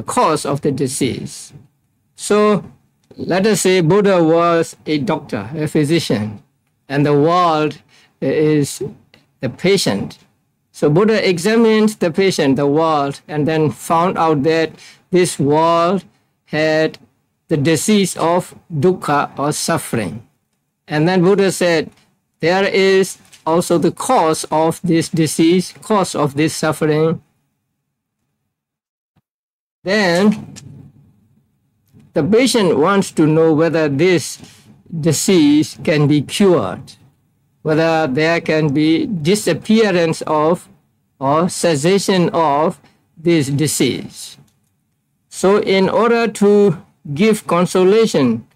cause of the disease. So let us say Buddha was a doctor, a physician, and the world is the patient. So Buddha examined the patient, the world, and then found out that this world had the disease of dukkha or suffering. And then Buddha said, there is also the cause of this disease, cause of this suffering. Then the patient wants to know whether this disease can be cured, whether there can be disappearance of or cessation of this disease. So in order to give consolation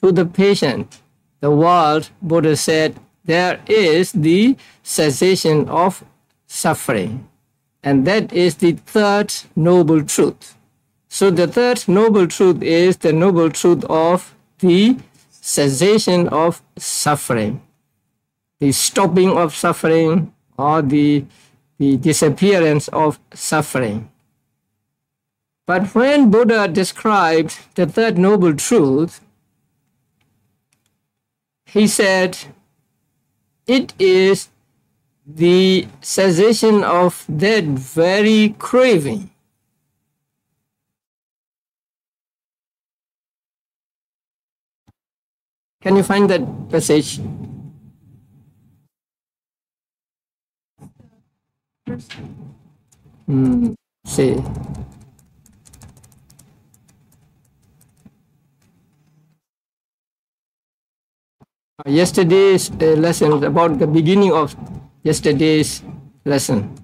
to the patient, the world, Buddha said, there is the cessation of suffering. And that is the third noble truth. So the third noble truth is the noble truth of the cessation of suffering, the stopping of suffering, or the disappearance of suffering. But when Buddha described the third noble truth, he said, it is the cessation of that very craving. Can you find that passage? See. Yesterday's lesson, about the beginning of yesterday's lesson.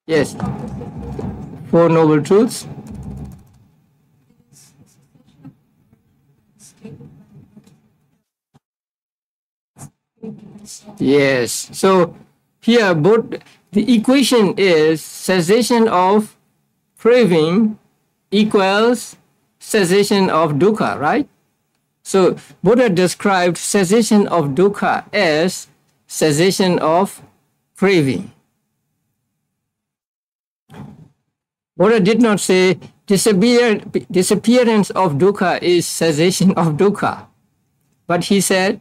Yes. Four Noble Truths. Yes. So here, both the equation is cessation of craving equals cessation of dukkha, right? So Buddha described cessation of dukkha as cessation of craving. Buddha did not say disappearance of dukkha is cessation of dukkha, but he said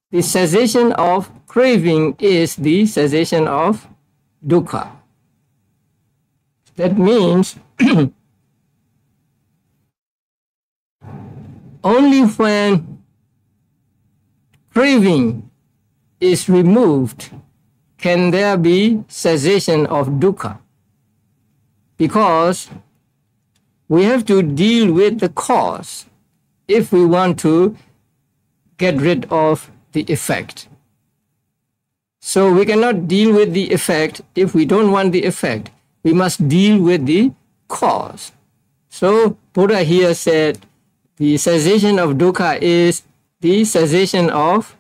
the cessation of craving is the cessation of dukkha. That means only when craving is removed can there be cessation of dukkha. Because we have to deal with the cause if we want to get rid of the effect. So we cannot deal with the effect if we don't want the effect. We must deal with the cause. So Buddha here said the cessation of dukkha is the cessation of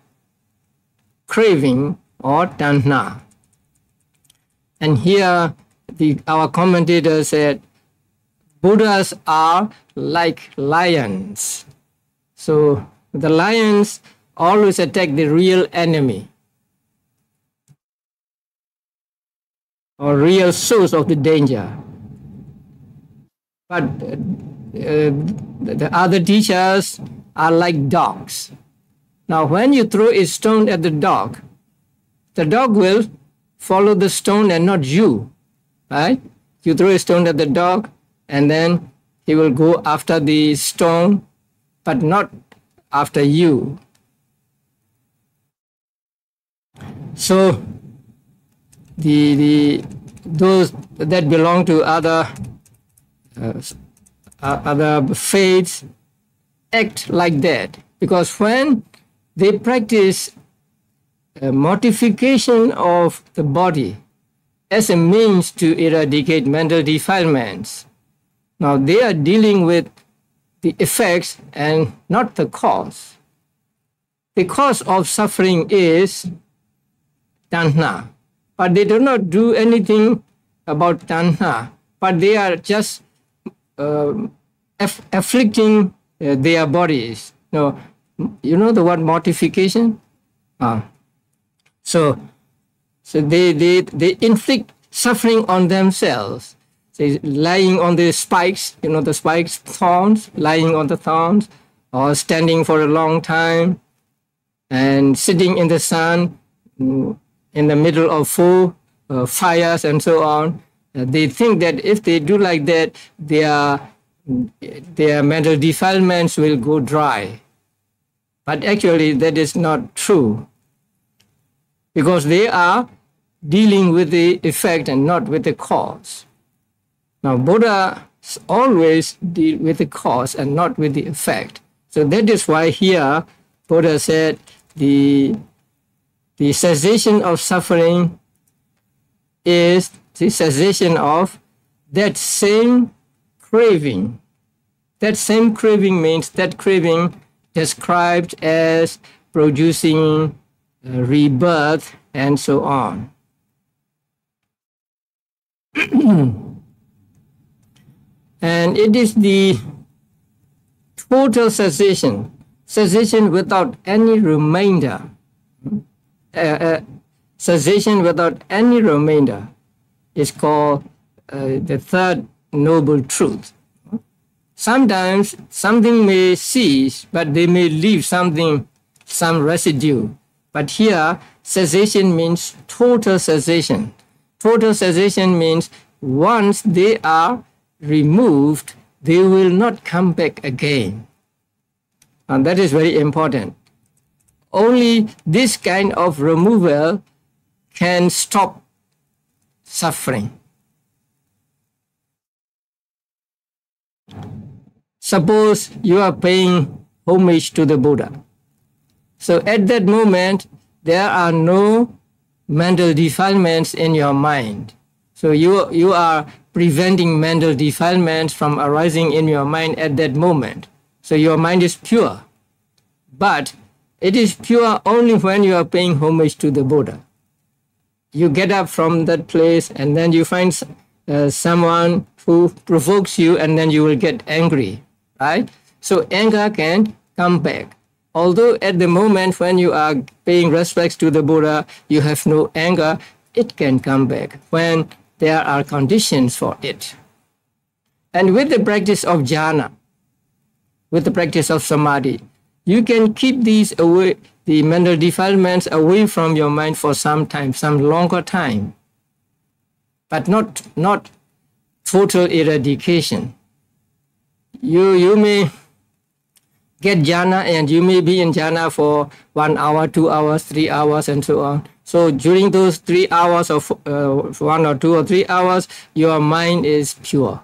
craving or tanha. And here our commentator said Buddhas are like lions. So the lions always attack the real enemy or real source of the danger. But the other teachers are like dogs. Now when you throw a stone at the dog will follow the stone and not you, right? You throw a stone at the dog and then he will go after the stone, but not after you. So those that belong to other faiths act like that, because when they practice mortification of the body as a means to eradicate mental defilements, now they are dealing with the effects and not the cause. The cause of suffering is tanha, but they do not do anything about tanha, but they are just afflicting their bodies. No, You know the word mortification? So they inflict suffering on themselves. Say, lying on the spikes, you know the spikes, thorns, lying on the thorns, or standing for a long time, and sitting in the sun, in the middle of four fires and so on. They think that if they do like that, their mental defilements will go dry. But actually that is not true, because they are dealing with the effect and not with the cause. Now Buddha always deal with the cause and not with the effect. So that is why here Buddha said the cessation of suffering is the cessation of that same craving. That same craving means that craving described as producing rebirth and so on. And it is the total cessation, cessation without any remainder, cessation without any remainder is called the third noble truth. Sometimes something may cease, but they may leave some residue. But here, cessation means total cessation. Total cessation means once they are removed, they will not come back again. And that is very important. Only this kind of removal can stop suffering. Suppose you are paying homage to the Buddha. So at that moment, there are no mental defilements in your mind. So you are preventing mental defilements from arising in your mind at that moment. So your mind is pure. But it is pure only when you are paying homage to the Buddha. You get up from that place and then you find someone who provokes you, and then you will get angry, right? So anger can come back. Although at the moment when you are paying respects to the Buddha, you have no anger, it can come back when there are conditions for it. And with the practice of jhana, with the practice of samadhi, you can keep these away, the mental defilements away from your mind for some time, some longer time, but not total eradication. You may get jhana and you may be in jhana for 1 hour, 2 hours, 3 hours, and so on. So during those 3 hours or 1 or 2 or 3 hours, your mind is pure.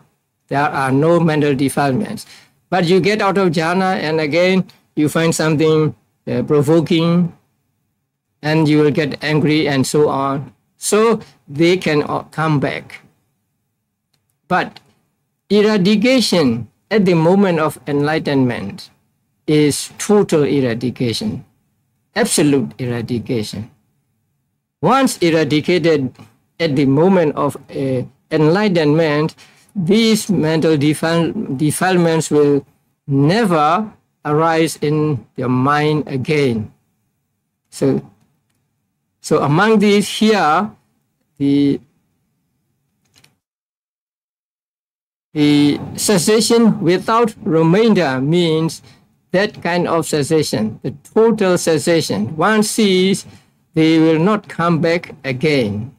There are no mental defilements. But you get out of jhana and again you find something provoking and you will get angry and so on. So they can come back. But eradication at the moment of enlightenment is total eradication, absolute eradication. Once eradicated at the moment of enlightenment, these mental defilements will never arise in your mind again. So among these here, the cessation without remainder means that kind of cessation, the total cessation. Once ceased, they will not come back again.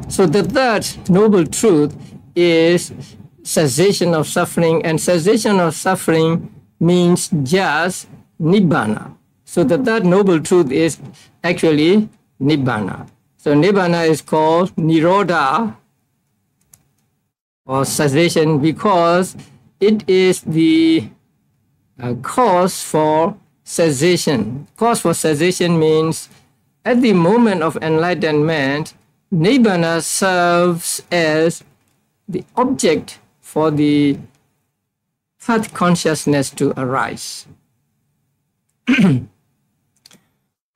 So the third noble truth is cessation of suffering, and cessation of suffering means just nibbana. So the third noble truth is actually nibbana. So nibbana is called nirodha, or cessation, because it is the cause for cessation. Cause for cessation means at the moment of enlightenment, nibbana serves as the object for the path consciousness to arise. Okay,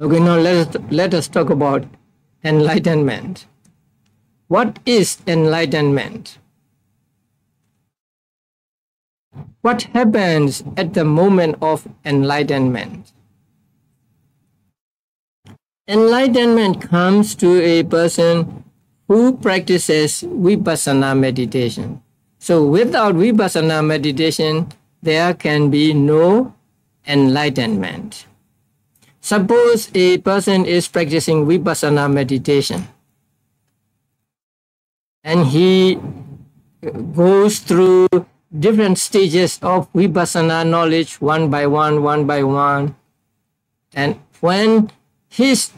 now let us talk about enlightenment. What is enlightenment? What happens at the moment of enlightenment? Enlightenment comes to a person who practices vipassana meditation. So without vipassana meditation, there can be no enlightenment. Suppose a person is practicing vipassana meditation and he goes through different stages of vipassana knowledge one by one. And when his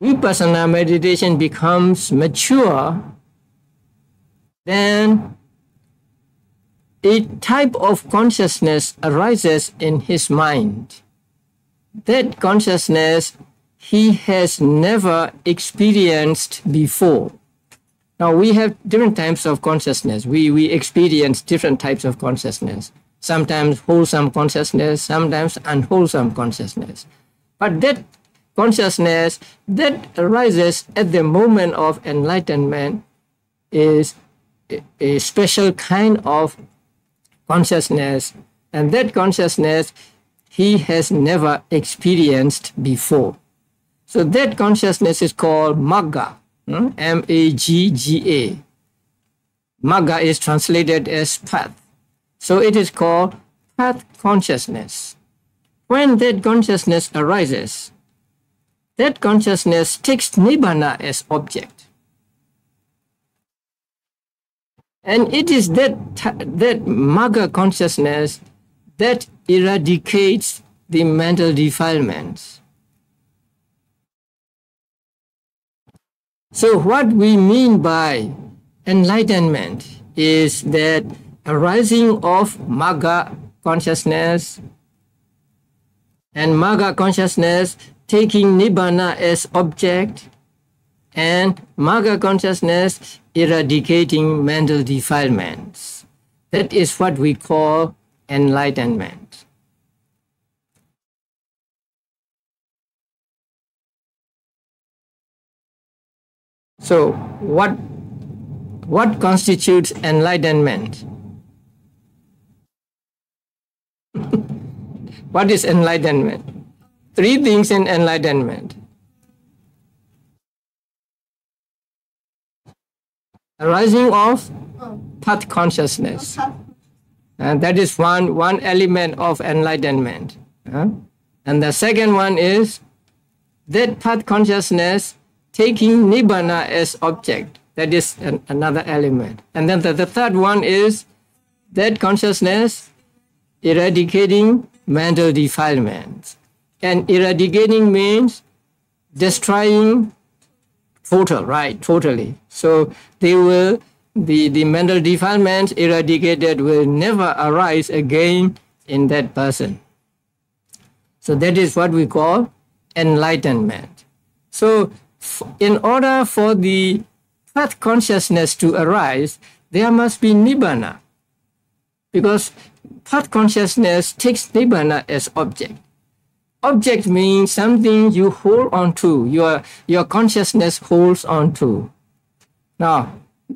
vipassana meditation becomes mature, then a type of consciousness arises in his mind. That consciousness he has never experienced before. Now we have different types of consciousness. We experience different types of consciousness. Sometimes wholesome consciousness, sometimes unwholesome consciousness. But that consciousness that arises at the moment of enlightenment is a special kind of consciousness, and that consciousness he has never experienced before. So that consciousness is called Magga, M-A-G-G-A. Magga is translated as path. So it is called path consciousness. When that consciousness arises, that consciousness takes Nibbana as object. And it is that Magga consciousness that eradicates the mental defilements. So what we mean by enlightenment is that arising of Magga consciousness and Magga consciousness taking Nibbana as object, and Magga consciousness eradicating mental defilements. That is what we call enlightenment. So what constitutes enlightenment? What is enlightenment? Three things in enlightenment. Arising of path consciousness. And that is one element of enlightenment. And the second one is that path consciousness taking Nibbana as object. That is another element. And then the third one is that consciousness eradicating mental defilements. And eradicating means destroying totally. So the mental defilements eradicated will never arise again in that person. So that is what we call enlightenment. So in order for the path consciousness to arise, there must be Nibbana. Because path consciousness takes Nibbana as object. Object means something you hold on to, your consciousness holds on to. Now,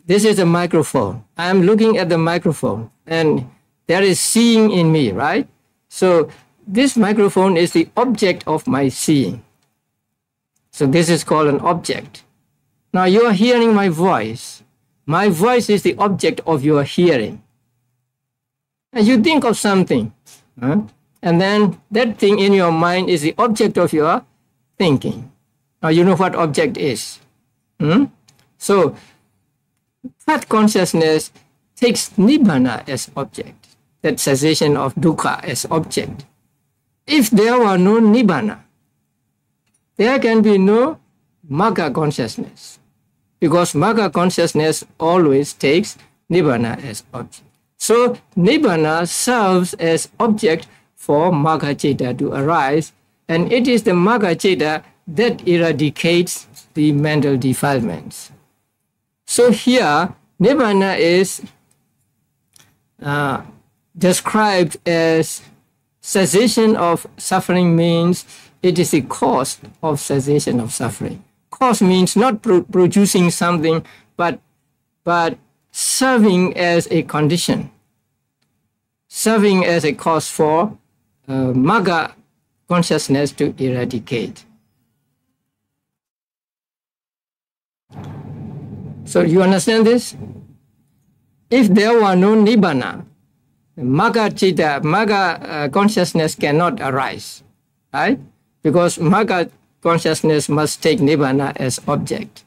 this is a microphone. I am looking at the microphone and there is seeing in me, right? So this microphone is the object of my seeing. So this is called an object. Now you are hearing my voice. My voice is the object of your hearing. And you think of something, and then that thing in your mind is the object of your thinking. Now you know what object is. So path consciousness takes Nibbana as object, that cessation of dukkha as object. If there were no Nibbana, there can be no Magga consciousness, because Magga consciousness always takes Nibbana as object. So Nibbana serves as object for Magga Citta to arise, and it is the Magga Citta that eradicates the mental defilements. So here, Nibbana is described as cessation of suffering, means it is the cause of cessation of suffering. Cause means not producing something, but serving as a condition. serving as a cause for Magga consciousness to eradicate. So you understand this? If there were no Nibbana, Magga Chitta, Magga consciousness cannot arise, right? Because Magga consciousness must take Nibbana as object.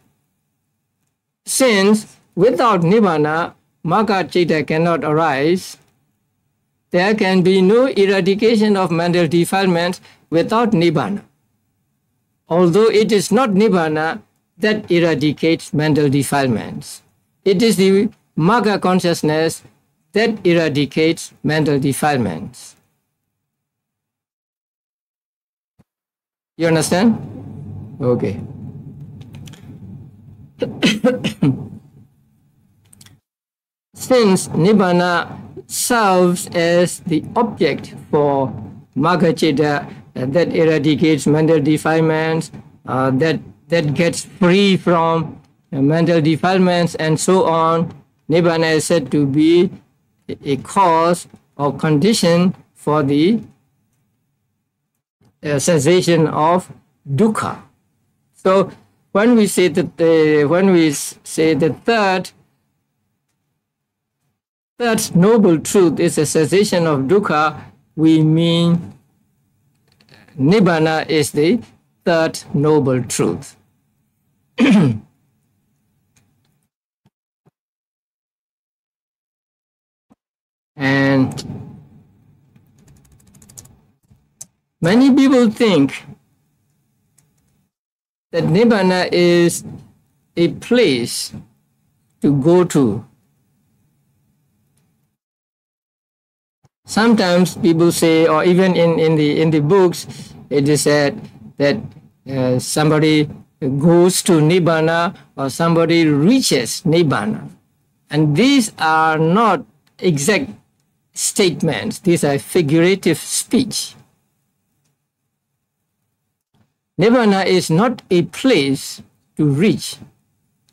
Since without Nibbana, Magga Chitta cannot arise, there can be no eradication of mental defilements without Nibbana. Although it is not Nibbana that eradicates mental defilements. It is the Magga consciousness that eradicates mental defilements. You understand? Okay. Since Nibbana serves as the object for Magga Chitta that eradicates mental defilements, that gets free from mental defilements and so on, Nibbana is said to be a cause or condition for the cessation of dukkha. So when we say that the third noble truth is a cessation of dukkha, we mean Nibbana is the third noble truth. And many people think that Nibbana is a place to go to. Sometimes people say, or even in the books, it is said that somebody goes to Nibbana or somebody reaches Nibbana. And these are not exact statements. These are figurative speech. Nibbana is not a place to reach.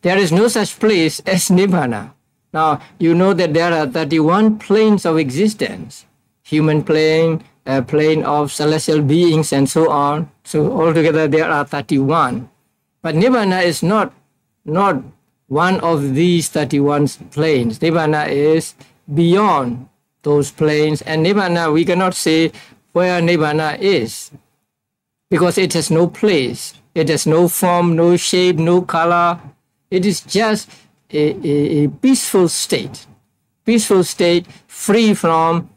There is no such place as Nibbana. Now, you know that there are 31 planes of existence. Human plane, plane of celestial beings, and so on. So altogether there are 31. But Nibbana is not one of these 31 planes. Nibbana is beyond those planes. And Nibbana, we cannot say where Nibbana is, because it has no place. It has no form, no shape, no color. It is just a peaceful state free from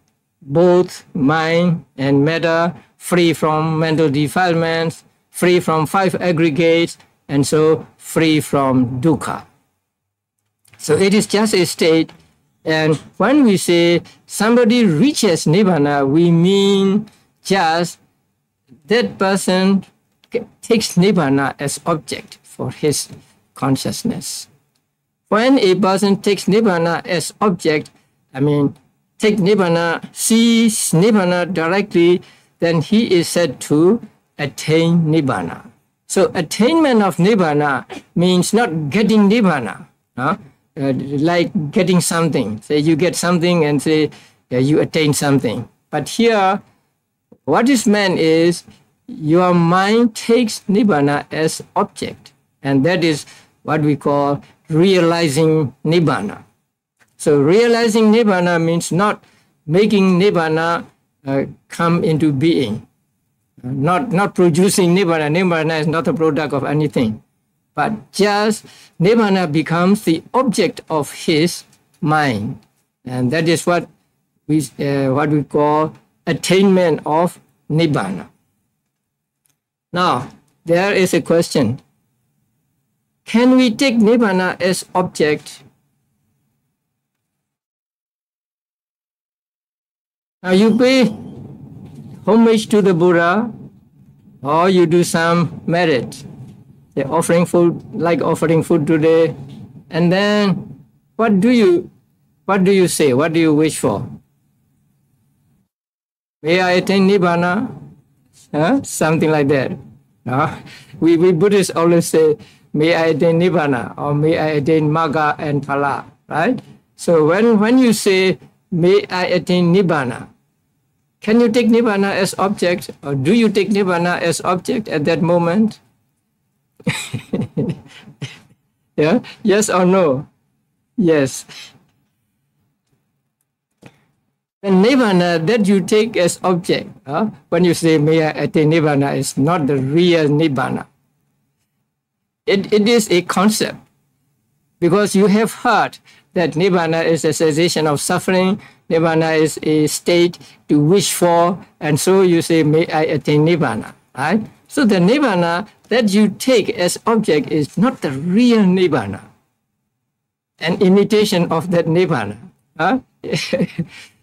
both mind and matter, free from mental defilements, free from 5 aggregates, and so free from dukkha. So it is just a state. And when we say somebody reaches Nibbana, we mean just that person takes Nibbana as object for his consciousness. When a person takes Nibbana as object, take Nibbana, sees Nibbana directly, then he is said to attain Nibbana. So attainment of Nibbana means not getting Nibbana, like getting something. Say you get something and say you attain something. But here, what is meant is your mind takes Nibbana as object, and that is what we call realizing Nibbana. So realizing Nibbana means not making Nibbana come into being, not producing Nibbana. Nibbana is not a product of anything, but just Nibbana becomes the object of his mind, and that is what we call attainment of Nibbana. Now, there is a question. Can we take Nibbana as object? Now you pay homage to the Buddha, or you do some merit. They're offering food, like offering food today, and then what do you say? What do you wish for? May I attain Nibbana? Something like that. We Buddhists always say, may I attain Nibbana, or may I attain Magga and Phala, right? So when you say, may I attain Nibbana. Can you take Nibbana as object, or do you take Nibbana as object at that moment? Yeah? Yes or no? Yes. The Nibbana that you take as object, when you say may I attain Nibbana, is not the real Nibbana. It is a concept, because you have heard that Nibbana is a cessation of suffering, Nibbana is a state to wish for, and so you say, may I attain Nibbana, right? So the Nibbana that you take as object is not the real Nibbana, an imitation of that Nibbana. Huh?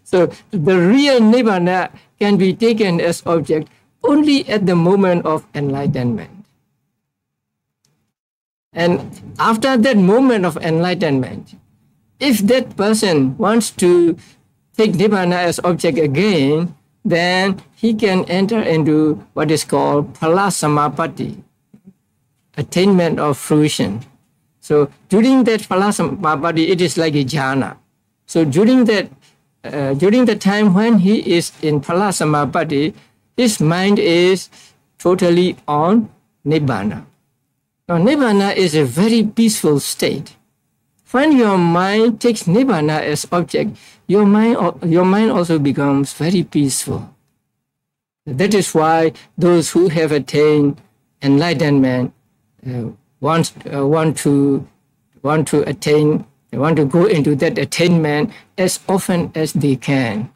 So the real Nibbana can be taken as object only at the moment of enlightenment. And after that moment of enlightenment, if that person wants to take Nibbana as object again, then he can enter into what is called Phala Samapatti, attainment of fruition. So during that Phala Samapatti, it is like a jhana. So during the time when he is in Phala Samapatti, his mind is totally on Nibbana. Now, Nibbana is a very peaceful state. When your mind takes Nibbana as object, your mind also becomes very peaceful. That is why those who have attained enlightenment want to go into that attainment as often as they can,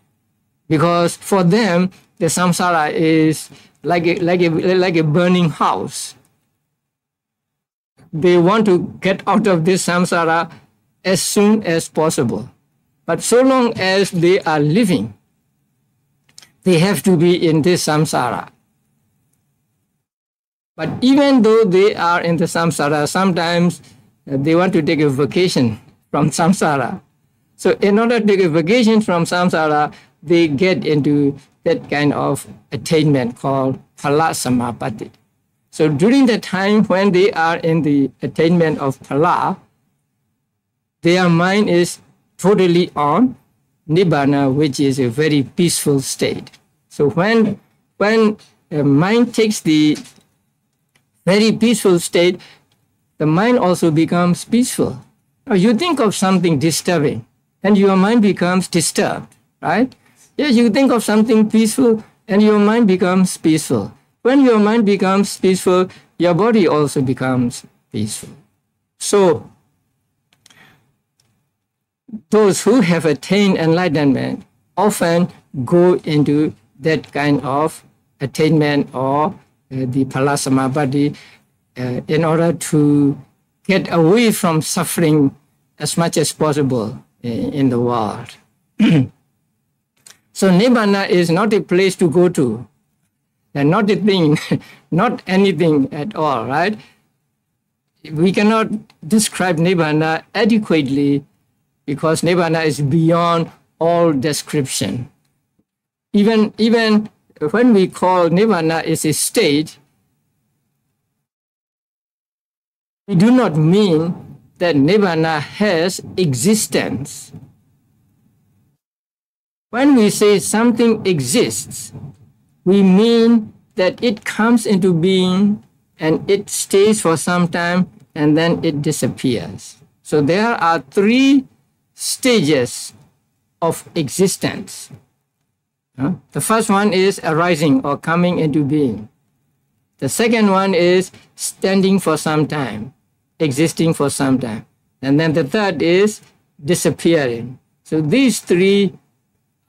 because for them the samsara is like a burning house. They want to get out of this samsara as soon as possible. But so long as they are living, they have to be in this samsara. But even though they are in the samsara, sometimes they want to take a vacation from samsara. So in order to take a vacation from samsara, they get into that kind of attainment called Phala Samapatti. So during the time when they are in the attainment of Phala, their mind is totally on Nibbana, which is a very peaceful state. So when the mind takes the very peaceful state, the mind also becomes peaceful. Now you think of something disturbing, and your mind becomes disturbed, right? Yes, you think of something peaceful, and your mind becomes peaceful. When your mind becomes peaceful, your body also becomes peaceful. So those who have attained enlightenment often go into that kind of attainment or the Phala Samapatti in order to get away from suffering as much as possible in the world. So Nibbana is not a place to go to, and not a thing, not anything at all, right? We cannot describe Nibbana adequately because Nibbana is beyond all description. Even when we call Nibbana is a state, we do not mean that Nibbana has existence. When we say something exists, we mean that it comes into being and it stays for some time and then it disappears. So there are three stages of existence. The first one is arising or coming into being. The second one is standing for some time, existing for some time. And then the third is disappearing. So these three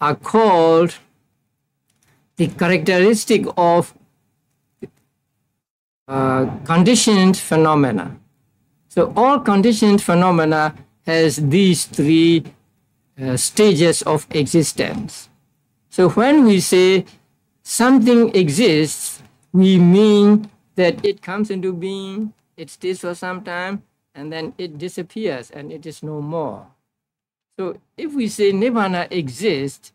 are called the characteristic of conditioned phenomena. So all conditioned phenomena has these three stages of existence. So when we say something exists, we mean that it comes into being, it stays for some time, and then it disappears and it is no more. So if we say Nibbana exists,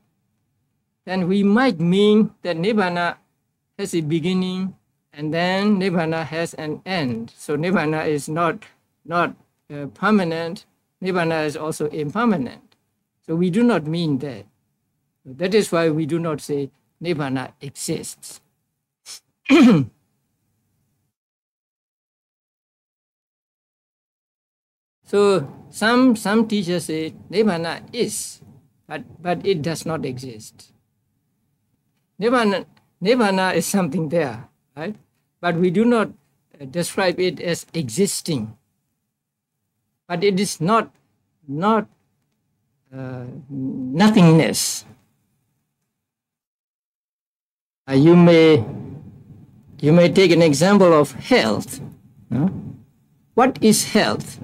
then we might mean that Nibbana has a beginning and then Nibbana has an end. So Nibbana is not permanent. Nibbana is also impermanent. So we do not mean that. That is why we do not say Nibbana exists. So some teachers say Nibbana is, but it does not exist. Nibbana is something there, right? But we do not describe it as existing. But it is not nothingness. You may take an example of health. What is health?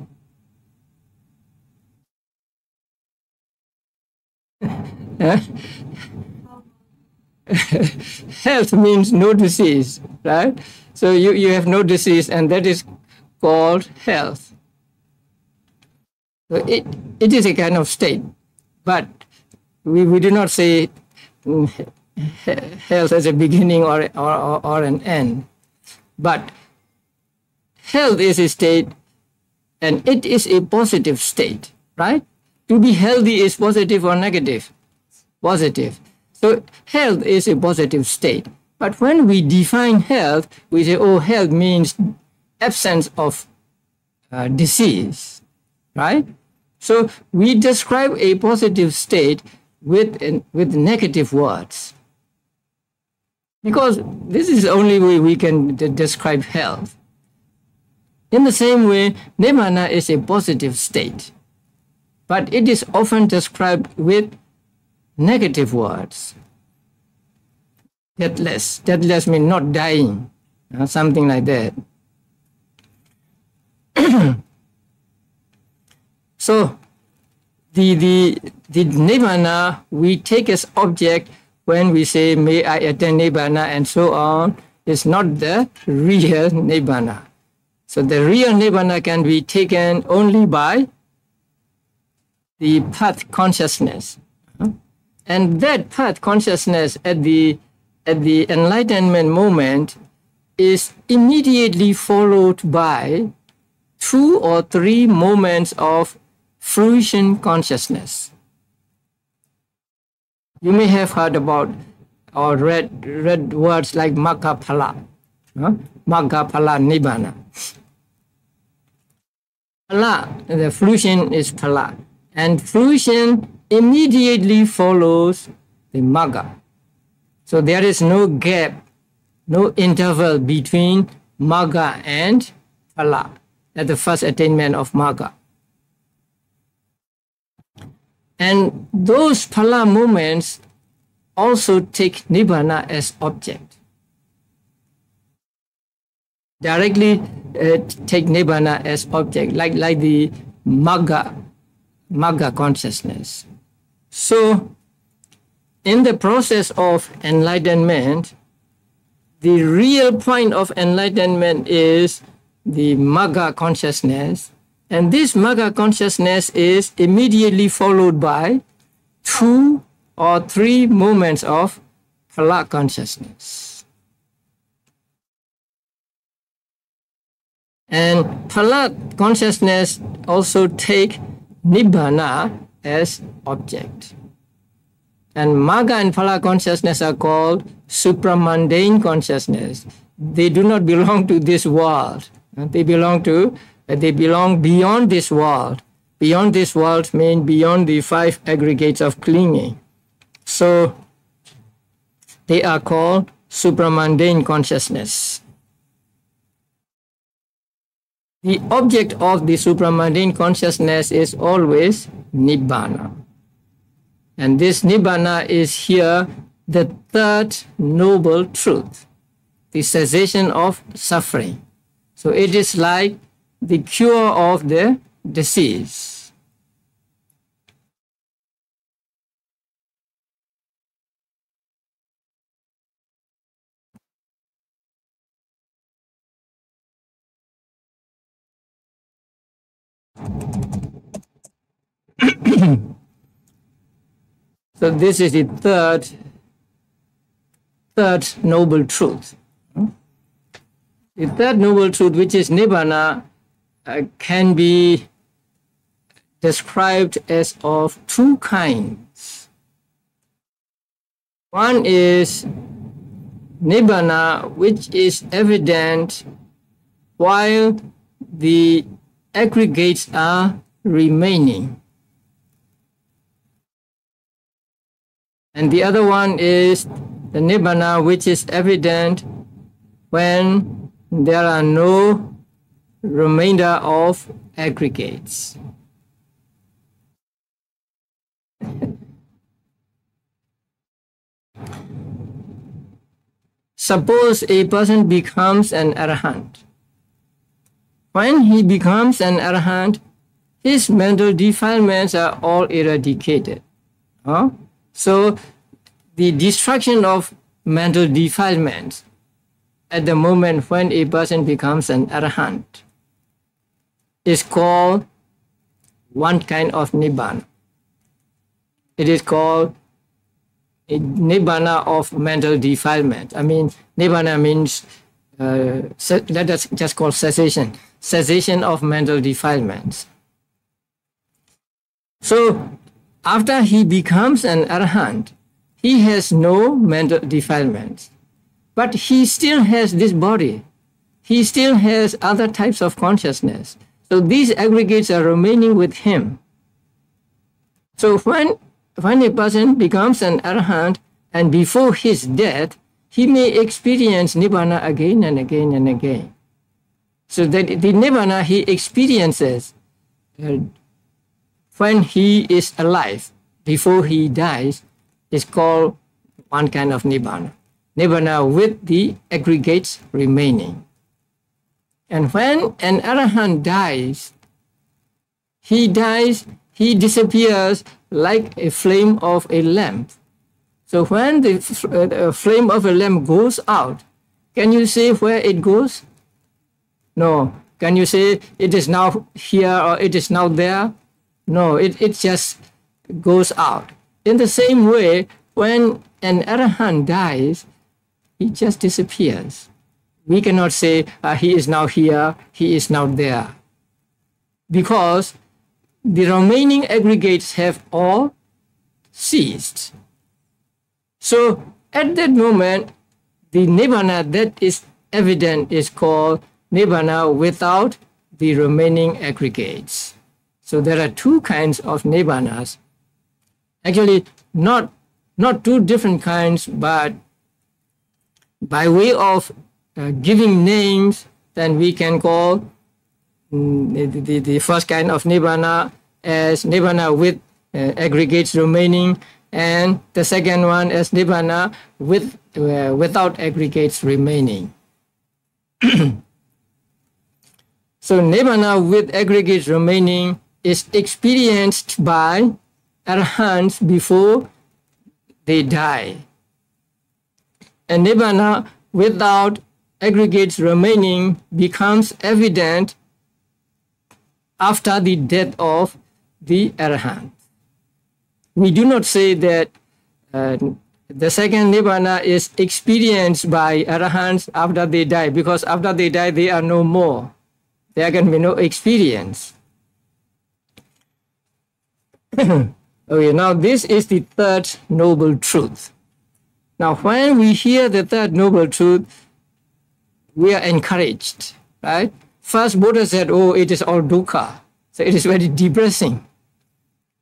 Health means no disease, right? So you have no disease, and that is called health. So it is a kind of state, but we do not say health as a beginning or an end. But health is a state, and it is a positive state, right? To be healthy is positive or negative? Positive. So health is a positive state. But when we define health, we say, oh, health means absence of disease, right? So we describe a positive state with negative words. Because this is the only way we can describe health. In the same way, Nibbana is a positive state, but it is often described with negative words. Deathless. Deathless means not dying, something like that. So the Nibbana we take as object when we say, may I attain Nibbana and so on, is not the real Nibbana. So the real Nibbana can be taken only by the path consciousness. And that path consciousness at the enlightenment moment is immediately followed by 2 or 3 moments of fruition consciousness. You may have heard about or read words like Magga Phala. Magga Phala Nibbana. Phala, the fruition is Phala. And fruition immediately follows the Magga. So there is no gap, no interval between Magga and Phala at the first attainment of Magga. And those Phala moments also take Nibbana as object. Directly take Nibbana as object, like the Magga consciousness. So, in the process of enlightenment, the real point of enlightenment is the Magga consciousness, and this Magga consciousness is immediately followed by 2 or 3 moments of Phala consciousness. And Phala consciousness also take Nibbana as object. And Magga and Phala consciousness are called supramundane consciousness. They do not belong to this world. They belong beyond this world. Beyond this world means beyond the 5 aggregates of clinging. So they are called supramundane consciousness. The object of the supramundane consciousness is always Nibbana. And this Nibbana is here the 3rd noble truth, the cessation of suffering. So it is like the cure of the disease. So this is the third noble truth. The 3rd noble truth, which is Nibbana, can be described as of two kinds. One is nibbana, which is evident while the aggregates are remaining. And the other one is the nibbana, which is evident when there are no remainder of aggregates. Suppose a person becomes an arahant. When he becomes an arahant, his mental defilements are all eradicated. So the destruction of mental defilements at the moment when a person becomes an arahant is called one kind of nibbana. It is called a nibbana of mental defilement. I mean, nibbana means, let us just call cessation. Cessation of mental defilements. So, after he becomes an arahant, he has no mental defilements. But he still has this body. He still has other types of consciousness. So these aggregates are remaining with him. So when a person becomes an arahant and before his death, he may experience nibbana again and again and again. So that the nibbana he experiences when he is alive, before he dies, is called one kind of nibbana. Nibbana with the aggregates remaining. And when an arahant dies, he disappears like a flame of a lamp. So when the flame of a lamp goes out, can you say where it goes? No. Can you say it is now here or it is now there? No, it just goes out. In the same way, when an arahant dies, he just disappears. We cannot say he is now here, he is now there. Because the remaining aggregates have all ceased. So at that moment, the nibbana that is evident is called nibbana without the remaining aggregates. So there are two kinds of nibbanas. Actually, not two different kinds, but by way of giving names, then we can call the first kind of nibbana as nibbana with aggregates remaining, and the second one as nibbana without aggregates remaining. So nibbana with aggregates remaining is experienced by arahants before they die. And nibbana without aggregates remaining becomes evident after the death of the arahant. We do not say that the second nibbana is experienced by arahants after they die, because after they die, they are no more. There can be no experience. Okay, now this is the third noble truth. Now, when we hear the third noble truth, we are encouraged, right? First, Buddha said, oh, it is all dukkha. So it is very depressing.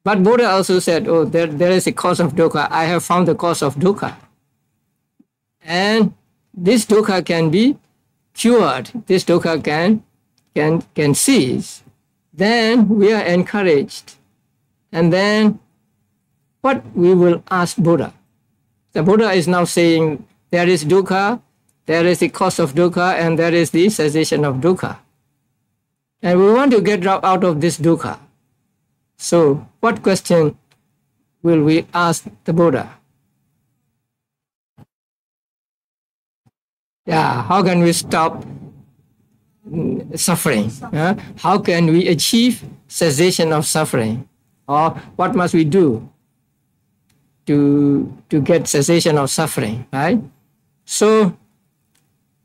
But Buddha also said, oh, there is a cause of dukkha. I have found the cause of dukkha. And this dukkha can be cured. This dukkha can cease. Then we are encouraged. And then what we will ask Buddha? The Buddha is now saying there is dukkha, there is the cause of dukkha, and there is the cessation of dukkha. And we want to get out of this dukkha. So what question will we ask the Buddha? Yeah, how can we stop suffering? How can we achieve cessation of suffering? Or what must we do to get cessation of suffering, right? So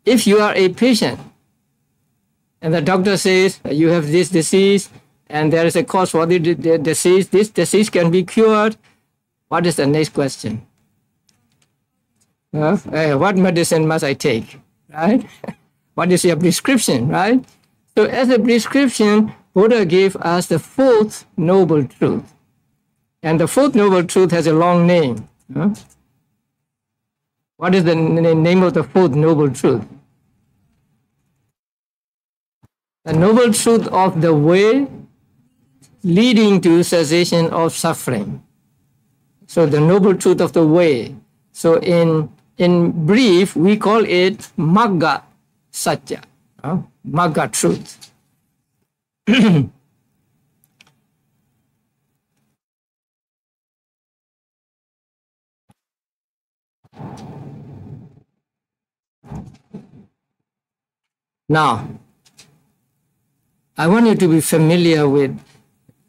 if you are a patient and the doctor says you have this disease and there is a cause for the disease. This disease can be cured. What is the next question? What medicine must I take, right? What is your prescription, right? So as a prescription, Buddha gave us the fourth noble truth. And the fourth noble truth has a long name. What is the name of the fourth noble truth? The noble truth of the way leading to cessation of suffering. So the noble truth of the way. So in brief, we call it Magga Satya, Magga truth. Now, I want you to be familiar with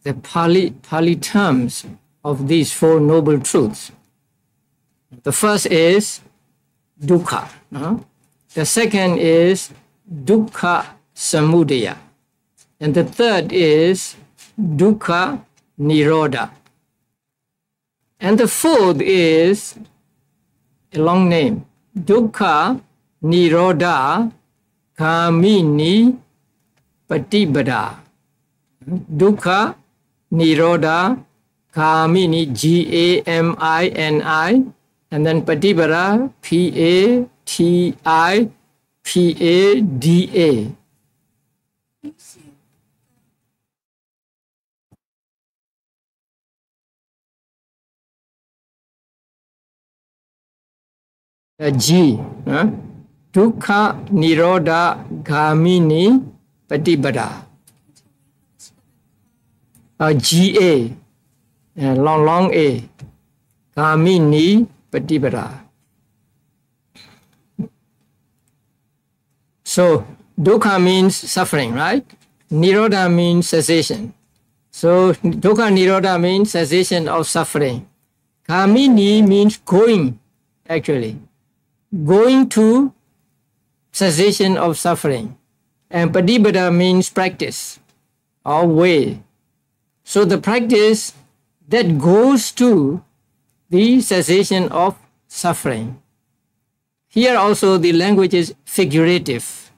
the Pali terms of these four noble truths. The first is dukkha. The second is dukkha samudaya. And the third is dukkha nirodha. And the fourth is a long name, dukkha nirodha kamini patibada. Dukkha nirodha kamini, Gamini, and then patibada, Patipada. G, dukkha nirodha gamini patibada. GA, long A, gamini patibada. So dukkha means suffering, right? Nirodha means cessation. So dukkha nirodha means cessation of suffering. Gamini means going, actually. Going to cessation of suffering. And patibada means practice or way. So the practice that goes to the cessation of suffering. Here also the language is figurative.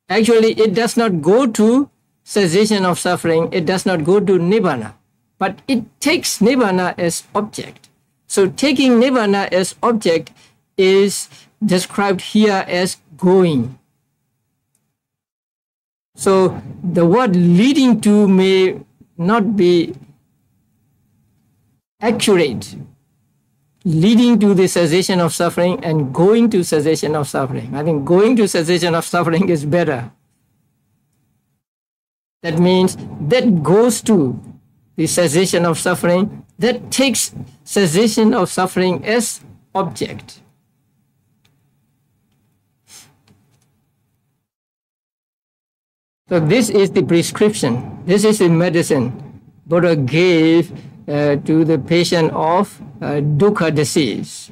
Actually, it does not go to cessation of suffering. It does not go to nibbana. But it takes nibbana as object. So taking nibbana as object is described here as going. So the word leading to may not be accurate. Leading to the cessation of suffering and going to cessation of suffering. I think going to cessation of suffering is better. That means that goes to the cessation of suffering, that takes cessation of suffering as object. So this is the prescription. This is the medicine Buddha gave to the patient of dukkha disease.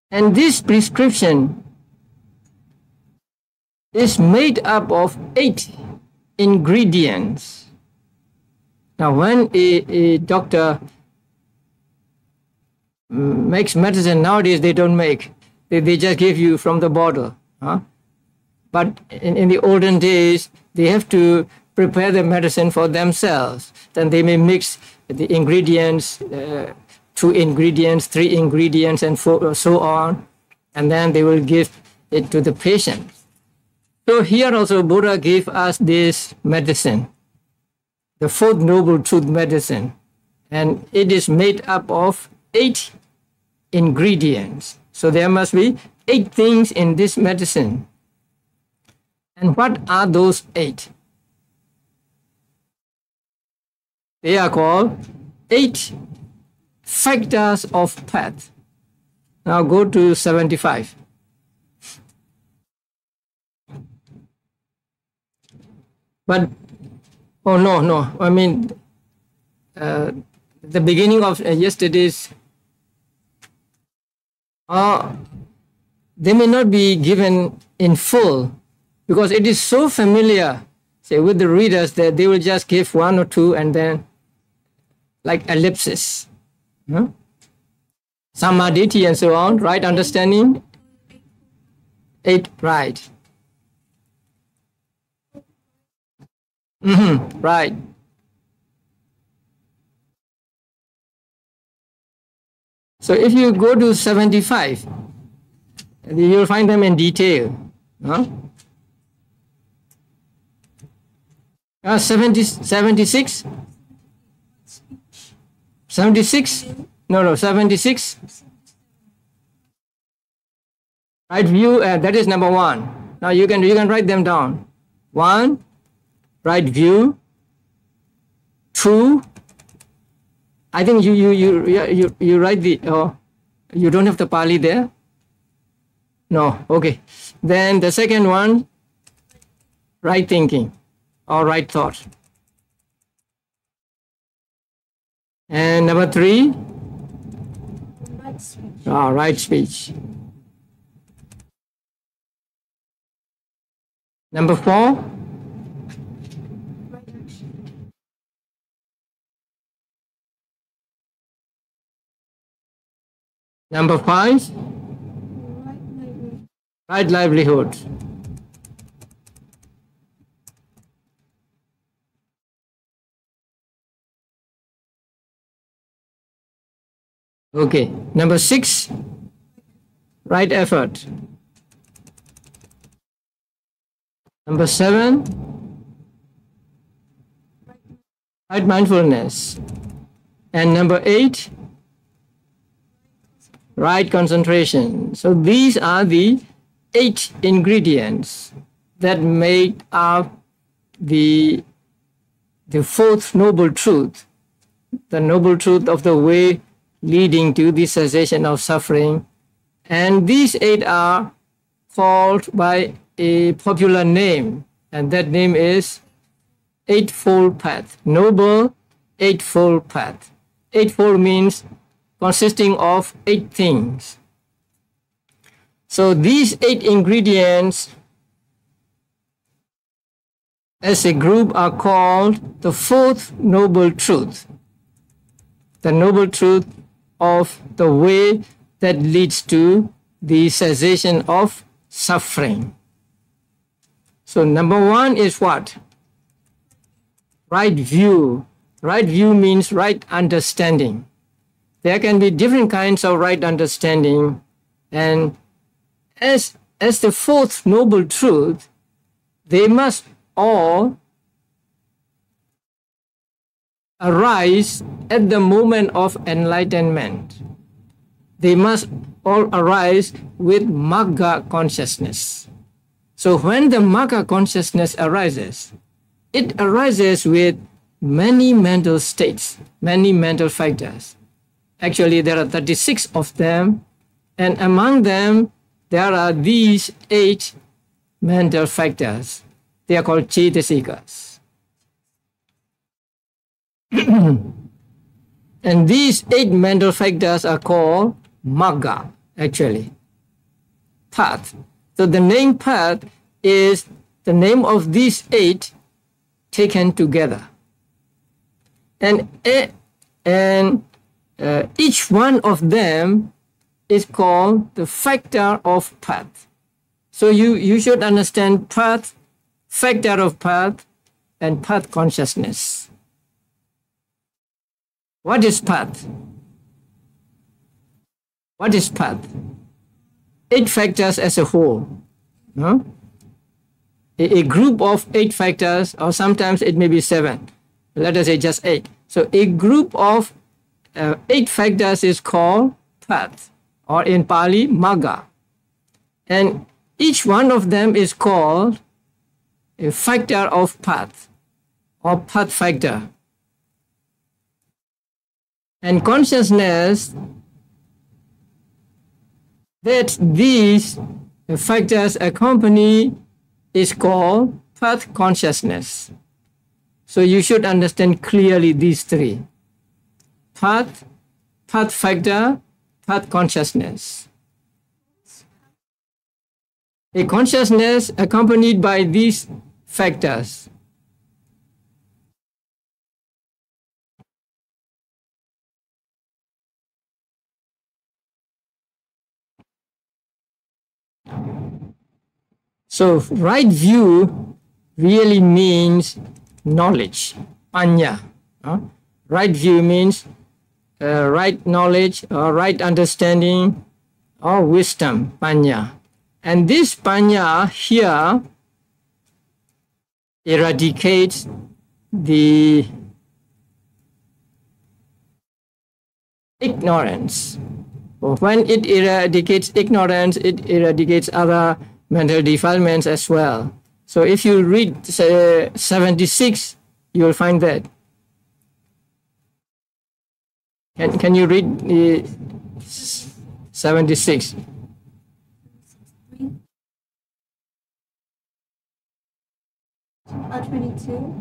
And this prescription is made up of 8 ingredients. Now, when a doctor makes medicine, nowadays they don't make. They just give you from the bottle. But in the olden days, they have to prepare the medicine for themselves. Then they may mix the ingredients, 2 ingredients, 3 ingredients, and so on. And then they will give it to the patient. So here also Buddha gave us this medicine, the fourth noble truth medicine. And it is made up of 8 ingredients. So there must be 8 things in this medicine. And what are those 8? They are called 8 factors of path. Now go to 75. But, oh no, I mean, the beginning of yesterday's, they may not be given in full, because it is so familiar say with the readers that they will just give one or two and then like ellipsis. Samadhi and so on, right understanding. 8, right. Right. So if you go to 75, you'll find them in detail. 76? 76? No, 76. Right view, that is number 1. Now you can write them down. 1, right view. 2, I think you write the, you don't have the Pali there? No, okay. Then the second one, right thinking or right thought. And number 3, right speech. Number 4, number 5, right livelihood. Okay, number 6, right effort. Number 7, right mindfulness. And number 8, right concentration. So these are the 8 ingredients that make up the 4th noble truth, the noble truth of the way leading to the cessation of suffering. And these 8 are called by a popular name, and that name is Eightfold Path, Noble Eightfold Path. Eightfold means consisting of 8 things. So these 8 ingredients as a group are called the 4th noble truth, the noble truth of the way that leads to the cessation of suffering. So number 1 is what? Right view. Right view means right understanding. There can be different kinds of right understanding, and as the 4th noble truth, they must all arise at the moment of enlightenment. They must all arise with Magga consciousness. So when the Magga consciousness arises, it arises with many mental states, many mental factors. Actually, there are 36 of them, and among them, there are these 8 mental factors. They are called Cetasikas. And these 8 mental factors are called Magga, actually, path. So the name path is the name of these 8 taken together. And each one of them is called the factor of path. So you should understand path, factor of path, and path consciousness. What is path? What is path? 8 factors as a whole. No? A group of 8 factors, or sometimes it may be 7. Let us say just 8. So a group of 8 factors is called path, or in Pali, Magga. And each one of them is called a factor of path, or path factor. And consciousness that these factors accompany is called path consciousness. So you should understand clearly these 3. Path, path factor, path consciousness. A consciousness accompanied by these factors So right view really means knowledge, panya. Right view means right knowledge or right understanding or wisdom, panya. And this panya here eradicates the ignorance. When it eradicates ignorance, it eradicates other mental defilements as well. So if you read 76, you will find that. Can you read 76? Or 22.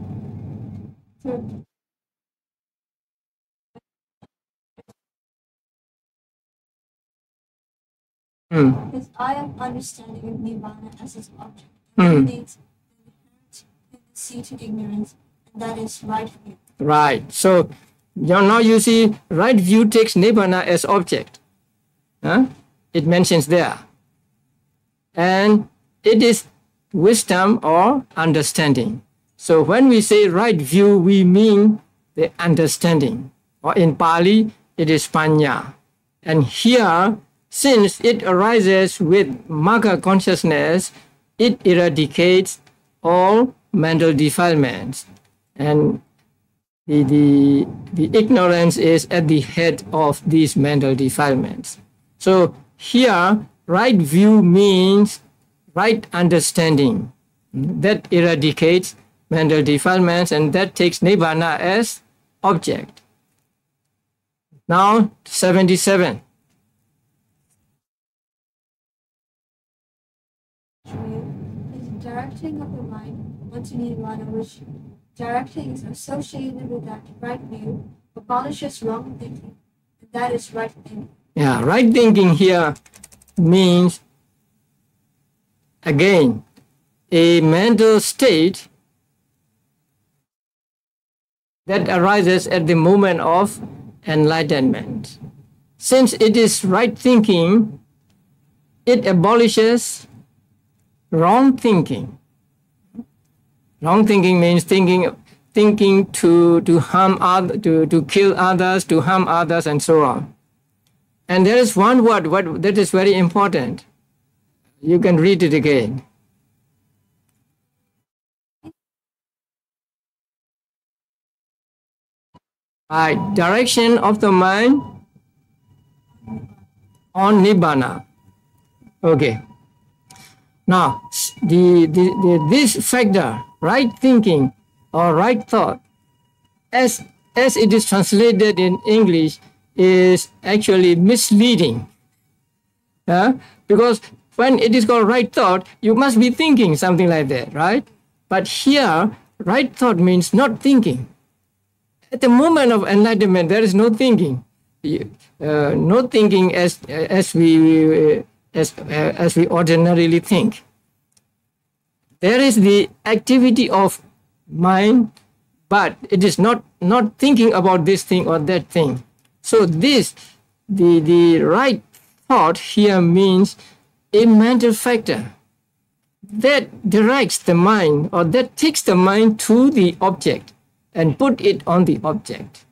His eye of understanding of Nibbana as its object eliminates the inherent tendency to ignorance, and that is right view. Right. So now you see, right view takes Nibbana as object. It mentions there. And it is wisdom or understanding. So when we say right view, we mean the understanding. Or in Pali, it is panya. And here, since it arises with Magga consciousness, it eradicates all mental defilements. And the ignorance is at the head of these mental defilements. So here, right view means right understanding. That eradicates mental defilements, and that takes Nibbana as object. Now, 77. Is directing of the mind onto Nibbana, which directing is associated with that right view, abolishes wrong thinking, and that is right thinking. Yeah, right thinking here means, again, a mental state that arises at the moment of enlightenment. Since it is right thinking, it abolishes wrong thinking. Wrong thinking means thinking to harm to kill others, to harm others, and so on. And there is one word that is very important. You can read it again. Right, direction of the mind on Nibbana. Okay. Now, this factor, right thinking or right thought, as it is translated in English, is actually misleading. Because when it is called right thought, you must be thinking something like that, right? But here, right thought means not thinking. At the moment of enlightenment, there is no thinking. No thinking as we ordinarily think. There is the activity of mind, but it is not thinking about this thing or that thing. So the right thought here means a mental factor that directs the mind, or that takes the mind to the object and put it on the object.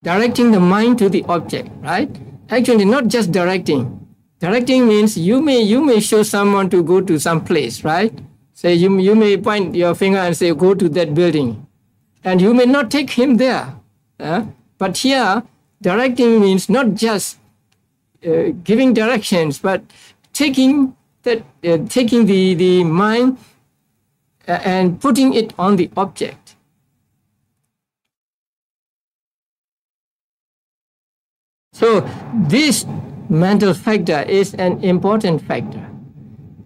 Directing the mind to the object, right? Actually, not just directing. Directing means you may show someone to go to some place, right? Say you may point your finger and say, go to that building. And you may not take him there. But here, directing means not just giving directions, but taking the mind and putting it on the object. So this mental factor is an important factor.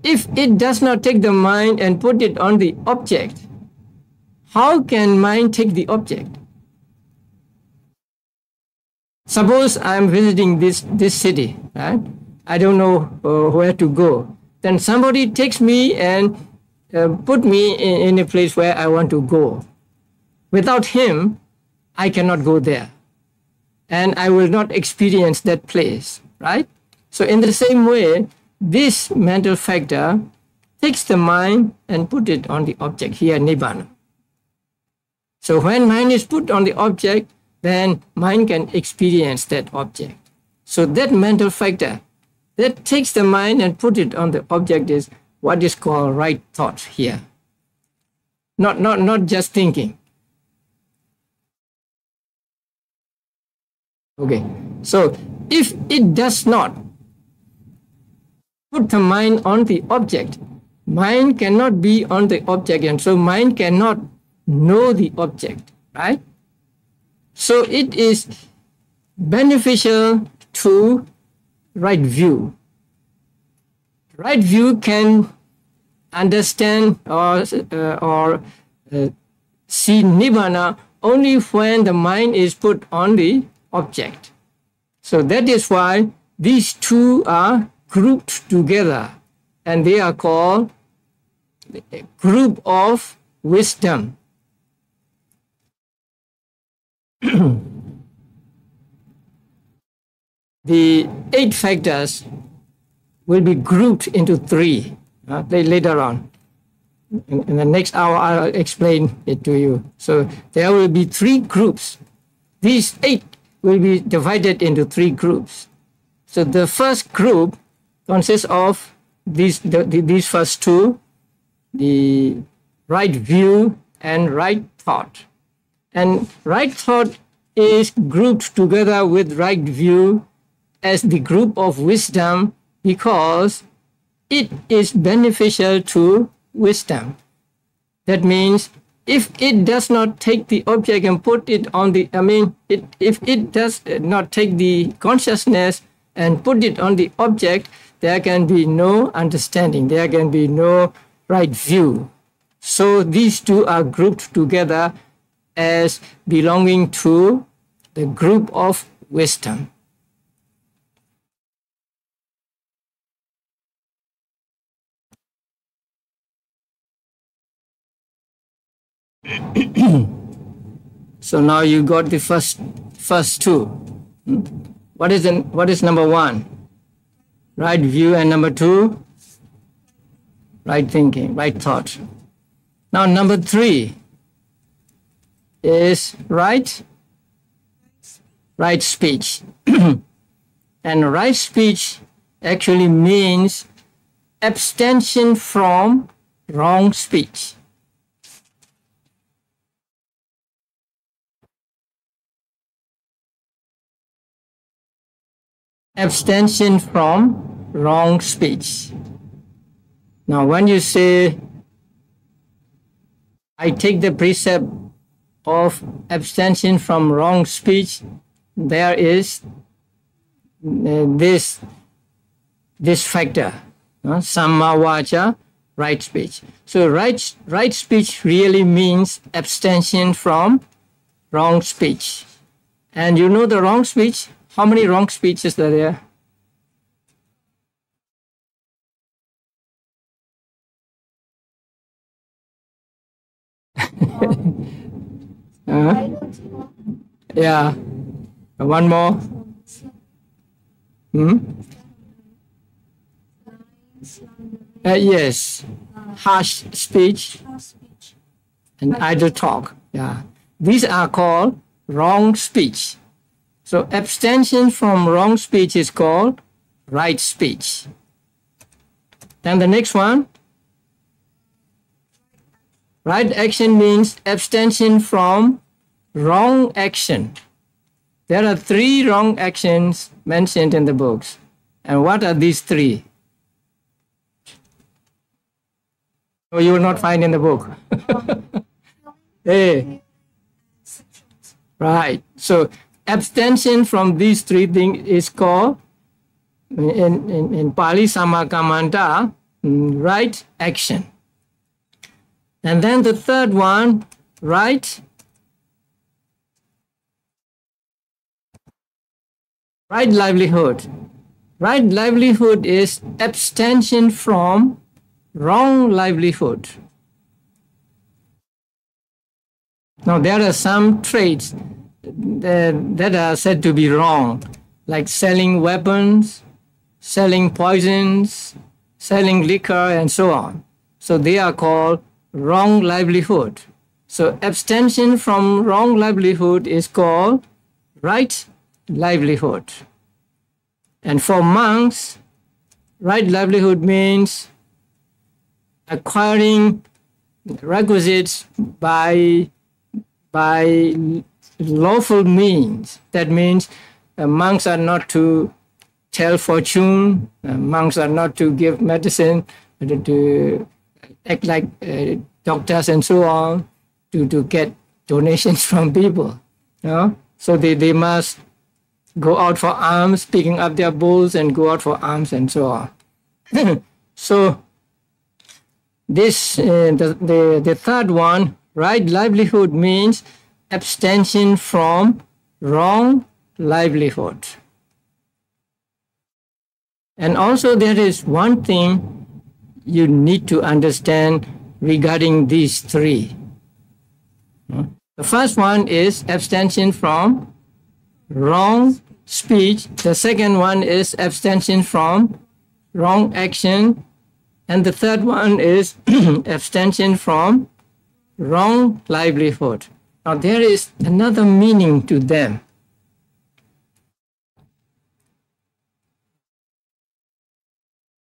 If it does not take the mind and put it on the object, how can mind take the object? Suppose I am visiting this city, right? I don't know where to go. Then somebody takes me and put me in a place where I want to go. Without him, I cannot go there. And I will not experience that place. right? So in the same way, this mental factor takes the mind and put it on the object, here Nibbana. So when mind is put on the object, then mind can experience that object. So that mental factor that takes the mind and put it on the object is what is called right thought here. Not just thinking. Okay, so if it does not put the mind on the object, mind cannot be on the object, and so mind cannot know the object, right? So it is beneficial to right view. Right view can understand or see Nibbana only when the mind is put on the object. So that is why these two are grouped together, and they are called a group of wisdom. The 8 factors will be grouped into 3 later on. In the next hour, I'll explain it to you. So there will be 3 groups. These 8 will be divided into 3 groups. So the first group consists of these first 2, the right view and right thought. And right thought is grouped together with right view as the group of wisdom because it is beneficial to wisdom. That means if it does not take the object and put it on the, if it does not take the consciousness and put it on the object, there can be no understanding, there can be no right view. So these 2 are grouped together as belonging to the group of wisdom. So now you got the first 2. What is number 1? Right view, and number 2, right thinking, right thought. Now number 3 is right speech. And right speech actually means abstention from wrong speech. Abstention from wrong speech. Now when you say, I take the precept of abstention from wrong speech, there is this factor, samma vaca, right speech. So right speech really means abstention from wrong speech. And you know the wrong speech? How many wrong speeches are there? Yeah. One more. Yes. Harsh speech and idle talk. Yeah. These are called wrong speech. So abstention from wrong speech is called right speech. Then the next one. Right action means abstention from wrong action. There are 3 wrong actions mentioned in the books. And what are these 3? Oh, you will not find in the book. Hey. Right. So abstention from these 3 things is called, in Pali, samakamanta, right action. And then the third one, right livelihood. Right livelihood is abstention from wrong livelihood. Now there are some traits that are said to be wrong. like selling weapons, selling poisons, selling liquor, and so on. So they are called wrong livelihood. So abstention from wrong livelihood is called right livelihood. And for monks, right livelihood means acquiring requisites by lawful means. That means monks are not to tell fortune, monks are not to give medicine, to act like doctors and so on, to get donations from people. You know? So they must go out for alms, picking up their bowls and go out for alms and so on. So this the third one, right livelihood, means abstention from wrong livelihood. And also there is one thing you need to understand regarding these three. The first one is abstention from wrong speech. The second one is abstention from wrong action. And the third one is abstention from wrong livelihood. Now there is another meaning to them.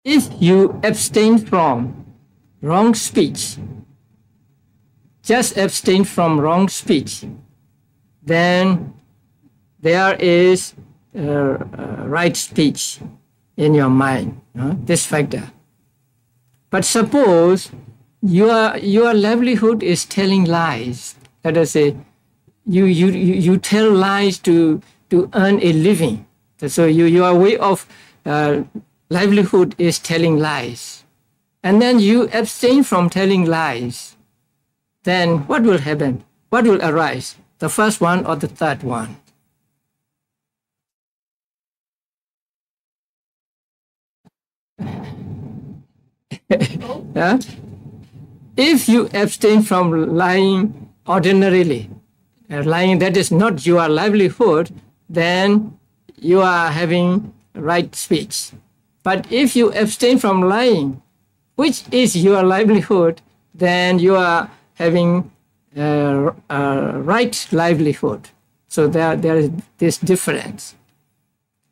If you abstain from wrong speech, just abstain from wrong speech, then there is right speech in your mind, this factor. But suppose your livelihood is telling lies. Let us say you tell lies to earn a living. So your way of livelihood is telling lies. And then you abstain from telling lies. Then what will happen? What will arise? The first one or the third one? Yeah? If you abstain from lying ordinarily, lying that is not your livelihood, then you are having right speech. But if you abstain from lying, which is your livelihood, then you are having right livelihood. So there is this difference.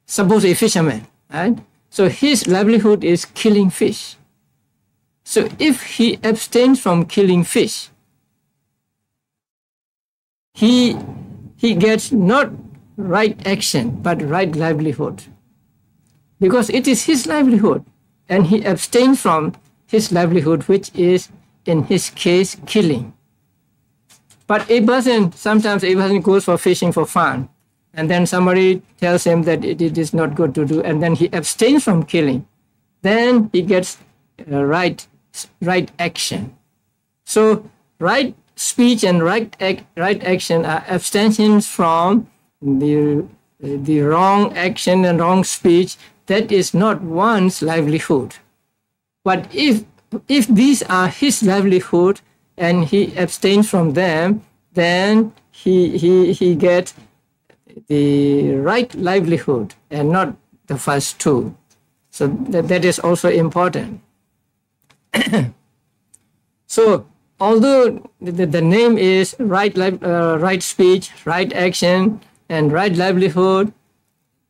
Suppose a fisherman, right? So his livelihood is killing fish. So if he abstains from killing fish, he gets not right action, but right livelihood. Because it is his livelihood, and he abstains from his livelihood, which is, in his case, killing. But sometimes a person goes for fishing for fun, and then somebody tells him that it is not good to do, and then he abstains from killing. Then he gets right action. So right speech and right action are abstentions from the wrong action and wrong speech. That is not one's livelihood. But if these are his livelihood and he abstains from them, then he gets the right livelihood and not the first two. So that is also important. So although the name is right speech, right action, and right livelihood,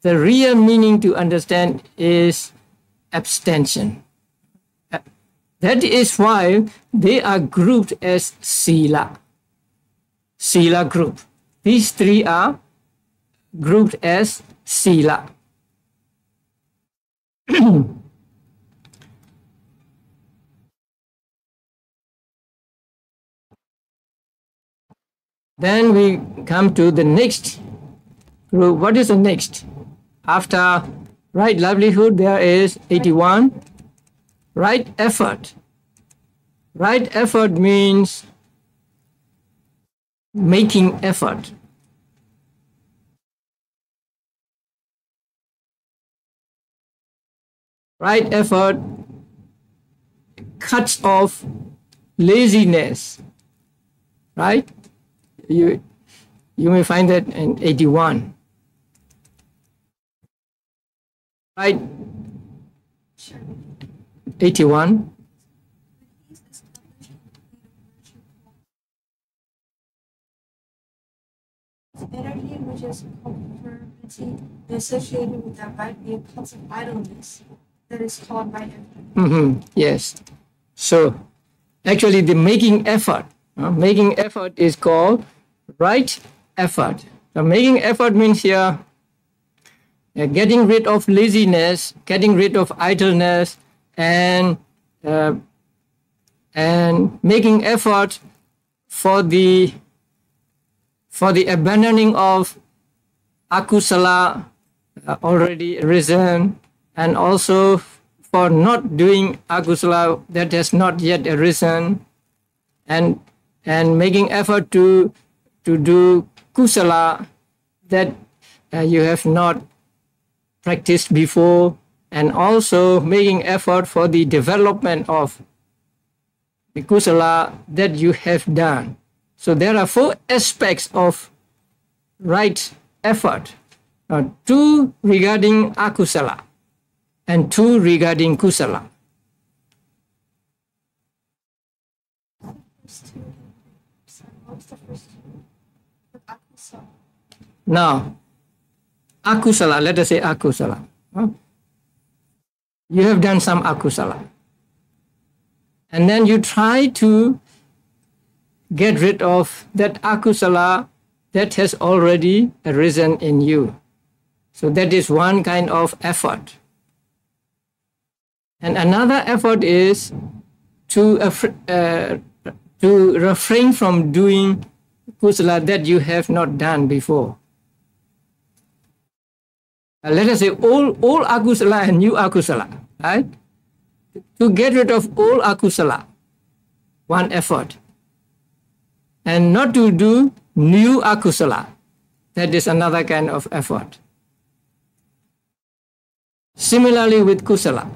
the real meaning to understand is abstention. That is why they are grouped as Sīla. Sīla group. These three are grouped as Sīla. Then we come to the next group. What is the next? After right livelihood, there is 81. Right effort. Right effort means making effort. Right effort cuts off laziness. Right? You may find that in 81. Right? 81. Energy which is conformity and associated with that right view cause of idleness that is called right effort. Yes. So actually the making effort is called right effort. So making effort means here getting rid of laziness, getting rid of idleness, and making effort for the abandoning of akusala already arisen, and also for not doing akusala that has not yet arisen, and making effort to do kusala that you have not practiced before, and also making effort for the development of the kusala that you have done. So there are 4 aspects of right effort. 2 regarding akusala and 2 regarding kusala. Now, akusala, let us say akusala. You have done some akusala. And then you try to get rid of that akusala that has already arisen in you. So that is one kind of effort. And another effort is to refrain from doing kusala that you have not done before. Let us say all akusala and new akusala, right? To get rid of all akusala, one effort. And not to do new akusala, that is another kind of effort. Similarly with kusala.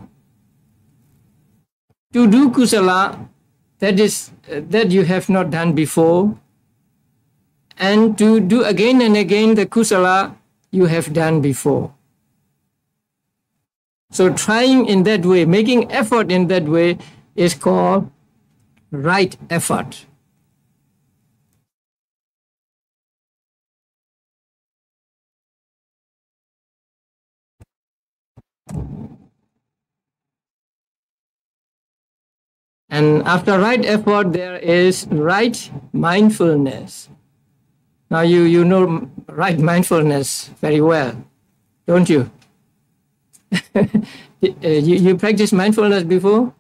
To do kusala that you have not done before, and to do again and again the kusala you have done before. So trying in that way, making effort in that way is called right effort. And after right effort, there is right mindfulness. Now you know right mindfulness very well, don't you? You practice mindfulness before?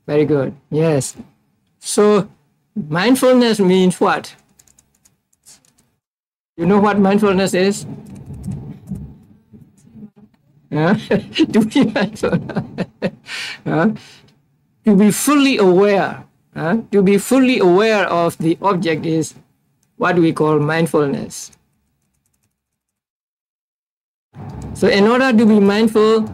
Very good. Yes. So mindfulness means what? You know what mindfulness is? To be mindful. To be fully aware. To be fully aware of the object is what we call mindfulness. So in order to be mindful,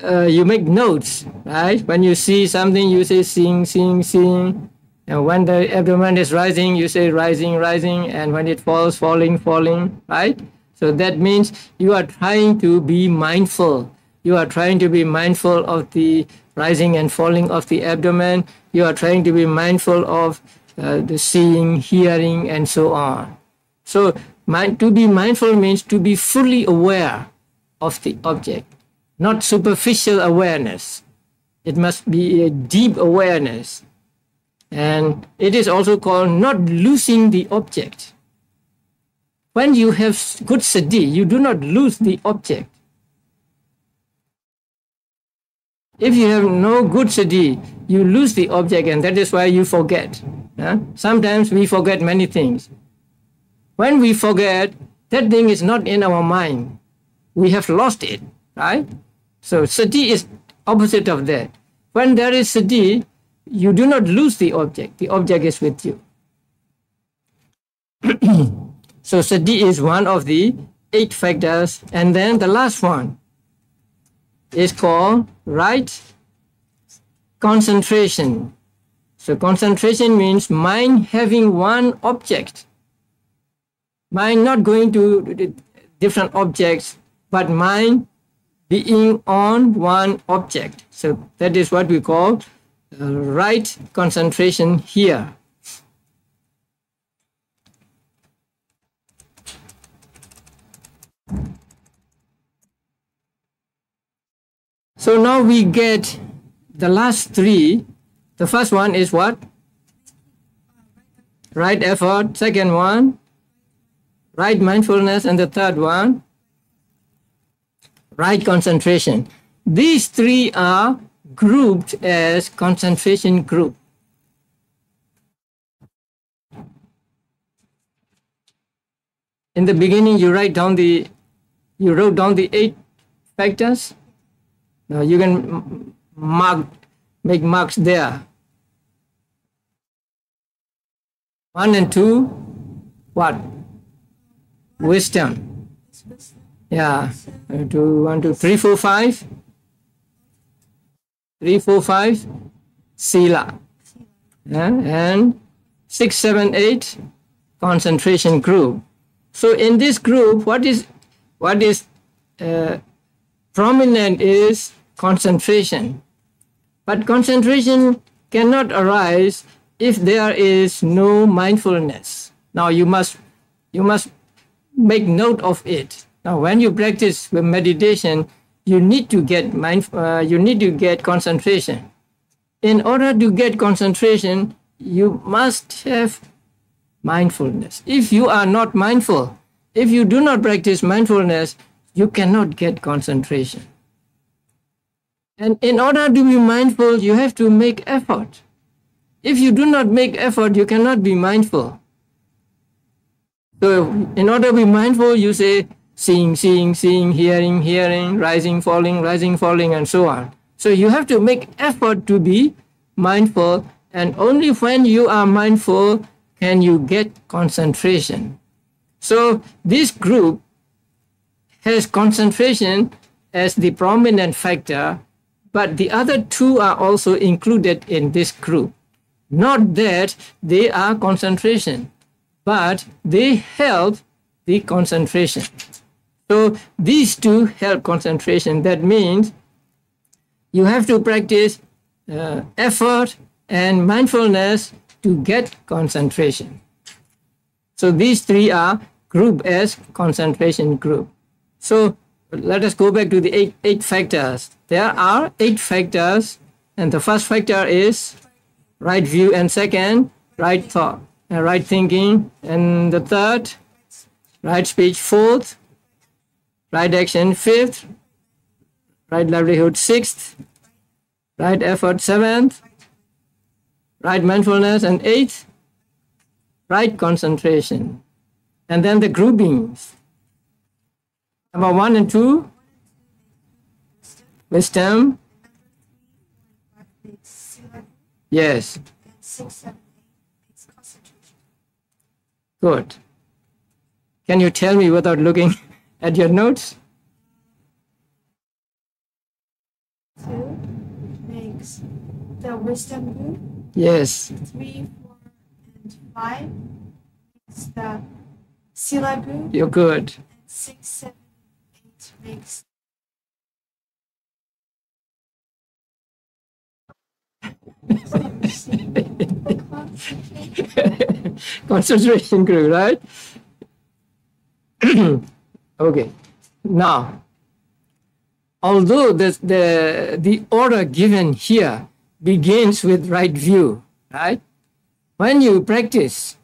you make notes, right? When you see something, you say seeing, seeing, seeing. And when the abdomen is rising, you say rising, rising. And when it falls, falling, falling, right? So that means you are trying to be mindful. You are trying to be mindful of the rising and falling of the abdomen. You are trying to be mindful of the seeing, hearing, and so on. So to be mindful means to be fully aware of the object, not superficial awareness. It must be a deep awareness. And it is also called not losing the object. When you have good sati, you do not lose the object. If you have no good sati, you lose the object, and that is why you forget. Sometimes we forget many things. When we forget, that thing is not in our mind. We have lost it, right? So sati is opposite of that. When there is sati, you do not lose the object. The object is with you. So sati is one of the 8 factors. And then the last one is called right concentration. So concentration means mind having one object. Mind not going to different objects, but mind being on one object. So that is what we call right concentration here. So now we get the last three. The first one is what? Right effort. Second one, right mindfulness. And the third one, right concentration. These three are grouped as concentration group. In the beginning, you wrote down the 8 factors. Now you can make marks there. 1 and 2, what? Wisdom. Yeah. 1, 2, 3, 4, 5. 3, 4, 5. Sila. Yeah. And 6, 7, 8. Concentration group. So in this group, what is prominent is concentration. But concentration cannot arise if there is no mindfulness. Now you must make note of it. Now when you practice with meditation, you need to get concentration. In order to get concentration, you must have mindfulness. If you are not mindful, if you do not practice mindfulness, you cannot get concentration. And in order to be mindful, you have to make effort. If you do not make effort, you cannot be mindful. So in order to be mindful, you say seeing, hearing, rising, falling, and so on. So you have to make effort to be mindful, and only when you are mindful can you get concentration. So this group has concentration as the prominent factor, but the other two are also included in this group. Not that they are concentration, but they help the concentration. So these two help concentration. That means you have to practice effort and mindfulness to get concentration. So these three are grouped as concentration group. So let us go back to the eight factors. There are 8 factors, and the first factor is right view, and second, right thought, and right thinking, and the third, right speech, fourth, right action, fifth, right livelihood, sixth, right effort, seventh, right mindfulness, and eighth, right concentration. And then the groupings. Number 1 and 2, wisdom. Yes. 6, 7, 8, concentration. Good. Can you tell me without looking at your notes? 2 makes the wisdom group. Yes. 3, 4, and 5 makes the Sila group. You're good. And 6, 7, 8 makes concentration group, right? Okay. Now, although the order given here begins with right view, right? When you practice,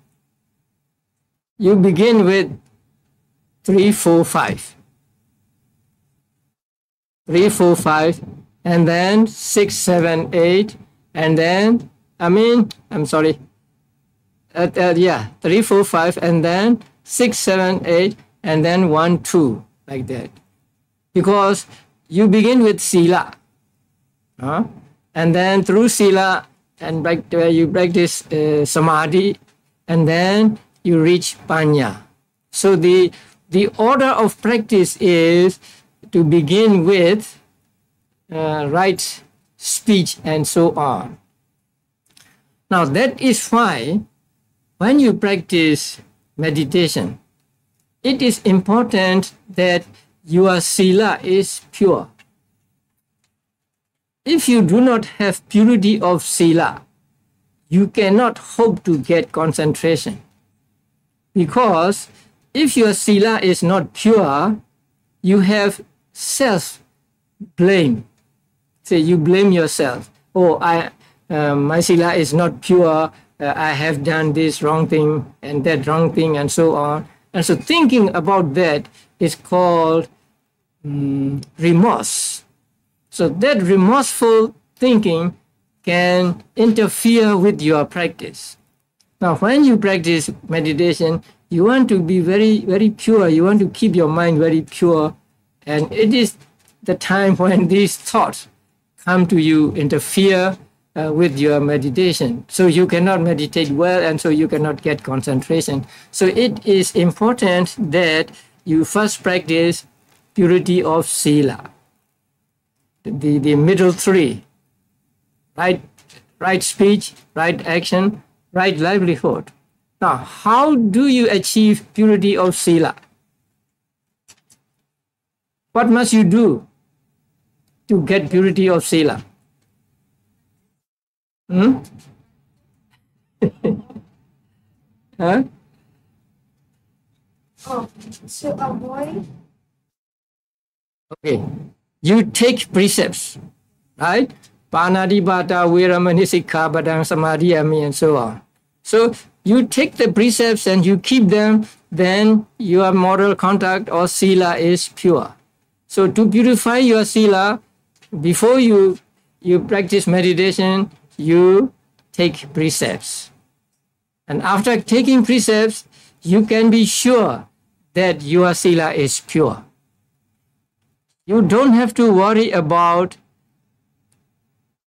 you begin with 3, 4, 5. 3, 4, 5, and then 6, 7, 8, and then, 3, 4, 5, and then 6, 7, 8, and then 1, 2, like that. Because you begin with Sila, and then through Sila, and you practice Samadhi, and then you reach Panya. So the order of practice is to begin with right speech and so on. Now that is why when you practice meditation, it is important that your sila is pure. If you do not have purity of sila, you cannot hope to get concentration. Because if your sila is not pure, you have self-blame. So you blame yourself. Oh, my sila is not pure. I have done this wrong thing and that wrong thing and so on. And so thinking about that is called remorse. So that remorseful thinking can interfere with your practice. Now, when you practice meditation, you want to be very, very pure. You want to keep your mind very pure. And it is the time when these thoughts come to you, interfere with your meditation. So you cannot meditate well, and so you cannot get concentration. So it is important that you first practice purity of sila. The middle three, right speech, right action, right livelihood. Now, how do you achieve purity of sila? What must you do to get purity of sila? Huh? Oh, to avoid. Okay, you take precepts, right? Panadipata, Viramani, Sikkhapadang, Samadhiyami, and so on. So you take the precepts and you keep them, then your moral conduct or sila is pure. So to purify your sila, before you practice meditation, you take precepts. And after taking precepts, you can be sure that your sila is pure. You don't have to worry about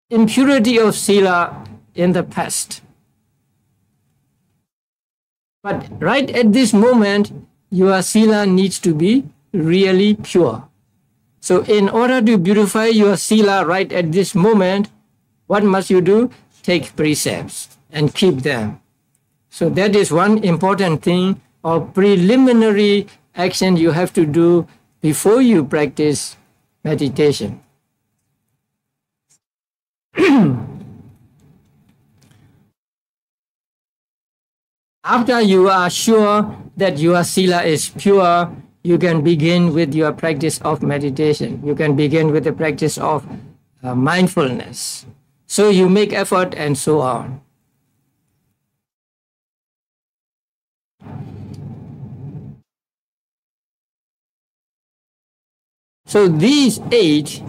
impurity of sila in the past. But right at this moment, your sila needs to be really pure. So in order to purify your sila right at this moment, what must you do? Take precepts and keep them. So that is one important thing or preliminary action you have to do before you practice meditation. After you are sure that your sila is pure, you can begin with your practice of meditation. You can begin with the practice of mindfulness. So you make effort and so on. So these 8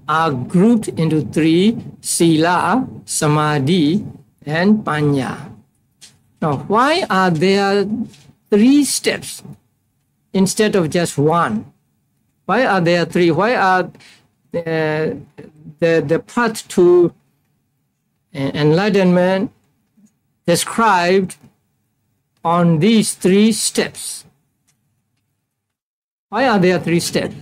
are grouped into 3: sila, samadhi, and panya. Now, why are there 3 steps instead of just 1? Why are there 3? Why are the path to enlightenment described on these 3 steps? Why are there 3 steps?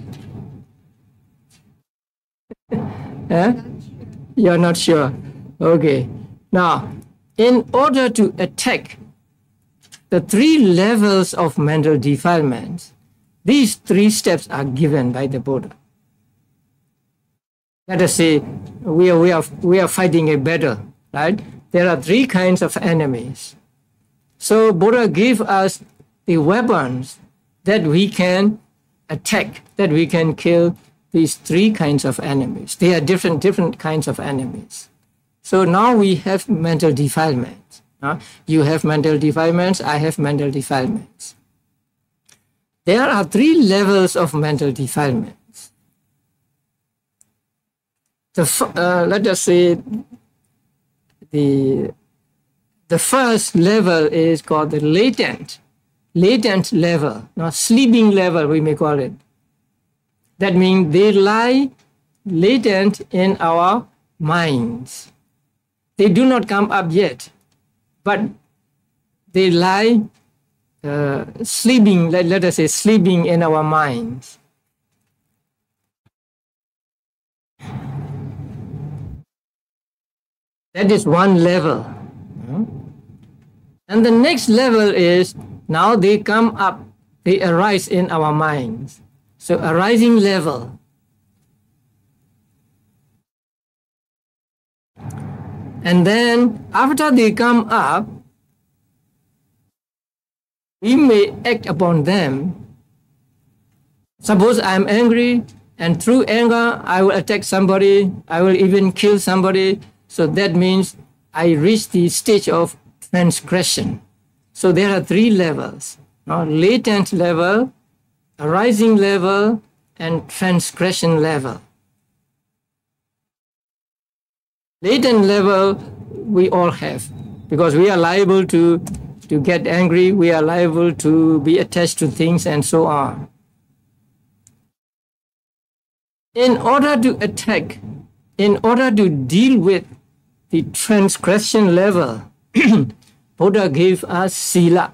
You're not sure. Okay. Now, in order to attack the 3 levels of mental defilements, these 3 steps are given by the Buddha. Let us say we are fighting a battle, right? There are 3 kinds of enemies. So Buddha gave us the weapons that we can attack, that we can kill these 3 kinds of enemies. They are different kinds of enemies. So now we have mental defilements. You have mental defilements, I have mental defilements. There are 3 levels of mental defilements. Let us say the first level is called the latent level, sleeping level we may call it. That means they lie latent in our minds. They do not come up yet, but they lie sleeping, let us say sleeping in our minds. That is one level. And the next level is now they come up, they arise in our minds. So arising level. And then after they come up, we may act upon them. Suppose I am angry, and through anger I will attack somebody, I will even kill somebody. So that means I reach the stage of transgression. So there are three levels: latent level, arising level, and transgression level. Latent level we all have, because we are liable to get angry, we are liable to be attached to things and so on. In order to attack, in order to deal with the transgression level, Buddha gave us Sila.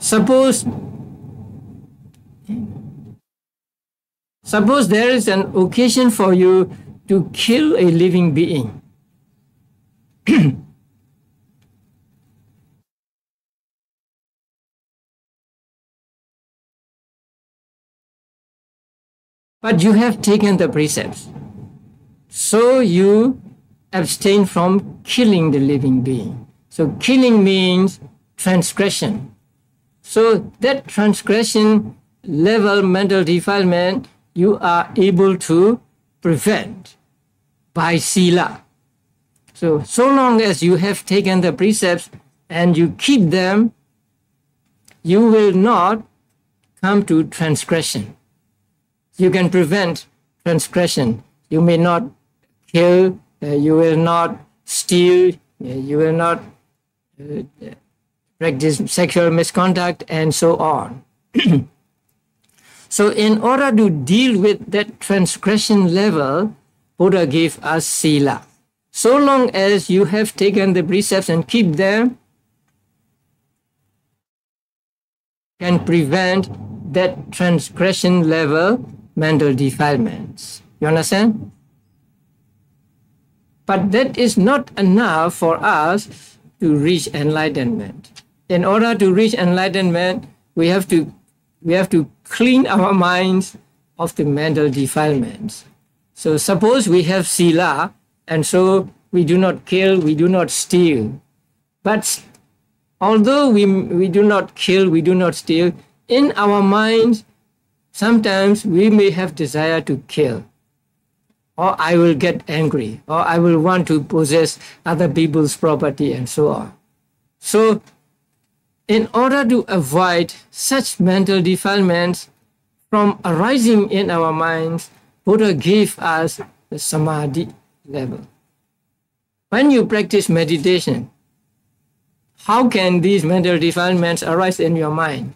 Suppose there is an occasion for you to kill a living being. But you have taken the precepts. So you abstain from killing the living being. So killing means transgression. So that transgression level mental defilement you are able to prevent by Sila. So long as you have taken the precepts and you keep them, you will not come to transgression. You can prevent transgression. You may not kill, you will not steal, you will not practice sexual misconduct, and so on. So in order to deal with that transgression level, Buddha gave us Sila. So long as you have taken the precepts and keep them, can prevent that transgression level mental defilements. You understand? But that is not enough for us to reach enlightenment. In order to reach enlightenment, we have to clean our minds of the mental defilements. So suppose we have Sila, and so we do not kill, we do not steal. But although we do not kill, we do not steal, in our minds, sometimes we may have desire to kill, or I will get angry, or I will want to possess other people's property, and so on. So in order to avoid such mental defilements from arising in our minds, Buddha gave us the Samadhi level. When you practice meditation, how can these mental defilements arise in your mind?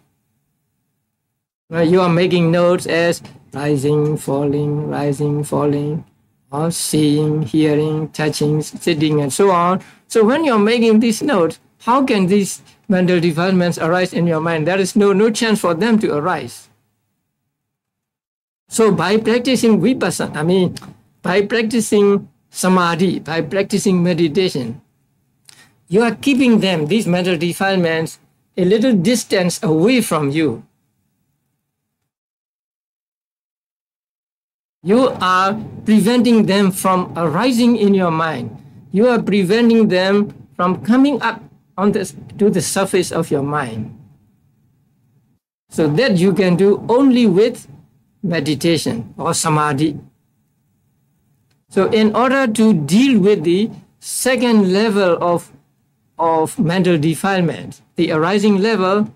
You are making notes as rising, falling, or seeing, hearing, touching, sitting, and so on. So when you're making these notes, how can these mental defilements arise in your mind? There is no chance for them to arise. So by practicing vipassana, by practicing samadhi, by practicing meditation, you are keeping them, these mental defilements, a little distance away from you. You are preventing them from arising in your mind. You are preventing them from coming up to the surface of your mind. So that you can do only with meditation or samadhi. So in order to deal with the second level of mental defilement, the arising level,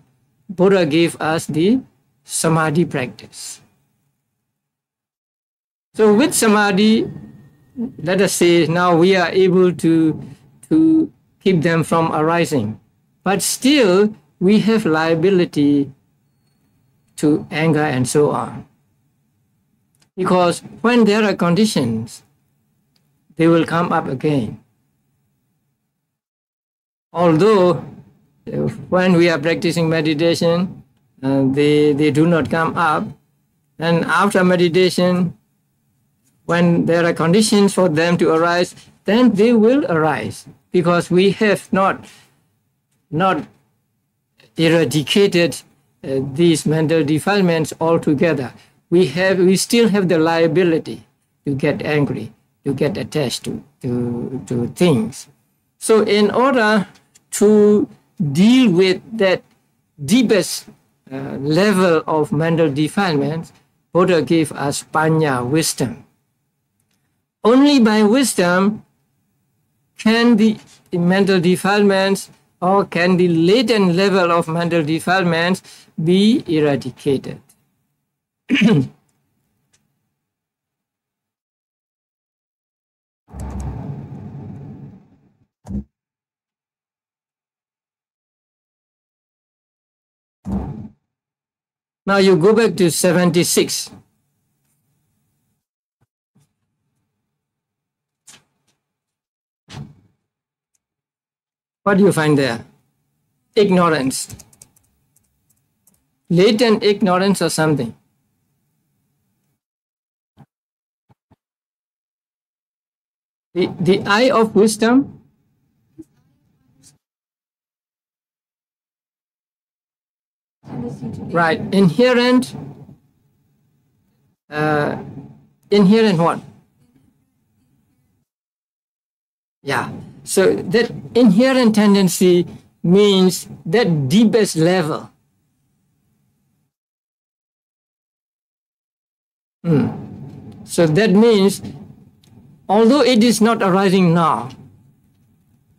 Buddha gave us the samadhi practice. So with samadhi, let us say now we are able to keep them from arising. But still, we have liability to anger and so on. Because when there are conditions, they will come up again. Although, when we are practicing meditation, they do not come up. And after meditation, when there are conditions for them to arise, then they will arise, because we have not not eradicated these mental defilements altogether, we still have the liability to get angry, to get attached to things. So in order to deal with that deepest level of mental defilements, Buddha gave us panya, wisdom. Only by wisdom can the mental defilements or can the latent level of mental defilements be eradicated. Now you go back to 76. What do you find there? Ignorance. Latent ignorance or something. The eye of wisdom. Right. Inherent. Inherent what? Yeah. So that inherent tendency means that deepest level. So that means, although it is not arising now,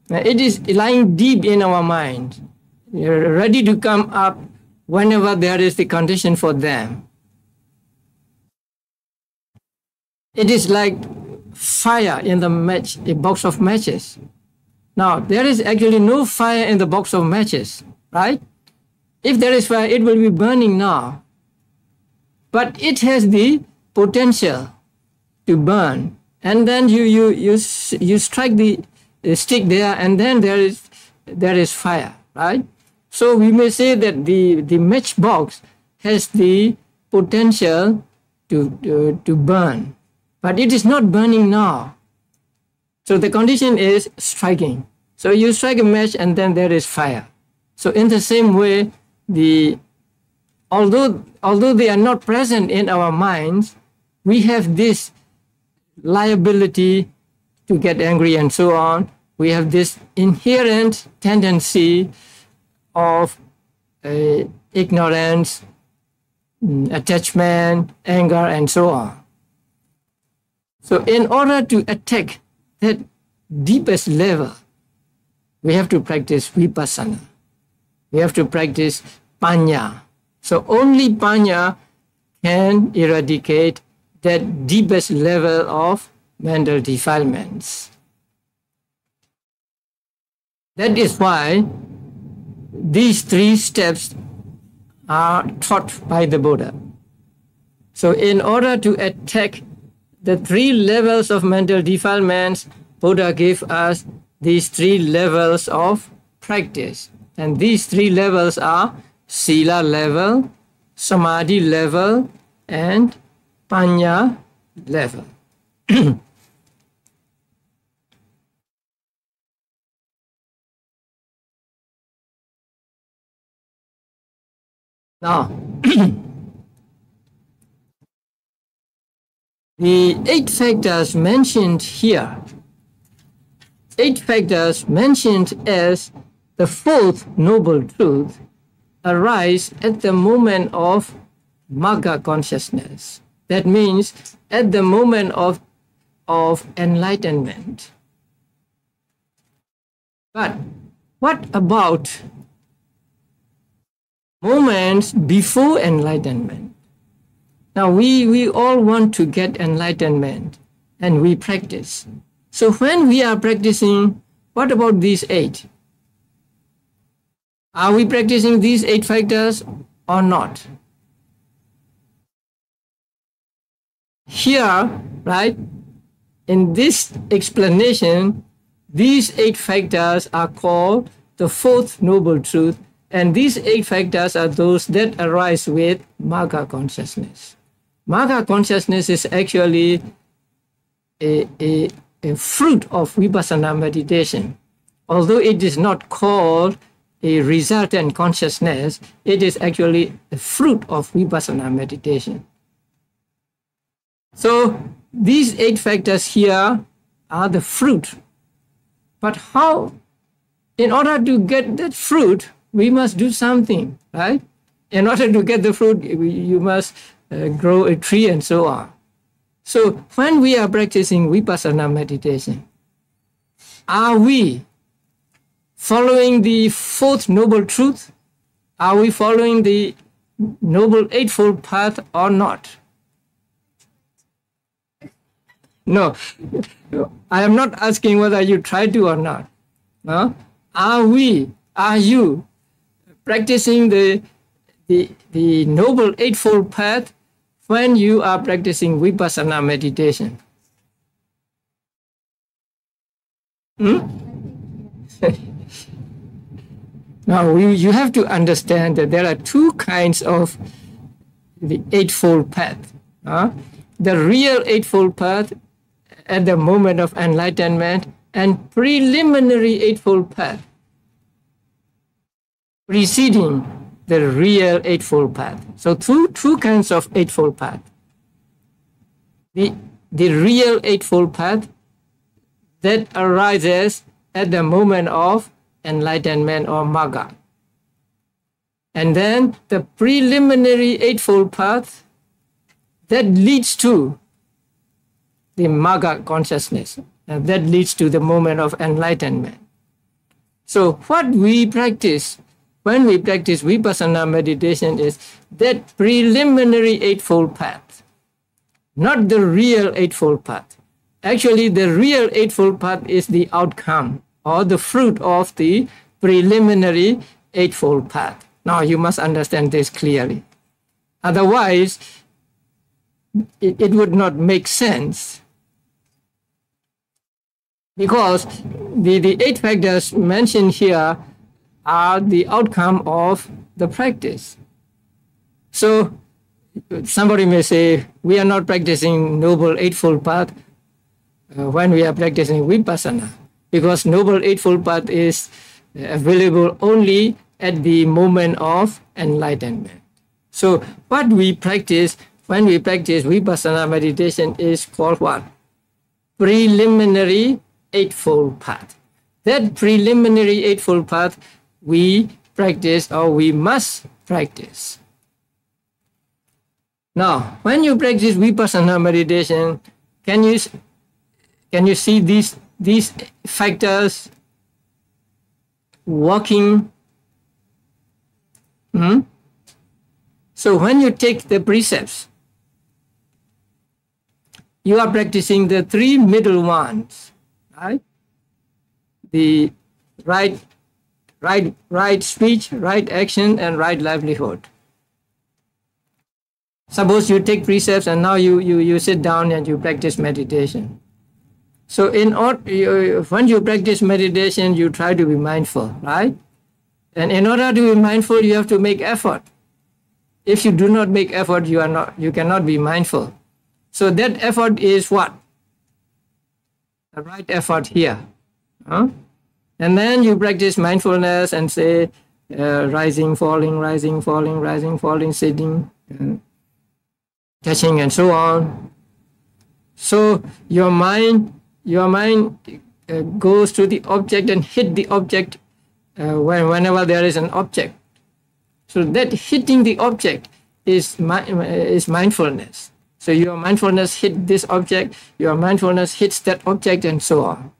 it is lying deep in our mind, ready to come up whenever there is the condition for them. It is like fire in the box of matches. Now, there is actually no fire in the box of matches, right? If there is fire, it will be burning now. But it has the potential to burn. And then you strike the stick there, and then there is fire, right? So we may say that the matchbox has the potential to burn, but it is not burning now. So the condition is striking. So you strike a match and then there is fire. So in the same way, although they are not present in our minds, we have this liability to get angry and so on. We have this inherent tendency of ignorance, attachment, anger, and so on. So in order to attack that deepest level, we have to practice vipassana. We have to practice panya. So only panya can eradicate that deepest level of mental defilements. That is why these 3 steps are taught by the Buddha. So in order to attack the 3 levels of mental defilements, Buddha gave us these 3 levels of practice. And these 3 levels are Sila level, Samadhi level, and Panya level. Now, the 8 factors mentioned here, 8 factors mentioned as the 4th noble truth, arise at the moment of Magga consciousness. That means at the moment of enlightenment. But what about moments before enlightenment? Now we all want to get enlightenment and we practice. So when we are practicing, what about these 8? Are we practicing these 8 factors or not? Here, right, in this explanation, these 8 factors are called the 4th noble truth, and these 8 factors are those that arise with Magga consciousness. Magga consciousness is actually a fruit of vipassana meditation, although it is not called a resultant consciousness, it is actually the fruit of vipassana meditation. So these 8 factors here are the fruit. But how, in order to get that fruit, we must do something, right? In order to get the fruit, you must grow a tree and so on. So when we are practicing vipassana meditation, are we following the 4th noble truth? Are we following the noble eightfold path or not? No, I am not asking whether you try to or not. No? Are you practicing the noble eightfold path when you are practicing vipassana meditation? Now, you have to understand that there are 2 kinds of the eightfold path. The real eightfold path at the moment of enlightenment and preliminary eightfold path preceding the real eightfold path. So two kinds of eightfold path. The real eightfold path that arises at the moment of enlightenment or magga. And then the preliminary eightfold path that leads to the magga consciousness, and that leads to the moment of enlightenment. So what we practice when we practice vipassana meditation is that preliminary eightfold path, not the real eightfold path. Actually, the real eightfold path is the outcome or the fruit of the preliminary eightfold path. Now you must understand this clearly. Otherwise, it would not make sense, because the 8 factors mentioned here are the outcome of the practice. So somebody may say, we are not practicing noble eightfold path when we are practicing vipassana, because noble eightfold path is available only at the moment of enlightenment. So what we practice when we practice vipassana meditation is called what? Preliminary eightfold path. That preliminary eightfold path we practice, or we must practice. Now, when you practice vipassana meditation, can you see these factors working? So when you take the precepts, you are practicing the 3 middle ones, right? The right speech, right action, and right livelihood. Suppose you take precepts and now you sit down and you practice meditation. So when you practice meditation, you try to be mindful, right? And in order to be mindful, you have to make effort. If you do not make effort, you cannot be mindful. So that effort is what? The right effort here. And then you practice mindfulness and say rising, falling, rising, falling, rising, falling, sitting, touching, and so on. So your mind goes to the object and hit the object whenever there is an object. So that hitting the object is mindfulness. So your mindfulness hit this object, your mindfulness hits that object, and so on.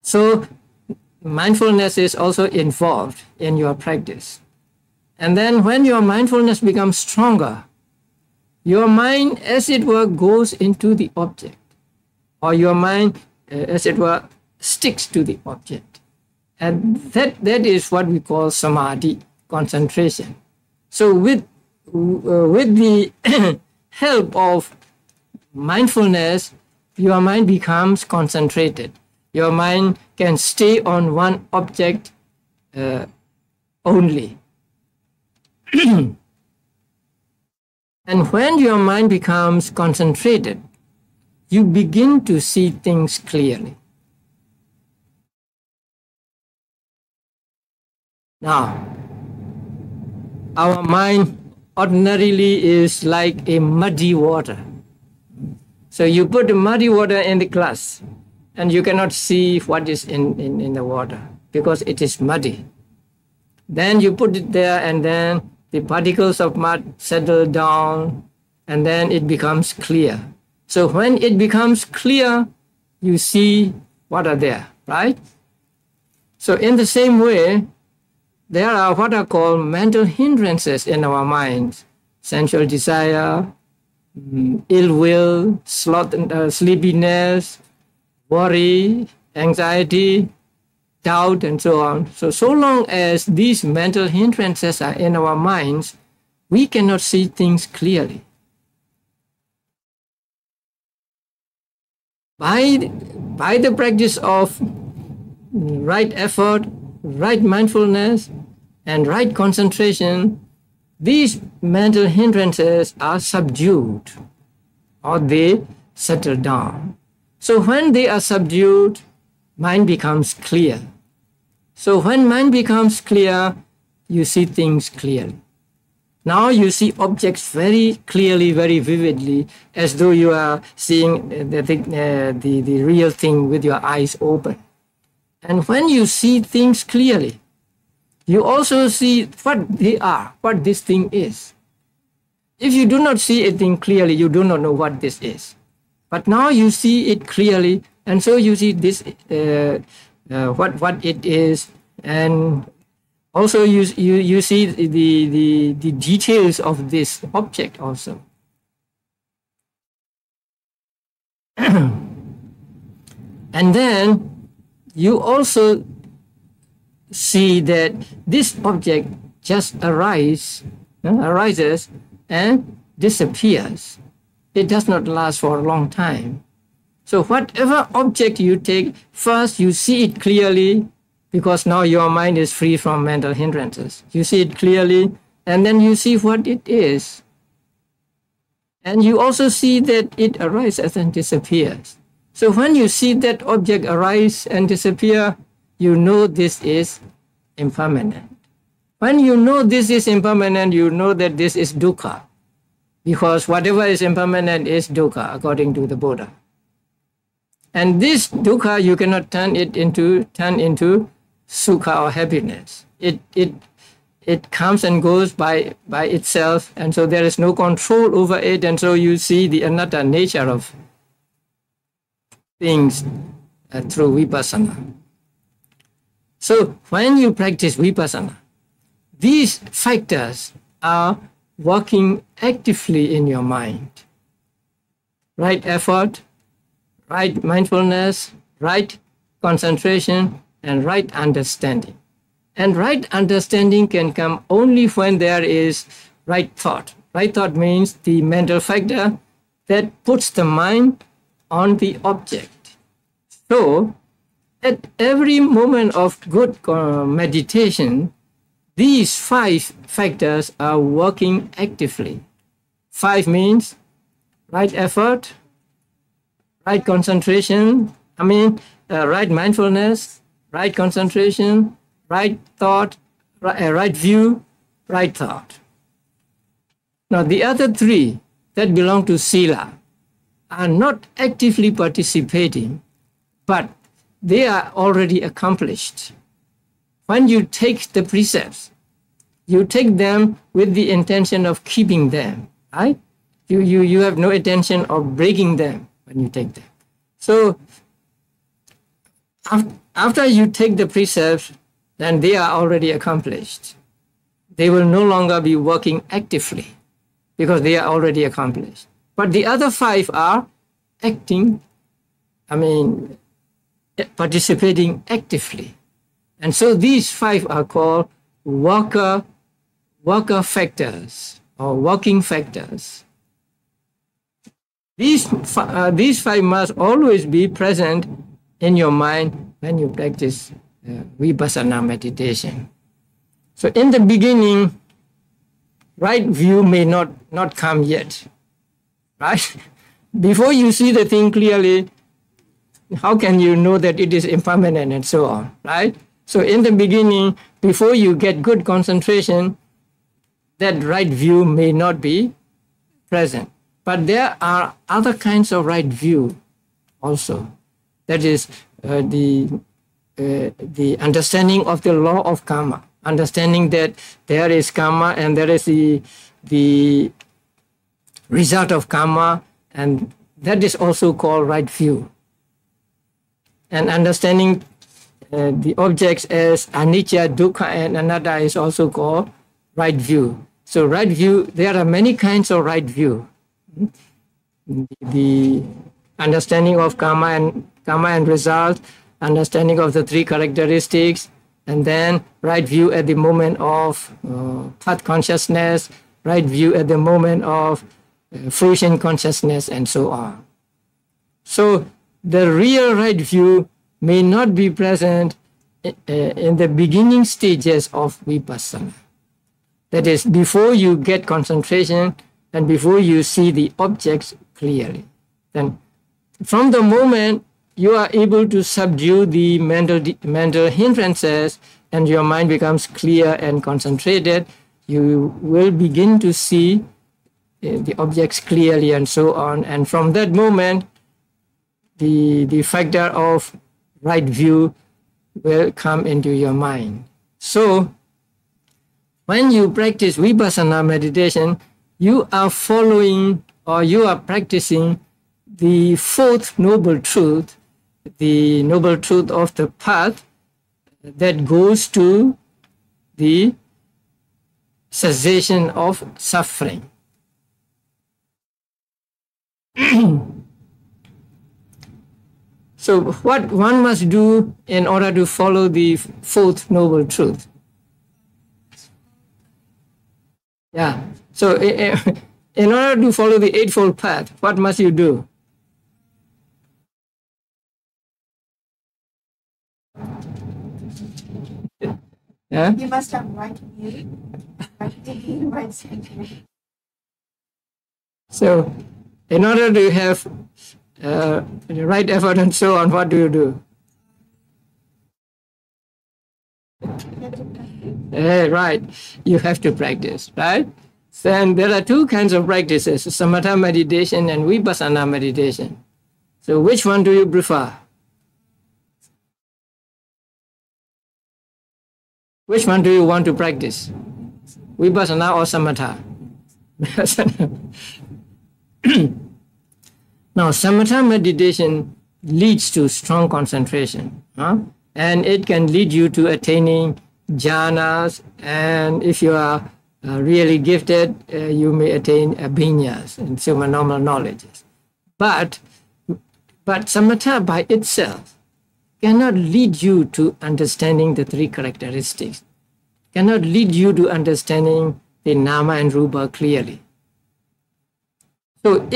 So mindfulness is also involved in your practice. And then when your mindfulness becomes stronger, your mind, as it were, goes into the object, or your mind, as it were, sticks to the object. And that is what we call samadhi, concentration. So with the help of mindfulness, your mind becomes concentrated. Your mind can stay on one object only. And when your mind becomes concentrated, you begin to see things clearly. Now, our mind ordinarily is like a muddy water. So you put muddy water in the glass and you cannot see what is in the water because it is muddy. Then you put it there and then the particles of mud settle down and then it becomes clear. So when it becomes clear, you see what are there, right? So in the same way, there are what are called mental hindrances in our minds: sensual desire, ill will, sleepiness, worry, anxiety, doubt, and so on. So long as these mental hindrances are in our minds, we cannot see things clearly. By the practice of right effort, right mindfulness, and right concentration, these mental hindrances are subdued or they settle down. So when they are subdued, mind becomes clear. So when mind becomes clear, you see things clearly. Now you see objects very clearly, very vividly, as though you are seeing the real thing with your eyes open. And when you see things clearly, you also see what they are, what this thing is. If you do not see a thing clearly, you do not know what this is. But now you see it clearly, and so you see this, what it is, and also you see the details of this object also. And then you also see that this object just arises and disappears. It does not last for a long time. So whatever object you take, first you see it clearly, because now your mind is free from mental hindrances. You see it clearly, and then you see what it is. And you also see that it arises and disappears. So when you see that object arise and disappear, you know this is impermanent. When you know this is impermanent, you know that this is dukkha, because whatever is impermanent is dukkha, according to the Buddha. And this dukkha, you cannot turn into sukha or happiness. It comes and goes by itself, and so there is no control over it, and so you see the anatta nature of things through vipassana. So when you practice vipassana, these factors are working actively in your mind. Right effort, right mindfulness, right concentration, and right understanding. And right understanding can come only when there is right thought. Right thought means the mental factor that puts the mind on the object. So at every moment of good meditation, these 5 factors are working actively. 5 means right effort, right concentration, right mindfulness, right concentration, right thought, right view, right thought. Now the other 3 that belong to Sila are not actively participating, but they are already accomplished. When you take the precepts, you take them with the intention of keeping them, right? You have no intention of breaking them when you take them. So after you take the precepts, then they are already accomplished. They will no longer be working actively because they are already accomplished. But the other 5 are acting, participating actively. And so these 5 are called worker factors or working factors. These 5 must always be present in your mind when you practice vipassana meditation. So in the beginning, right view may not come yet, right? Before you see the thing clearly, how can you know that it is impermanent and so on, right? So in the beginning, before you get good concentration, that right view may not be present. But there are other kinds of right view also. That is the understanding of the law of karma, understanding that there is karma and there is the result of karma, and that is also called right view. And understanding the objects as anicca, dukkha, and anatta is also called right view. So right view, there are many kinds of right view. The understanding of karma and result, understanding of the three characteristics, and then right view at the moment of path consciousness, right view at the moment of fruition consciousness, and so on. So the real right view may not be present in the beginning stages of vipassana. That is, before you get concentration and before you see the objects clearly. Then from the moment you are able to subdue the mental hindrances and your mind becomes clear and concentrated, you will begin to see the objects clearly and so on. And from that moment, the factor of right view will come into your mind. So when you practice vipassana meditation, you are following or you are practicing the fourth noble truth, the noble truth of the path that goes to the cessation of suffering. So what one must do in order to follow the fourth noble truth? Yeah. So in order to follow the Eightfold Path, what must you do? Yeah? You must have right view, right thinking, right thinking. So in order to have right effort and so on, what do you do? Right, you have to practice, right? Then there are two kinds of practices, samatha meditation and vipassana meditation. So which one do you prefer? Which one do you want to practice? Vipassana or samatha? Now, samatha meditation leads to strong concentration, and it can lead you to attaining jhanas, and if you are really gifted, you may attain abhinyas and supernormal knowledges. But samatha by itself cannot lead you to understanding the three characteristics, cannot lead you to understanding the nama and rupa clearly. So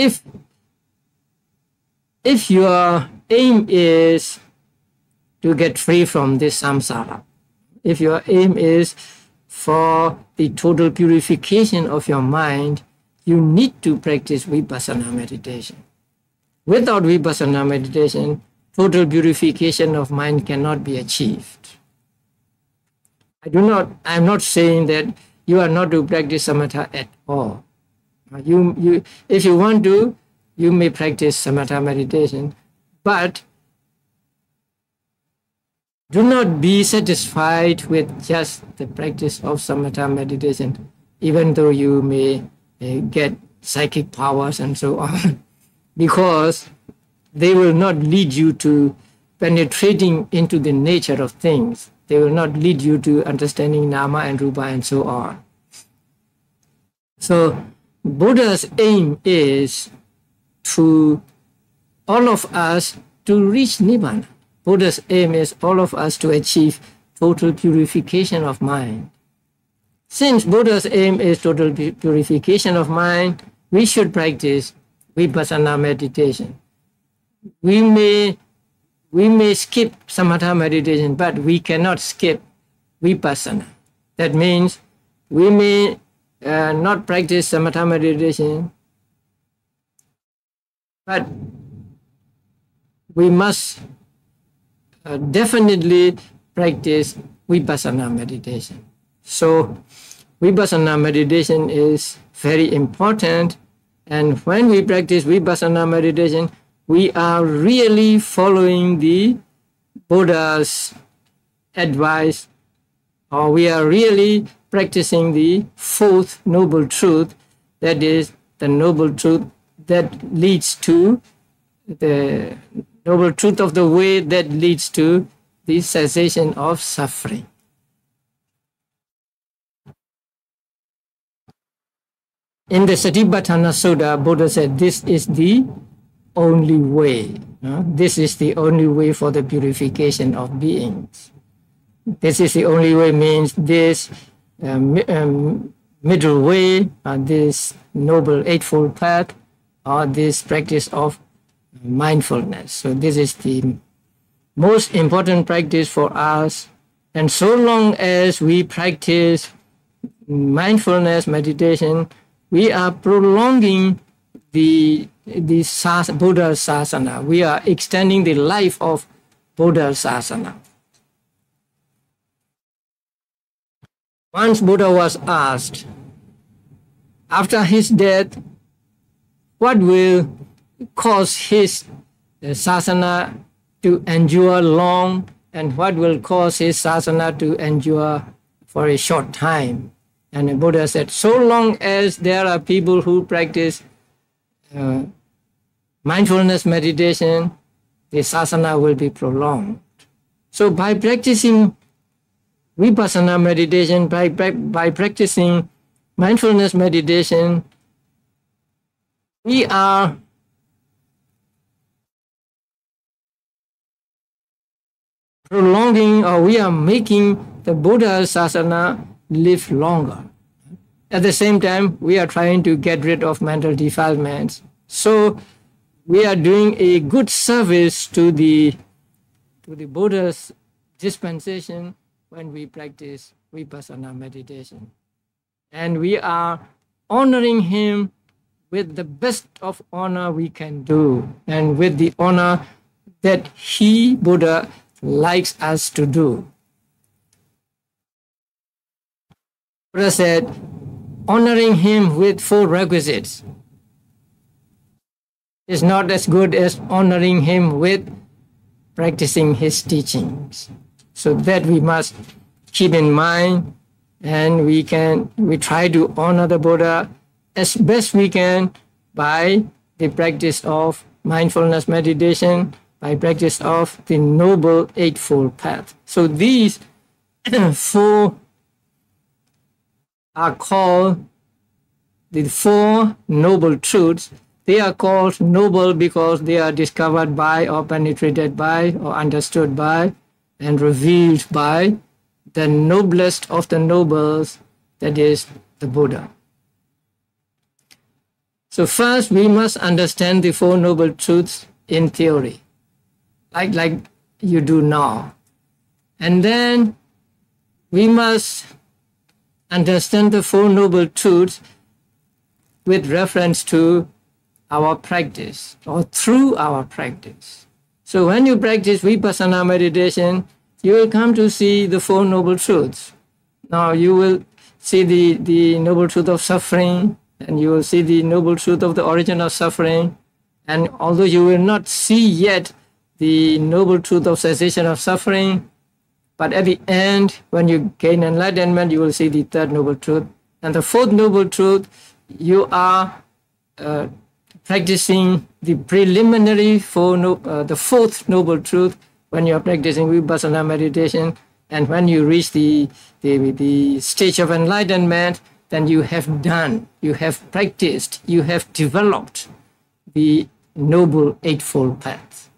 if your aim is to get free from this samsara, if your aim is for the total purification of your mind, you need to practice vipassana meditation. Without vipassana meditation, total purification of mind cannot be achieved. I am not saying that you are not to practice samatha at all. If you want to, you may practice samatha meditation, but do not be satisfied with just the practice of samatha meditation, even though you may get psychic powers and so on, because they will not lead you to penetrating into the nature of things. They will not lead you to understanding nama and rupa and so on. So Buddha's aim is to all of us to reach Nibbana. Buddha's aim is all of us to achieve total purification of mind. Since Buddha's aim is total purification of mind, we should practice vipassana meditation. We may skip samatha meditation, but we cannot skip vipassana. That means we may not practice samatha meditation, but we must definitely practice vipassana meditation. So vipassana meditation is very important, and when we practice vipassana meditation, we are really following the Buddha's advice, or we are really practicing the fourth noble truth, that is the noble truth that leads to the noble truth of the way that leads to the cessation of suffering. In the Satipatthana Sutta, Buddha said, this is the only way. This is the only way for the purification of beings. This is the only way means this middle way, this noble eightfold path, or this practice of mindfulness. So this is the most important practice for us. And so long as we practice mindfulness meditation, we are prolonging the Buddha Sasana. We are extending the life of Buddha Sasana. Once Buddha was asked, after his death, what will cause his sasana to endure long, and what will cause his sasana to endure for a short time? And the Buddha said, so long as there are people who practice mindfulness meditation, the sasana will be prolonged. So by practicing vipassana meditation, by practicing mindfulness meditation, we are prolonging, or we are making the Buddha Sasana live longer. At the same time, we are trying to get rid of mental defilements. So we are doing a good service to the Buddha's dispensation when we practice vipassana meditation. And we are honoring him with the best of honor we can do, and with the honor that he, Buddha, likes us to do. Buddha said, honoring him with 4 requisites is not as good as honoring him with practicing his teachings. So that we must keep in mind, and we try to honor the Buddha as best we can by the practice of mindfulness meditation, by practice of the Noble Eightfold Path. So these 4 are called the 4 Noble Truths. They are called noble because they are discovered by, or penetrated by, or understood by, and revealed by the noblest of the nobles, that is the Buddha. So first we must understand the 4 Noble Truths in theory, like you do now. And then we must understand the 4 Noble Truths with reference to our practice, or through our practice. So when you practice vipassana meditation, you will come to see the 4 Noble Truths. Now you will see the Noble Truth of suffering, and you will see the Noble Truth of the origin of suffering. And although you will not see yet the Noble Truth of cessation of suffering, but at the end, when you gain enlightenment, you will see the 3rd Noble Truth. And the 4th Noble Truth, you are practicing the preliminary the 4th Noble Truth when you are practicing vipassana meditation. And when you reach the stage of enlightenment, then you have done, you have practiced, you have developed the Noble Eightfold Path.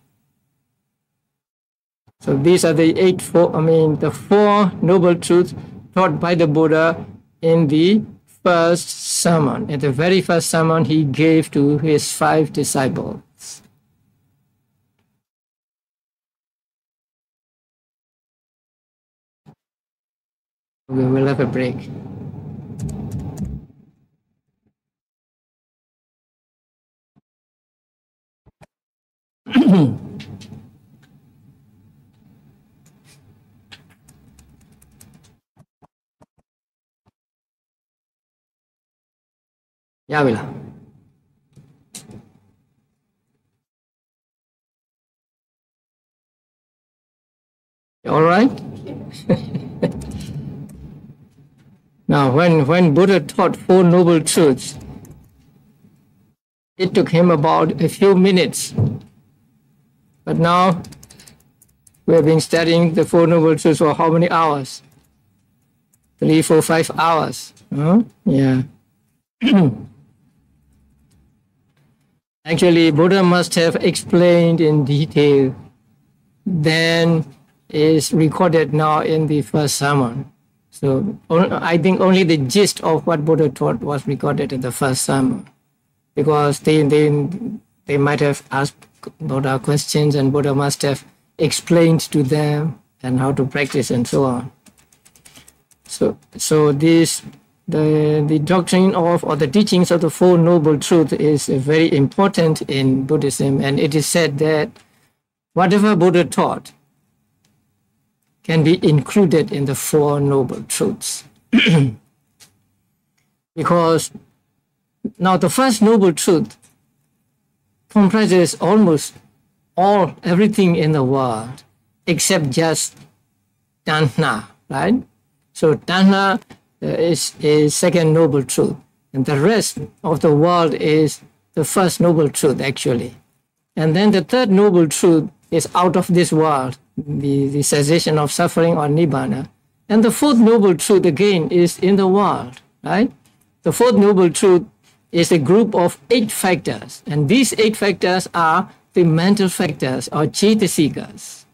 So these are the 4 Noble Truths taught by the Buddha in the first sermon. In the very first sermon he gave to his 5 disciples. We will have a break. ရပြီလား All right. Now, when Buddha taught Four Noble Truths, it took him about a few minutes. But now, we have been studying the Four Noble Truths for how many hours? 3, 4, 5 hours. Huh? Yeah. Actually, Buddha must have explained in detail. Then is recorded now in the first sermon. So I think only the gist of what Buddha taught was recorded in the first sermon, because they might have asked Buddha questions and Buddha must have explained to them and how to practice and so on. So the doctrine of, or the teachings of the Four Noble Truths is very important in Buddhism, and it is said that whatever Buddha taught can be included in the Four Noble Truths. Because now the first Noble Truth comprises almost everything in the world except just Tanha, right? So Tanha is second Noble Truth, and the rest of the world is the first Noble Truth actually. And then the third Noble Truth is out of this world, the cessation of suffering or Nibbana. And the fourth Noble Truth again is in the world, right? The fourth Noble Truth is a group of 8 factors, and these 8 factors are the mental factors or cetasikas.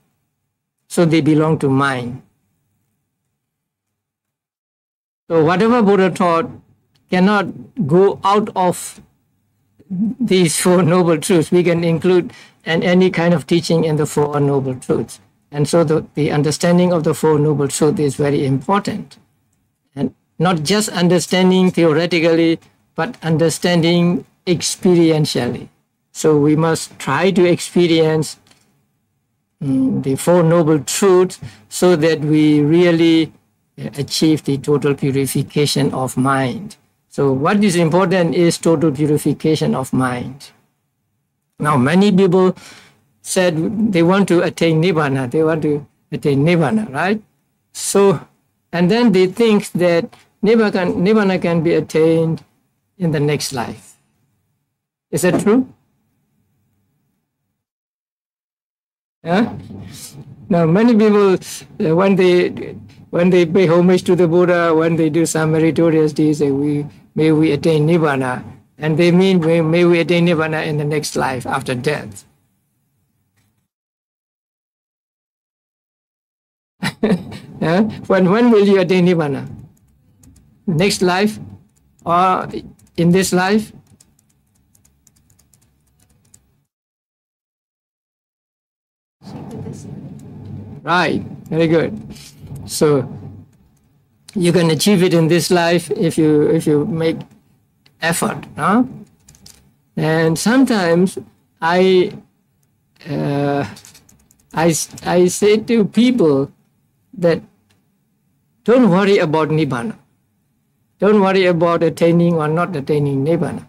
So they belong to mind. So whatever Buddha taught cannot go out of these Four Noble Truths. We can include any kind of teaching in the Four Noble Truths. And so the understanding of the Four Noble Truths is very important. And not just understanding theoretically, but understanding experientially. So we must try to experience the Four Noble Truths so that we really achieve the total purification of mind. So what is important is total purification of mind. Now, many people said they want to attain Nibbana, right? So, and then they think that Nibbana can be attained in the next life. Is that true? Yeah? Now, many people, when they pay homage to the Buddha, when they do some meritorious deeds, say, may we attain Nibbana. And they mean, may we attain Nibbana in the next life after death. Yeah? When will you attain Nibbana? Next life? Or in this life? Right, very good. So you can achieve it in this life if you make effort, huh? And sometimes I say to people that don't worry about Nibbana. Don't worry about attaining or not attaining Nibbana.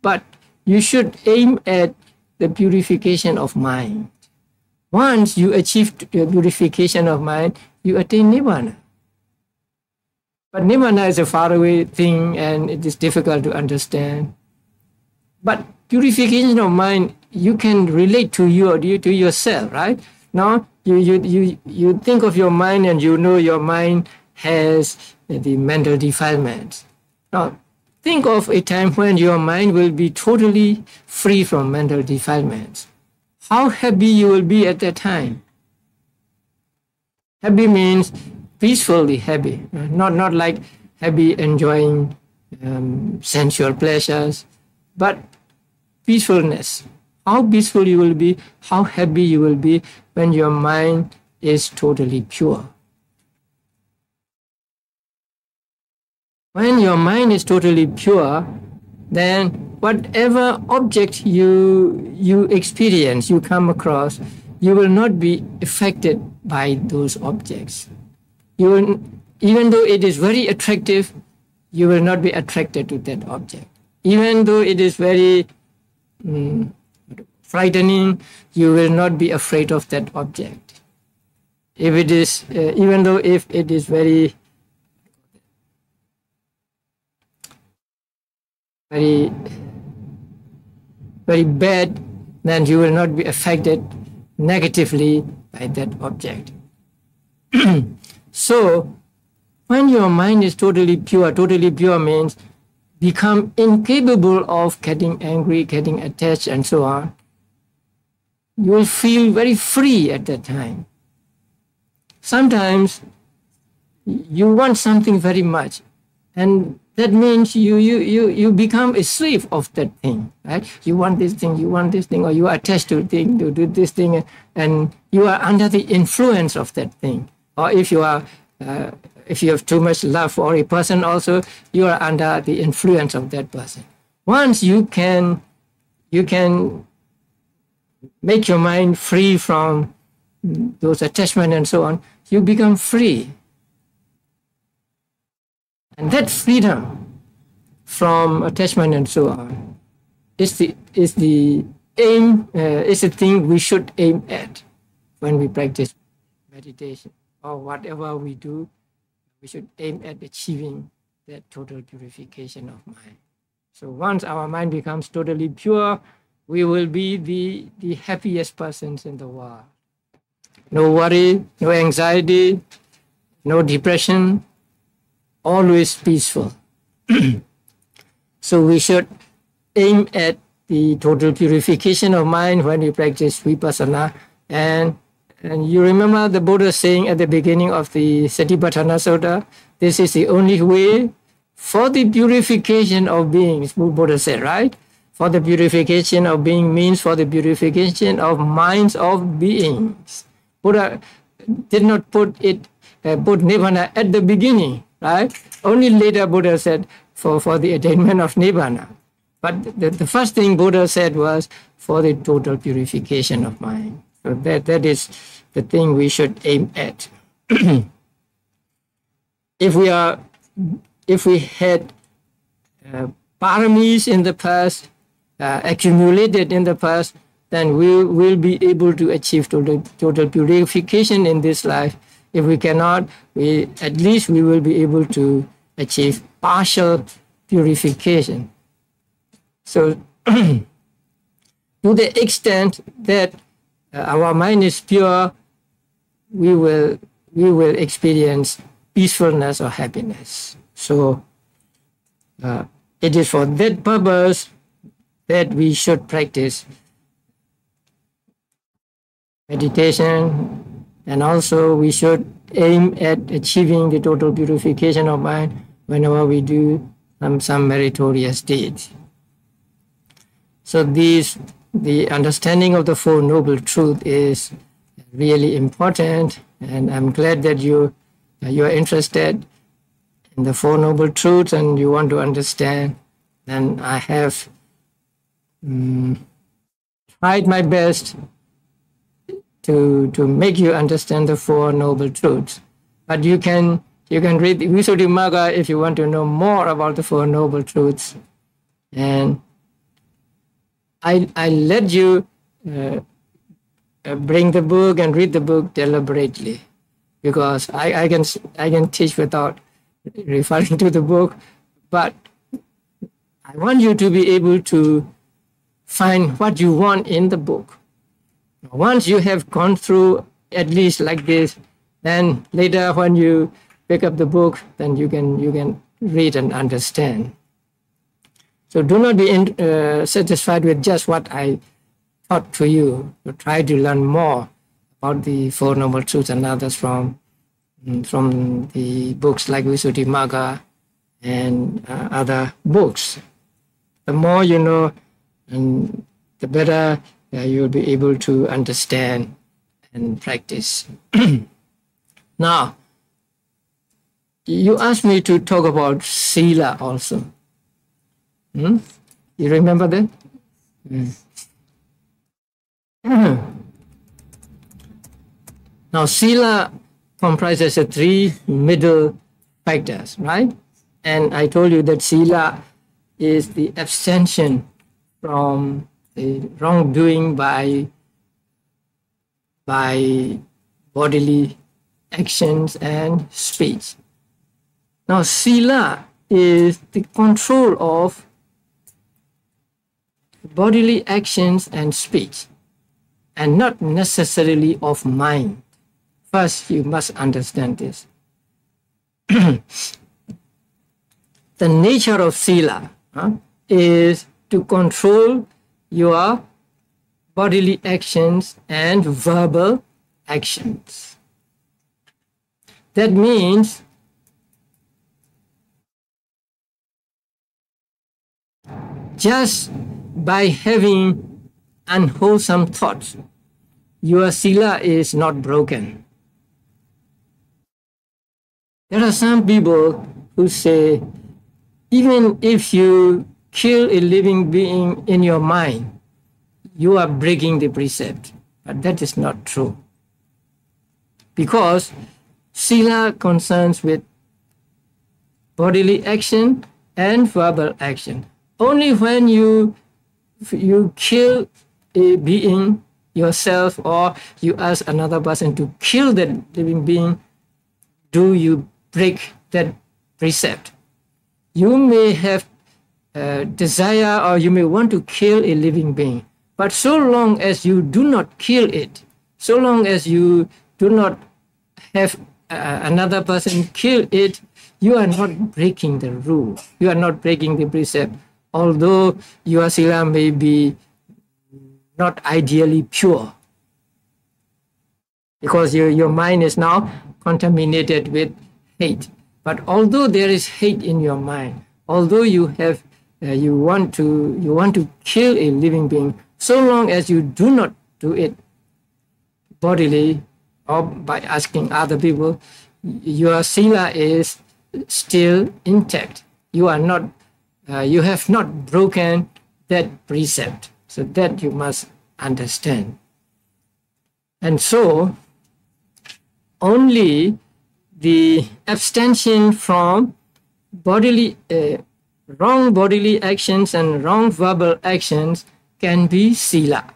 But you should aim at the purification of mind. Once you achieve the purification of mind, you attain Nibbana. But Nibbana is a faraway thing and it is difficult to understand. But purification of mind, you can relate to yourself, right? Now, you think of your mind and you know your mind has the mental defilements. Now, think of a time when your mind will be totally free from mental defilements. How happy you will be at that time. Happy means peacefully happy, not like happy enjoying sensual pleasures, but peacefulness. How peaceful you will be, how happy you will be when your mind is totally pure. When your mind is totally pure, then whatever object you experience, you come across, you will not be affected by those objects. Even though it is very attractive, you will not be attracted to that object. Even though it is very frightening, you will not be afraid of that object. If it is, even though if it is very bad, then you will not be affected negatively by that object. So, when your mind is totally pure means become incapable of getting angry, getting attached, and so on, you will feel very free at that time. Sometimes you want something very much, and that means you become a slave of that thing, right? You want this thing, or you are attached to a thing, to do this thing, and you are under the influence of that thing. Or if you are, if you have too much love for a person also, you are under the influence of that person. Once you can make your mind free from those attachments and so on, you become free. And that freedom from attachment and so on is the aim, is the thing we should aim at when we practice meditation, or whatever we do. We should aim at achieving that total purification of mind. So once our mind becomes totally pure, we will be the happiest persons in the world. No worry, no anxiety, no depression, always peaceful. So we should aim at the total purification of mind when we practice vipassana. And you remember the Buddha saying at the beginning of the Satipatthana Sutta, this is the only way for the purification of beings, Buddha said, right? For the purification of being means for the purification of minds of beings. Buddha did not put Nibbana at the beginning, right? Only later Buddha said for the attainment of Nibbana. But the first thing Buddha said was for the total purification of mind. So that is the thing we should aim at. If we had paramis in the past, accumulated in the past, then we will be able to achieve total purification in this life. If we cannot, at least we will be able to achieve partial purification. So, to the extent that our mind is pure, we will experience peacefulness or happiness. So, it is for that purpose that we should practice meditation, and also we should aim at achieving the total purification of mind whenever we do some meritorious deeds. So the understanding of the Four Noble Truths is really important, and I'm glad that you are interested in the Four Noble Truths and you want to understand. And I have tried my best to make you understand the Four Noble Truths. But you can read Visuddhimagga if you want to know more about the Four Noble Truths. And I let you bring the book and read the book deliberately, because I can teach without referring to the book, but I want you to be able to find what you want in the book. Once you have gone through at least like this, then later when you pick up the book, then you can read and understand. So do not be satisfied with just what I taught to you. So try to learn more about the Four Noble Truths and others from the books like Visuddhimagga and other books. The more you know, and the better you'll be able to understand and practice. Now, you asked me to talk about Sila also. You remember that? Now, Sila comprises of three middle factors, right? And I told you that Sila is the abstention from the wrongdoing by bodily actions and speech. Now, sila is the control of bodily actions and speech, and not necessarily of mind. First, you must understand this. The nature of sila is to control your bodily actions and verbal actions. That means just by having unwholesome thoughts, your sila is not broken. There are some people who say, even if you kill a living being in your mind, you are breaking the precept. But that is not true. Because sila concerns with bodily action and verbal action. Only when you kill a being yourself, or you ask another person to kill that living being, do you break that precept. You may have desire, or you may want to kill a living being, but so long as you do not kill it, so long as you do not have another person kill it, you are not breaking the rule. You are not breaking the precept, although your sila may be not ideally pure, because your mind is now contaminated with hate. But although there is hate in your mind, although you have you want to kill a living being, so long as you do not do it bodily or by asking other people, your sila is still intact. You are not you have not broken that precept. So that you must understand. And so only the abstention from bodily wrong bodily actions and wrong verbal actions can be sila.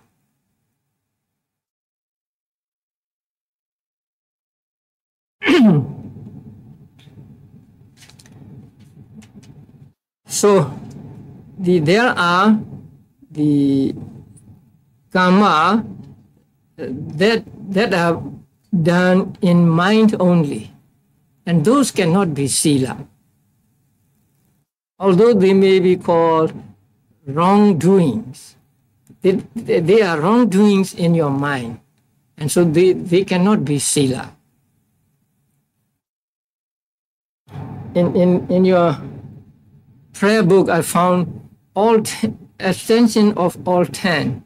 So there are the karma that are done in mind only, and those cannot be sila. Although they may be called wrongdoings, they are wrongdoings in your mind, and so they cannot be sila. In your prayer book, I found abstention of all 10.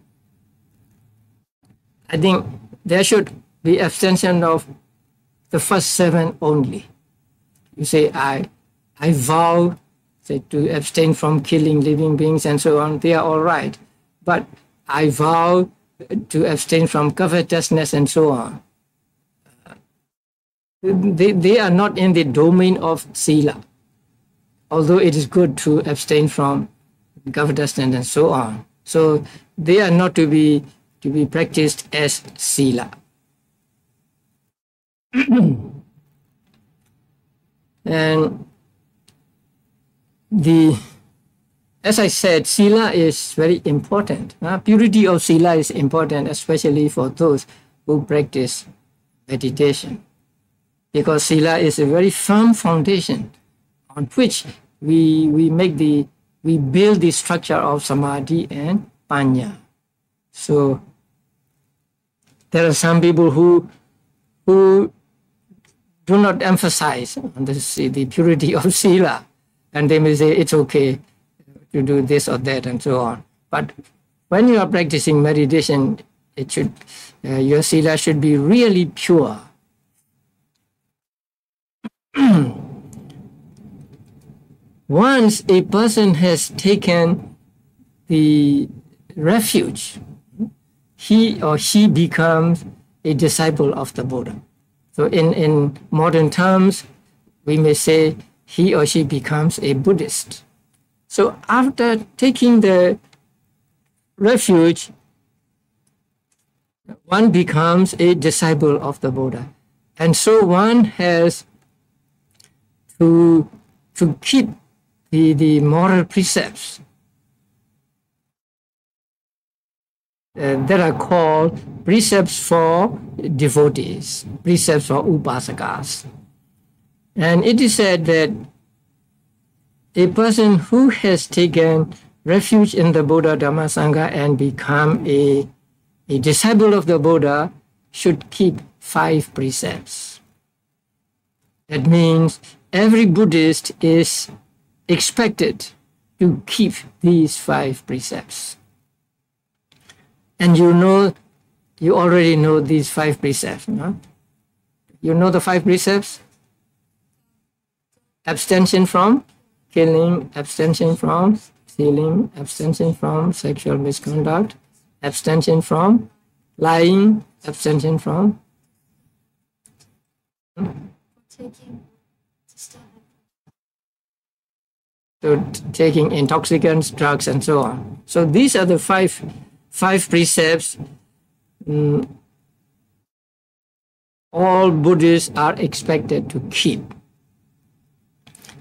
I think there should be abstention of the first 7 only. You say, I vow, say, to abstain from killing living beings and so on. They are all right. But I vow to abstain from covetousness and so on. They are not in the domain of sila. Although it is good to abstain from covetousness and so on. So they are not to be practiced as sila. And as I said, sila is very important. Purity of sila is important, especially for those who practice meditation, because sila is a very firm foundation on which we build the structure of samadhi and panya. So there are some people who do not emphasize on the purity of sila, and they may say it's okay to do this or that and so on. But when you are practicing meditation, your sila should be really pure. Once a person has taken the refuge, he or she becomes a disciple of the Buddha. So in modern terms, we may say he or she becomes a Buddhist. So after taking the refuge, one becomes a disciple of the Buddha. And so one has to keep the moral precepts that are called precepts for devotees, precepts for upasakas. And it is said that a person who has taken refuge in the Buddha Dhamma Sangha and become a disciple of the Buddha should keep 5 precepts. That means every Buddhist is expected to keep these 5 precepts. And you already know these 5 precepts, no? You know the 5 precepts? Abstention from killing, abstention from stealing, abstention from sexual misconduct, abstention from lying, abstention from taking intoxicants, drugs, and so on. So these are the five precepts all Buddhists are expected to keep.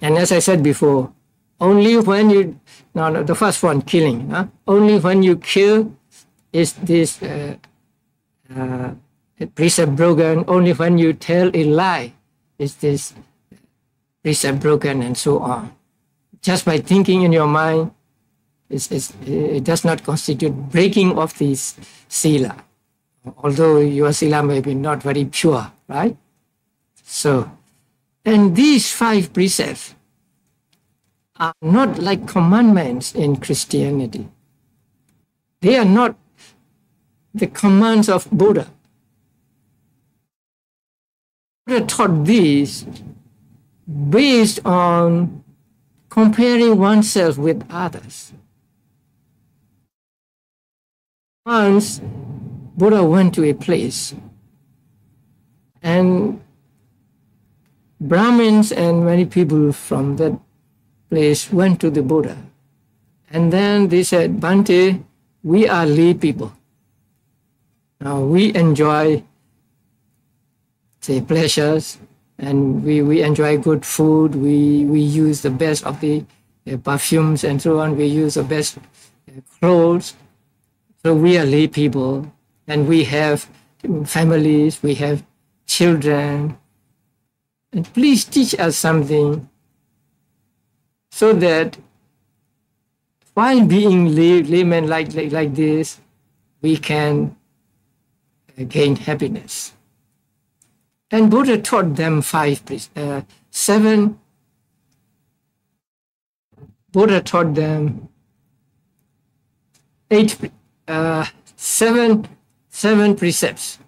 And as I said before, only when you, no, the first one, killing, only when you kill is this precept broken. Only when you tell a lie is this precept broken, and so on. Just by thinking in your mind, it does not constitute breaking of this sila, although your sila may be not very pure, right? So, and these 5 precepts are not like commandments in Christianity. They are not the commands of Buddha. Buddha taught these based on comparing oneself with others. Once, Buddha went to a place, and Brahmins and many people from that place went to the Buddha. And then they said, Bhante, we are lay people. Now we enjoy, say, pleasures, and we enjoy good food. We use the best of the perfumes and so on. We use the best clothes. So we are lay people, and we have families, we have children. And please teach us something so that while being laymen like this, we can gain happiness. And Buddha taught them 7. Buddha taught them 7 precepts.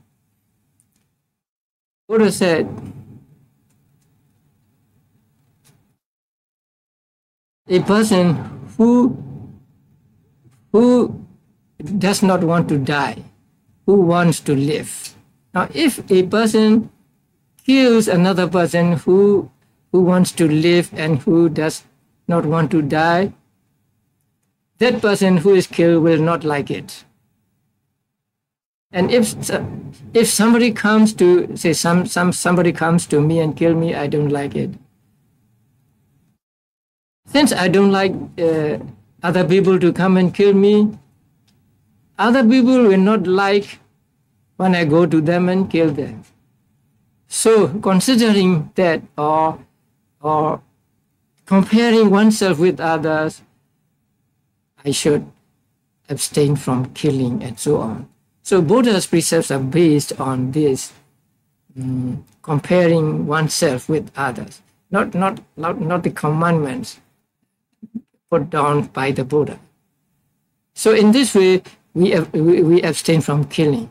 Buddha said, a person who does not want to die, who wants to live. Now, if a person kills another person who wants to live and who does not want to die, that person who is killed will not like it. And if somebody comes to, say, somebody comes to me and kill me, I don't like it. Since I don't like other people to come and kill me, other people will not like when I go to them and kill them. So considering that, or comparing oneself with others, I should abstain from killing and so on. So Buddha's precepts are based on this, comparing oneself with others, not the commandments put down by the Buddha. So in this way, we abstain from killing.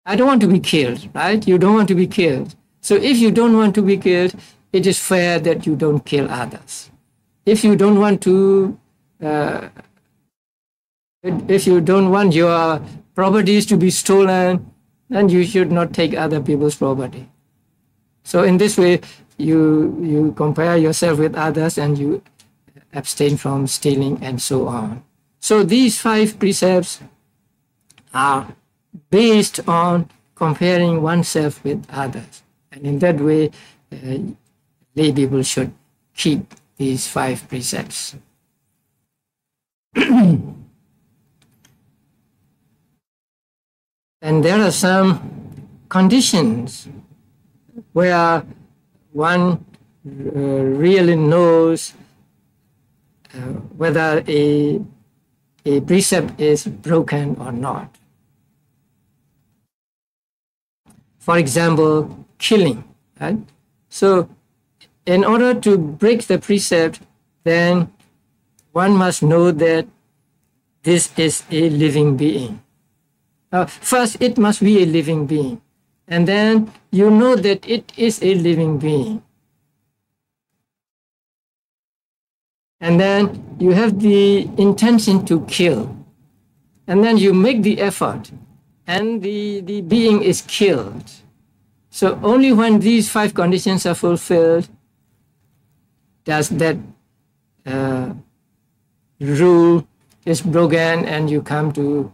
I don't want to be killed, right? You don't want to be killed. So if you don't want to be killed, it is fair that you don't kill others. If you don't want to, if you don't want your properties to be stolen, then you should not take other people's property. So in this way, you compare yourself with others and you abstain from stealing, and so on. So these 5 precepts are based on comparing oneself with others. And in that way, lay people should keep these 5 precepts. And there are some conditions where one really knows whether a precept is broken or not. For example, killing. Right? So in order to break the precept, then one must know that this is a living being. First, it must be a living being. And then you know that it is a living being. And then you have the intention to kill. And then you make the effort. And the being is killed. So only when these 5 conditions are fulfilled does that rule is broken and you come to,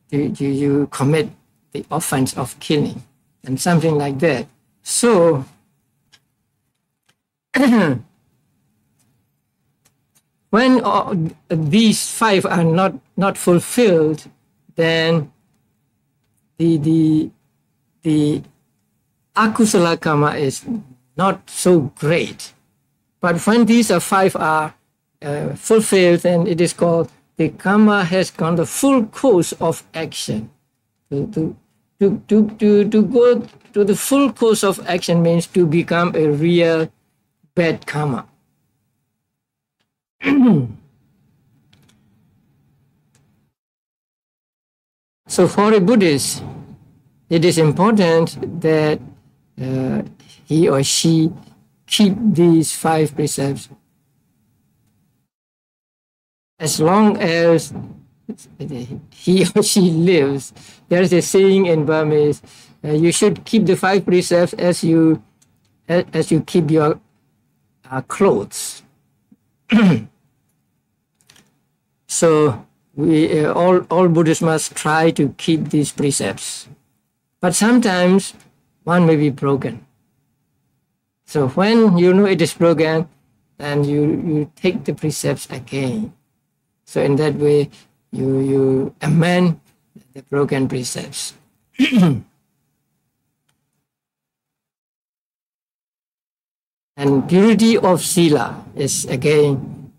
you commit the offense of killing and something like that. So when these 5 are not fulfilled, then the akusala karma is not so great. But when these 5 are fulfilled, then it is called the karma has gone the full course of action. To go to the full course of action means to become a real bad karma. So for a Buddhist, it is important that he or she keep these 5 precepts as long as he or she lives. There is a saying in Burmese, you should keep the 5 precepts as you keep your clothes. So we all Buddhists must try to keep these precepts. But sometimes one may be broken. So when you know it is broken, then you take the precepts again. So in that way, you amend the broken precepts. And purity of sila is again,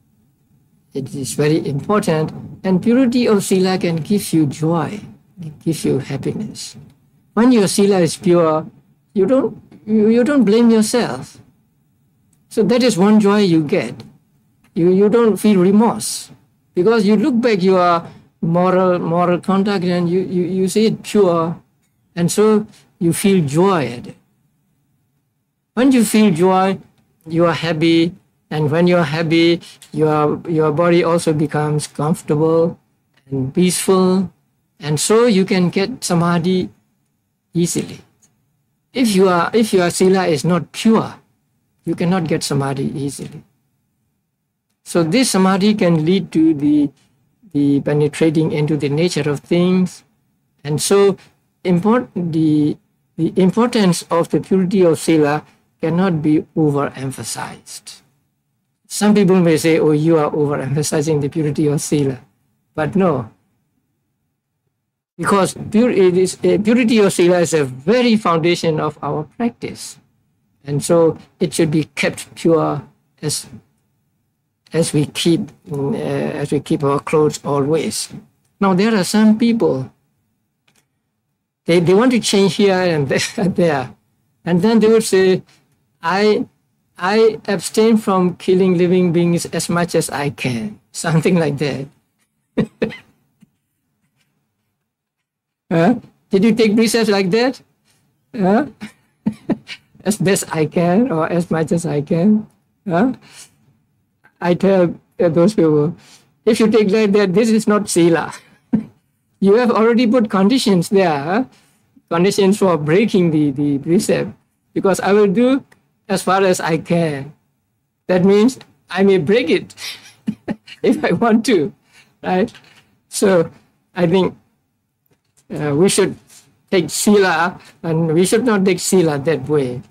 it is very important. And purity of sila can give you joy, give you happiness. When your sila is pure, you don't blame yourself. So that is one joy you get. You don't feel remorse. Because you look back your moral conduct and you see it pure, and so you feel joy at it. When you feel joy, you are happy, and when you are happy, your body also becomes comfortable and peaceful, and so you can get samadhi easily. If your sila is not pure, you cannot get samadhi easily. So this samadhi can lead to the penetrating into the nature of things. And so the importance of the purity of sila cannot be overemphasized. Some people may say, oh, you are overemphasizing the purity of sila. But no. Because purity of sila is a very foundation of our practice. And so it should be kept pure as we keep our clothes always. Now there are some people, they want to change here and there, and then they would say, I abstain from killing living beings as much as I can, something like that. Did you take precepts like that? As best I can, or as much as I can? I tell those people, if you take like that, this is not sila. You have already put conditions there, conditions for breaking the precept, because I will do as far as I can. That means I may break it. if I want to, right? So I think we should take sila, and we should not take sila that way.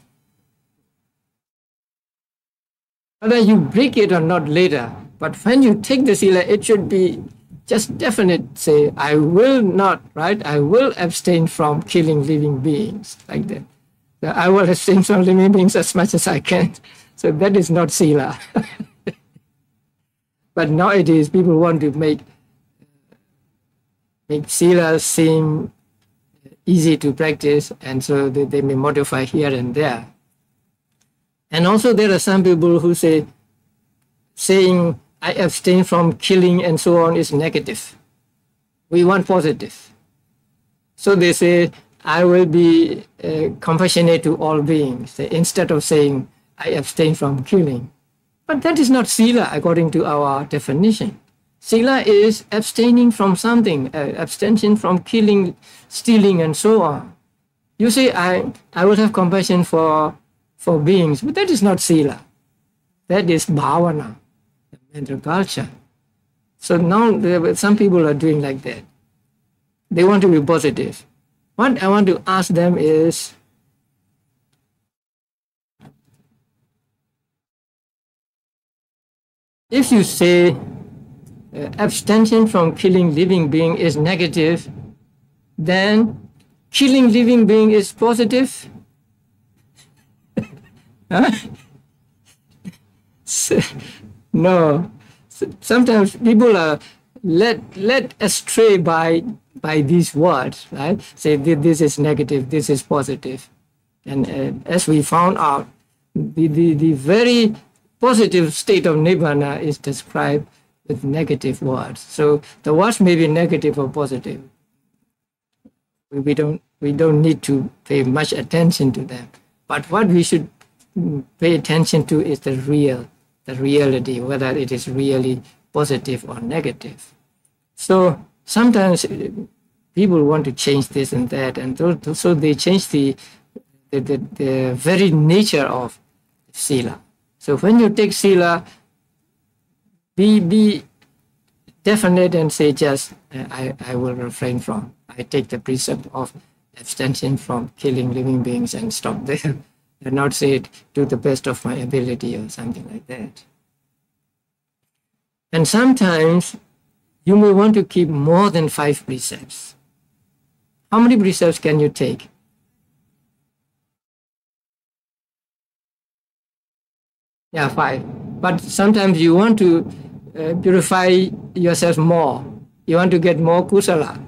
Whether you break it or not later, but when you take the sila, it should be just definite. Say, I will not, right? I will abstain from killing living beings, like that. So I will abstain from living beings as much as I can. So that is not sila. But nowadays, people want to make sila seem easy to practice, and so they may modify here and there. And also there are some people who say, saying, I abstain from killing and so on is negative. We want positive. So they say, I will be compassionate to all beings, instead of saying, I abstain from killing. But that is not sila according to our definition. Sila is abstaining from something, abstention from killing, stealing, and so on. You say, I will have compassion for beings, but that is not sila. That is bhavana, mental culture. So now some people are doing like that. They want to be positive. What I want to ask them is, if you say abstention from killing living being is negative, then killing living being is positive? Huh? No. Sometimes people are led astray by these words, right? Say this is negative, this is positive. And as we found out, the very positive state of Nibbana is described with negative words. So the words may be negative or positive. We don't need to pay much attention to them. But what we should pay attention to is the reality, whether it is really positive or negative. So sometimes people want to change this and that, and so they change the very nature of sila. So when you take sila, be definite and say just, I will refrain from. I take the precept of abstention from killing living beings and stop there. And not say it to the best of my ability or something like that. And sometimes you may want to keep more than 5 precepts. How many precepts can you take? Yeah, 5. But sometimes you want to purify yourself more. You want to get more kusala.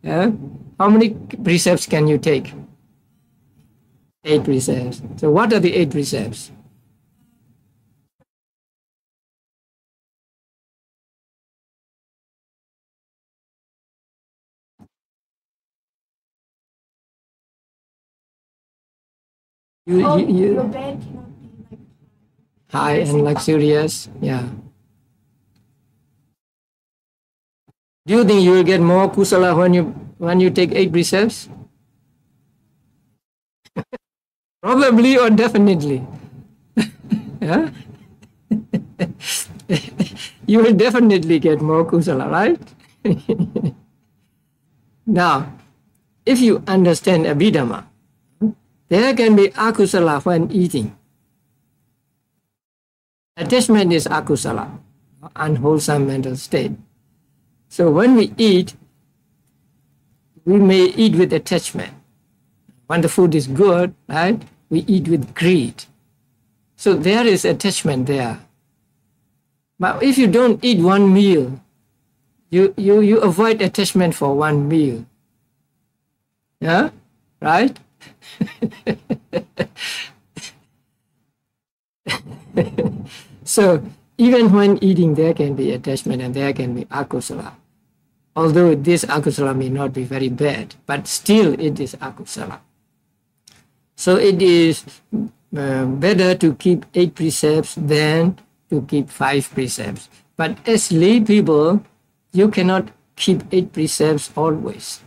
Yeah? How many precepts can you take? 8 precepts. So what are the 8 precepts? Your bed cannot be like high and luxurious. Yeah. Do you think you will get more kusala when you take 8 precepts? Probably or definitely. Yeah? You will definitely get more kusala, right? Now, if you understand Abhidhamma, there can be akusala when eating. Attachment is akusala, unwholesome mental state. So when we eat, we may eat with attachment. When the food is good, right, we eat with greed. So there is attachment there. But if you don't eat one meal, you avoid attachment for one meal. Yeah, right? So even when eating, there can be attachment and there can be akusala. Although this akusala may not be very bad, but still it is akusala. So it is better to keep 8 precepts than to keep 5 precepts. But as lay people, you cannot keep 8 precepts always.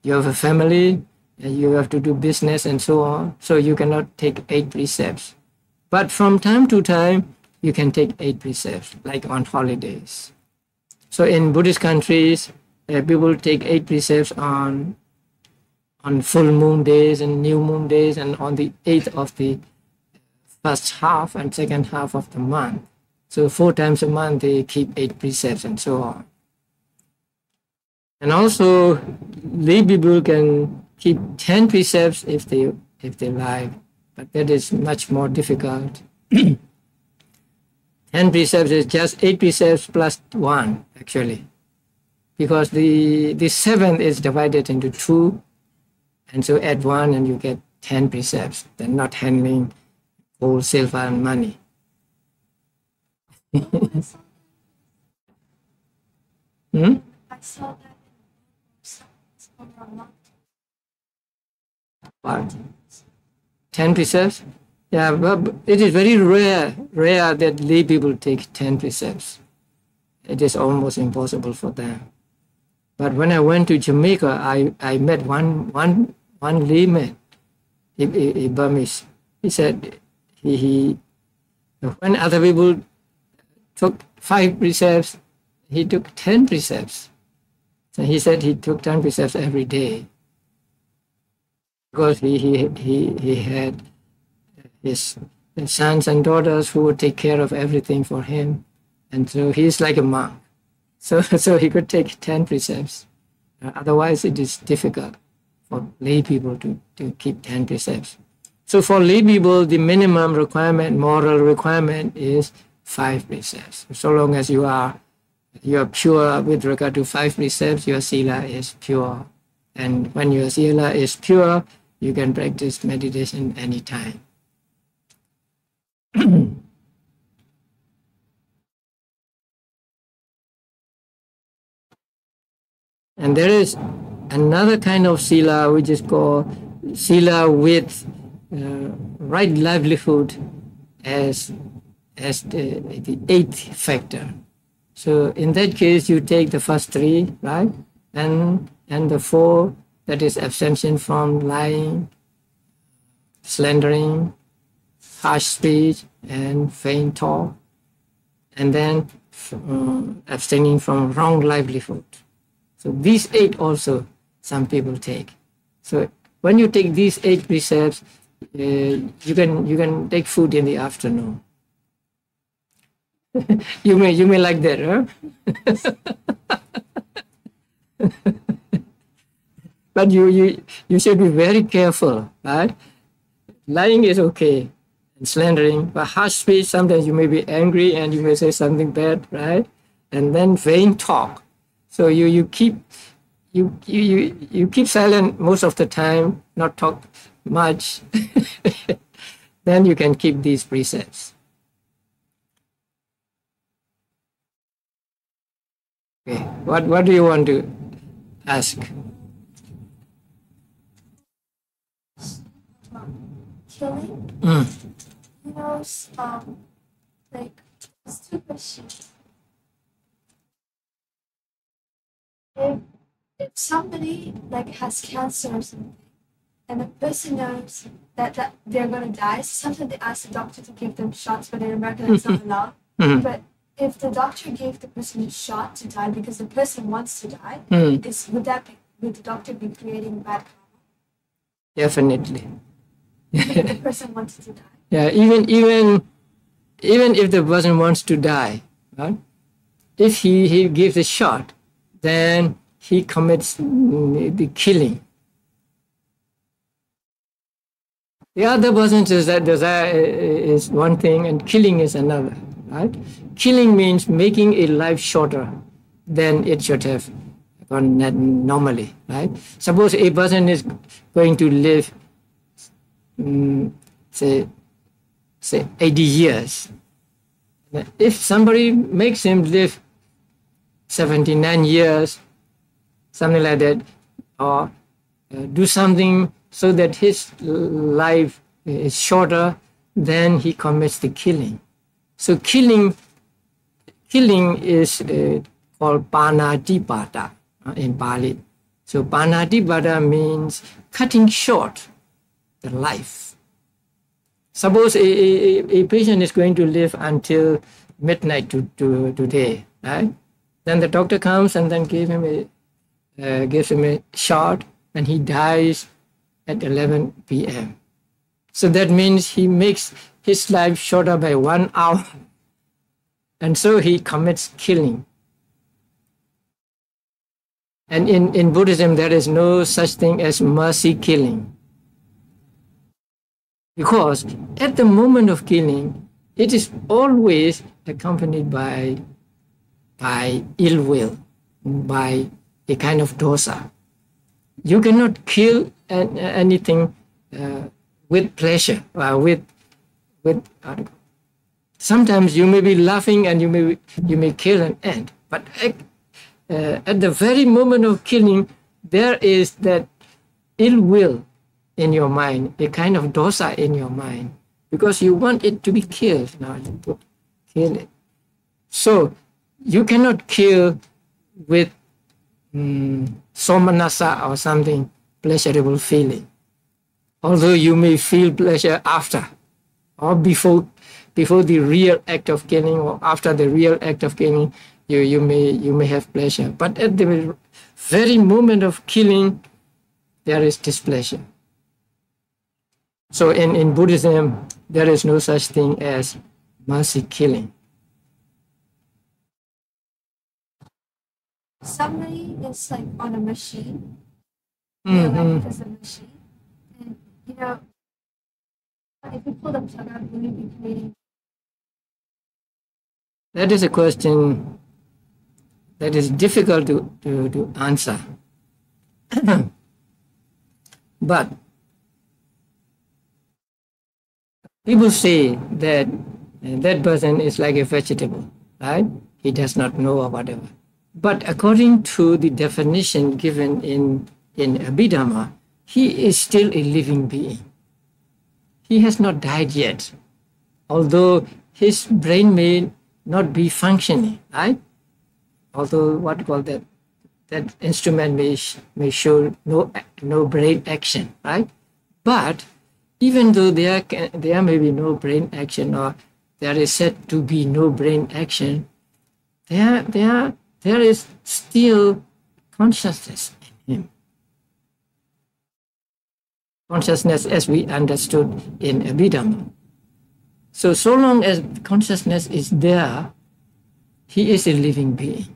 You have a family, and you have to do business and so on, so you cannot take 8 precepts. But from time to time, you can take 8 precepts, like on holidays. So in Buddhist countries, people take 8 precepts on full moon days and new moon days, and on the 8th of the first half and second half of the month. So 4 times a month they keep 8 precepts and so on. And also lay people can keep 10 precepts if they like, but that is much more difficult. 10 precepts is just 8 precepts plus 1 actually, because the 7th is divided into 2, and so add 1 and you get 10 precepts. They're not handling gold, silver, and money. Hmm? I saw that in What? 10 precepts? Yeah, but it is very rare that lay people take 10 precepts. It is almost impossible for them. But when I went to Jamaica, I met one layman, a Burmese. He said when other people took 5 precepts, he took 10 precepts. So he said he took 10 precepts every day, because he had his sons and daughters who would take care of everything for him, and so he's like a monk. So he could take 10 precepts. Otherwise, it is difficult for lay people to keep 10 precepts. So for lay people, the minimum requirement, moral requirement, is 5 precepts. So long as you are pure with regard to 5 precepts, your sila is pure. And when your sila is pure, you can practice meditation anytime. And there is another kind of sila which is called sila with right livelihood as the 8th factor. So in that case, you take the first 3, right? And the 4, that is abstention from lying, slandering, harsh speech, and vain talk. And then abstaining from wrong livelihood. So these 8 also some people take. So when you take these 8 precepts, you can take food in the afternoon. you may like that, huh? But you should be very careful, right? Lying is okay, and slandering, but harsh speech, sometimes you may be angry and you may say something bad, right? And then vain talk. So you keep silent most of the time, not talk much. Then you can keep these precepts. Okay, what do you want to ask? killing. You know, like, it's 2 questions. If somebody like has cancer or something, and the person knows that they're gonna die, so sometimes they ask the doctor to give them shots, but in America that's not allowed. But if the doctor gave the person a shot to die because the person wants to die, would the doctor be creating bad karma? Definitely. If the person wants to die. Yeah, even if the person wants to die, right? If he gives a shot, then he commits the killing. The other person's desire is one thing, and killing is another, right? Killing means making a life shorter than it should have gone normally, right? Suppose a person is going to live, say 80 years. If somebody makes him live 79 years, something like that, or do something so that his life is shorter, then he commits the killing. So killing is called panatipada in Pali. So panatipada means cutting short the life. Suppose a patient is going to live until midnight today, right? Then the doctor comes and then gives him a shot, and he dies at 11 p.m. So that means he makes his life shorter by 1 hour. And so he commits killing. And in Buddhism, there is no such thing as mercy killing. Because at the moment of killing, it is always accompanied by ill will, by a kind of dosa. You cannot kill anything with pleasure, with sometimes you may be laughing and you may kill an ant, but at the very moment of killing, there is that ill will in your mind, a kind of dosa in your mind, because you want it to be killed. Now you kill it. So you cannot kill with somanasa or something, pleasurable feeling. Although you may feel pleasure after or before the real act of killing, or after the real act of killing, you may have pleasure. But at the very moment of killing, there is displeasure. So in Buddhism, there is no such thing as mercy killing. Somebody is like on a machine. Their life is a machine. And if you pull the plug out, will you be creating? That is a question that is difficult to answer. But people say that that person is like a vegetable, right? He does not know or whatever. But according to the definition given in Abhidhamma, he is still a living being. He has not died yet, although his brain may not be functioning, right? Although what you call that instrument may show no brain action, right? But even though there may be no brain action, or there is said to be no brain action, there is still consciousness in him. Consciousness as we understood in Abhidhamma. So long as consciousness is there, he is a living being.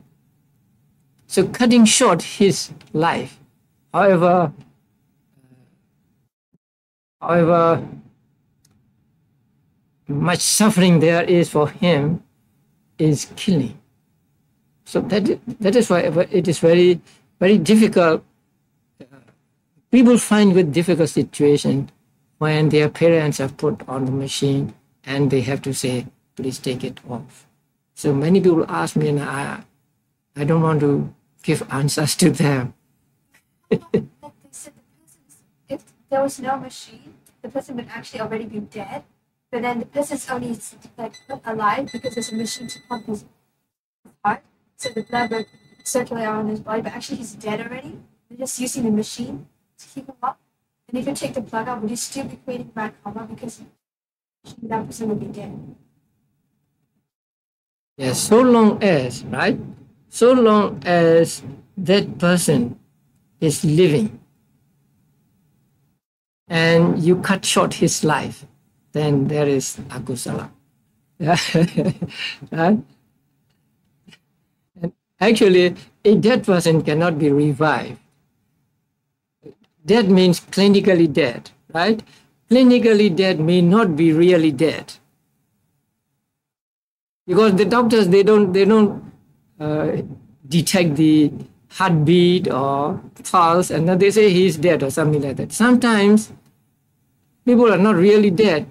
So cutting short his life, however much suffering there is for him, is killing. So that is why it is very, very difficult. People find with difficult situation when their parents are put on the machine and they have to say, please take it off. So many people ask me, and I don't want to give answers to them. They said if there was no machine, the person would actually already be dead. But then the person's only like alive because there's a machine to pump his heart, so the blood would circulate around his body. But actually, he's dead already. They're just using the machine to keep him up. And if you take the plug out, would you still be creating bad karma because that person would be dead? Yes, so long as that person is living and you cut short his life, then there is akusala. Right? And actually, a dead person cannot be revived. Dead means clinically dead, right? Clinically dead may not be really dead, because the doctors they don't detect the heartbeat or pulse, and then they say he's dead or something like that. Sometimes people are not really dead,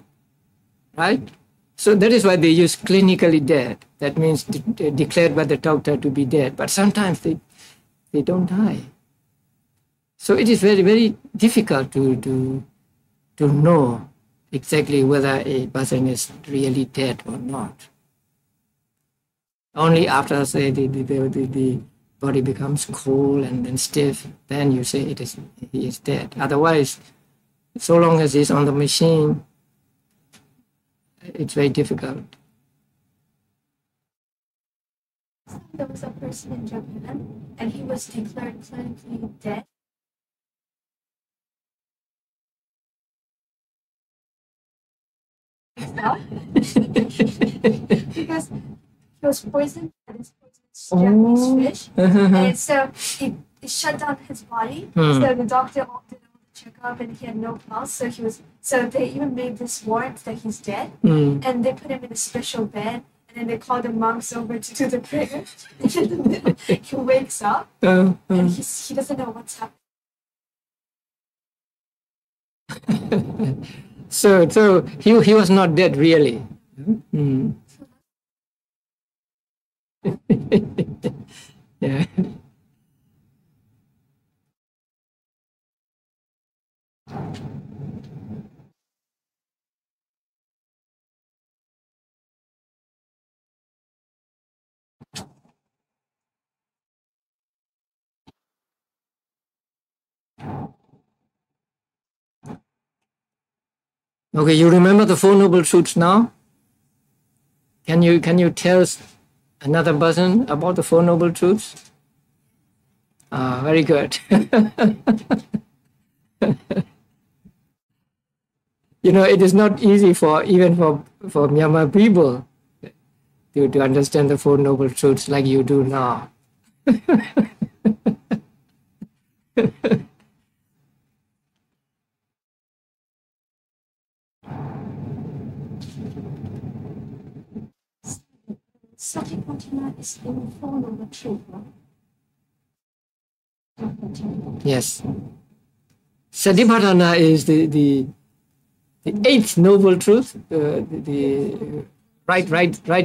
right? So that is why they use clinically dead. That means declared by the doctor to be dead. But sometimes they don't die. So it is very, very difficult to know exactly whether a person is really dead or not. Only after, say, the body becomes cold and then stiff, then you say he is dead. Otherwise, so long as he's on the machine, it's very difficult. There was a person in Japan, and he was declared clinically dead. Because he was poisoned by this poisonous Japanese fish, and so it shut down his body. So the doctor did all the checkup, and he had no pulse. So they even made this warrant that he's dead, and they put him in a special bed. And then they call the monks over to do the prayer. And in the middle, he wakes up, and he doesn't know what's happening. So he was not dead really. Yeah. Okay, you remember the Four Noble Truths now? Can you tell another person about the Four Noble Truths? Very good. You know, it is not easy even for Myanmar people to understand the Four Noble Truths like you do now. Satipatthana is in the Four Noble Truths, right? Yes. Satipatthana is the eighth noble truth, the right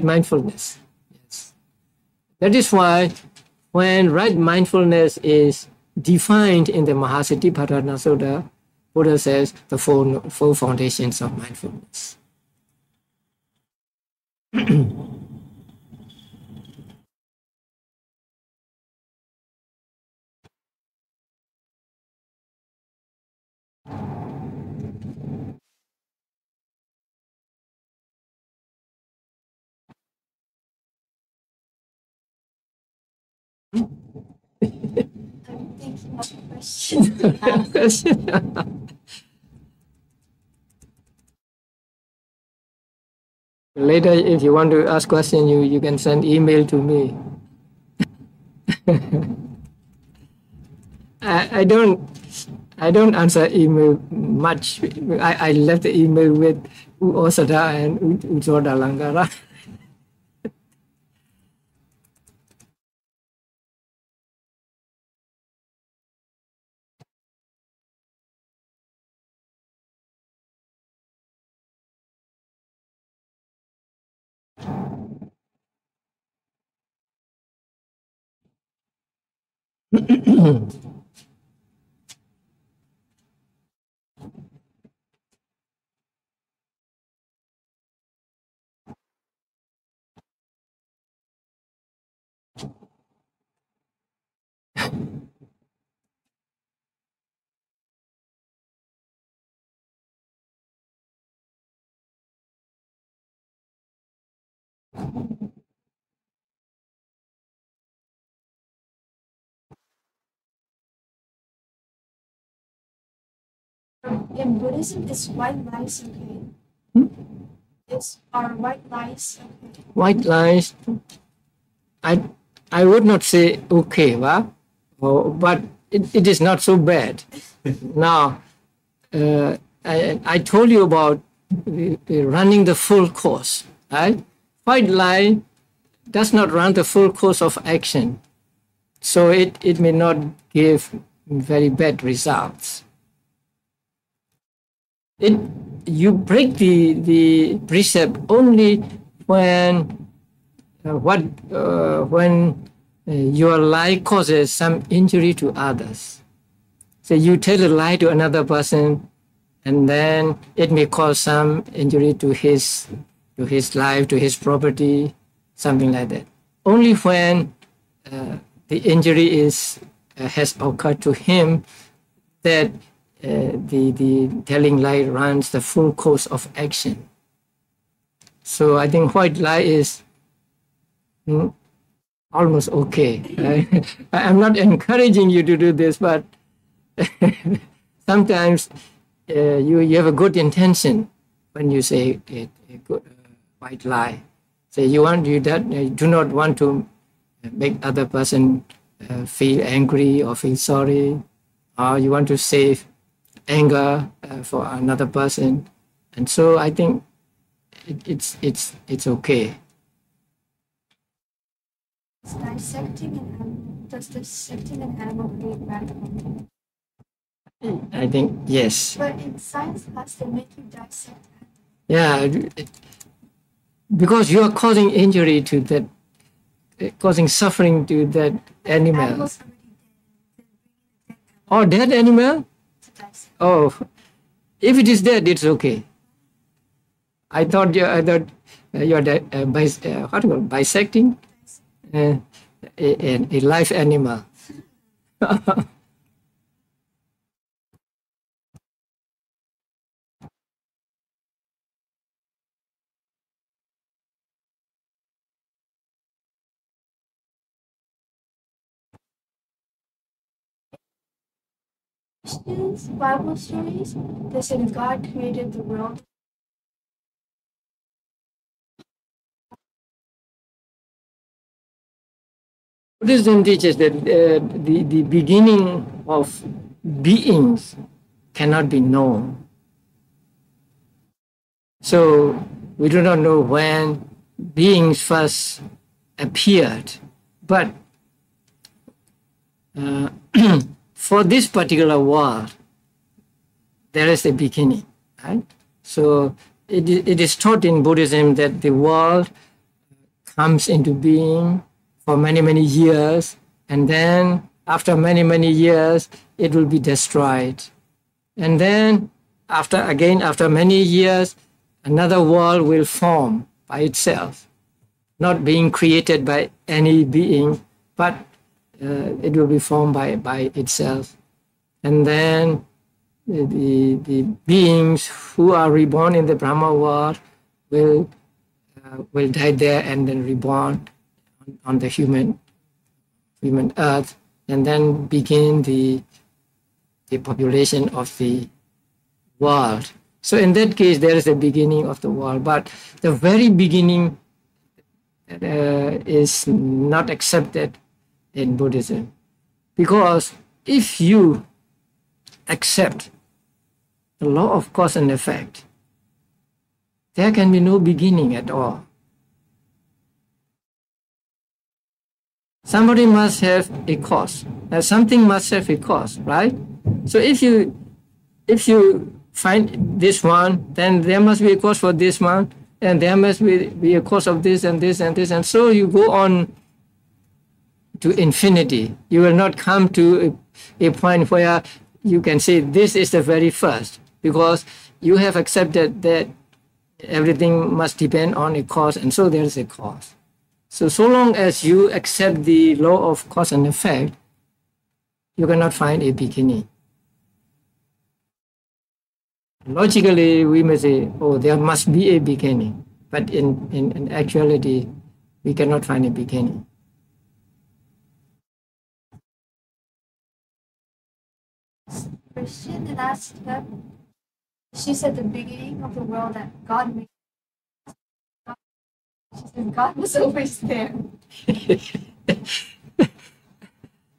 mindfulness. Yes. That is why when right mindfulness is defined in the Mahasatipatthana Sutta, Buddha says the four foundations of mindfulness. I'm thinking of a question to ask. Later, if you want to ask question, you can send email to me. I don't answer email much. I left the email with Osada and Ujoda Langara. In Buddhism, is white lies okay? Are white lies okay? White lies, I would not say okay, but it is not so bad. Now, I told you about running the full course, right? White lie does not run the full course of action, so it may not give very bad results. You break the precept only when your lie causes some injury to others. So you tell a lie to another person, and then it may cause some injury to his life, to his property, something like that. Only when the injury has occurred to him that the telling lie runs the full course of action. So I think white lie is almost okay. Right? I'm not encouraging you to do this, but sometimes you have a good intention when you say a good white lie. Say you do not want to make other person feel angry or feel sorry, or you want to save anger for another person, and so I think it's okay. Does dissecting an animal create bad? I think yes. But in science class, they make you dissect. Yeah, because you are causing injury to that, causing suffering to that animal. Animals already dead. Oh, dead animal? Oh, if it is dead, it's okay. I thought you're bisecting a live animal. Bible stories, they say that God created the world. Buddhism teaches that the beginning of beings cannot be known. So we do not know when beings first appeared, but for this particular world, there is a beginning, right? So it is taught in Buddhism that the world comes into being for many, many years, and then after many, many years, it will be destroyed. And then after many years, another world will form by itself, not being created by any being, but it will be formed by itself. And then the beings who are reborn in the Brahma world will die there and then reborn on the human earth, and then begin the population of the world. So in that case, there is a beginning of the world, but the very beginning is not accepted in Buddhism, because if you accept the law of cause and effect, there can be no beginning at all. Somebody must have a cause. Something must have a cause, right? So if you find this one, then there must be a cause for this one, and there must be a cause of this and this and this, and so you go on to infinity. You will not come to a point where you can say this is the very first, because you have accepted that everything must depend on a cause, and so there is a cause. So long as you accept the law of cause and effect, you cannot find a beginning. Logically, we may say, oh, there must be a beginning, but in actuality, we cannot find a beginning. Christian and asked her, she said the beginning of the world that God made. She said God was always there.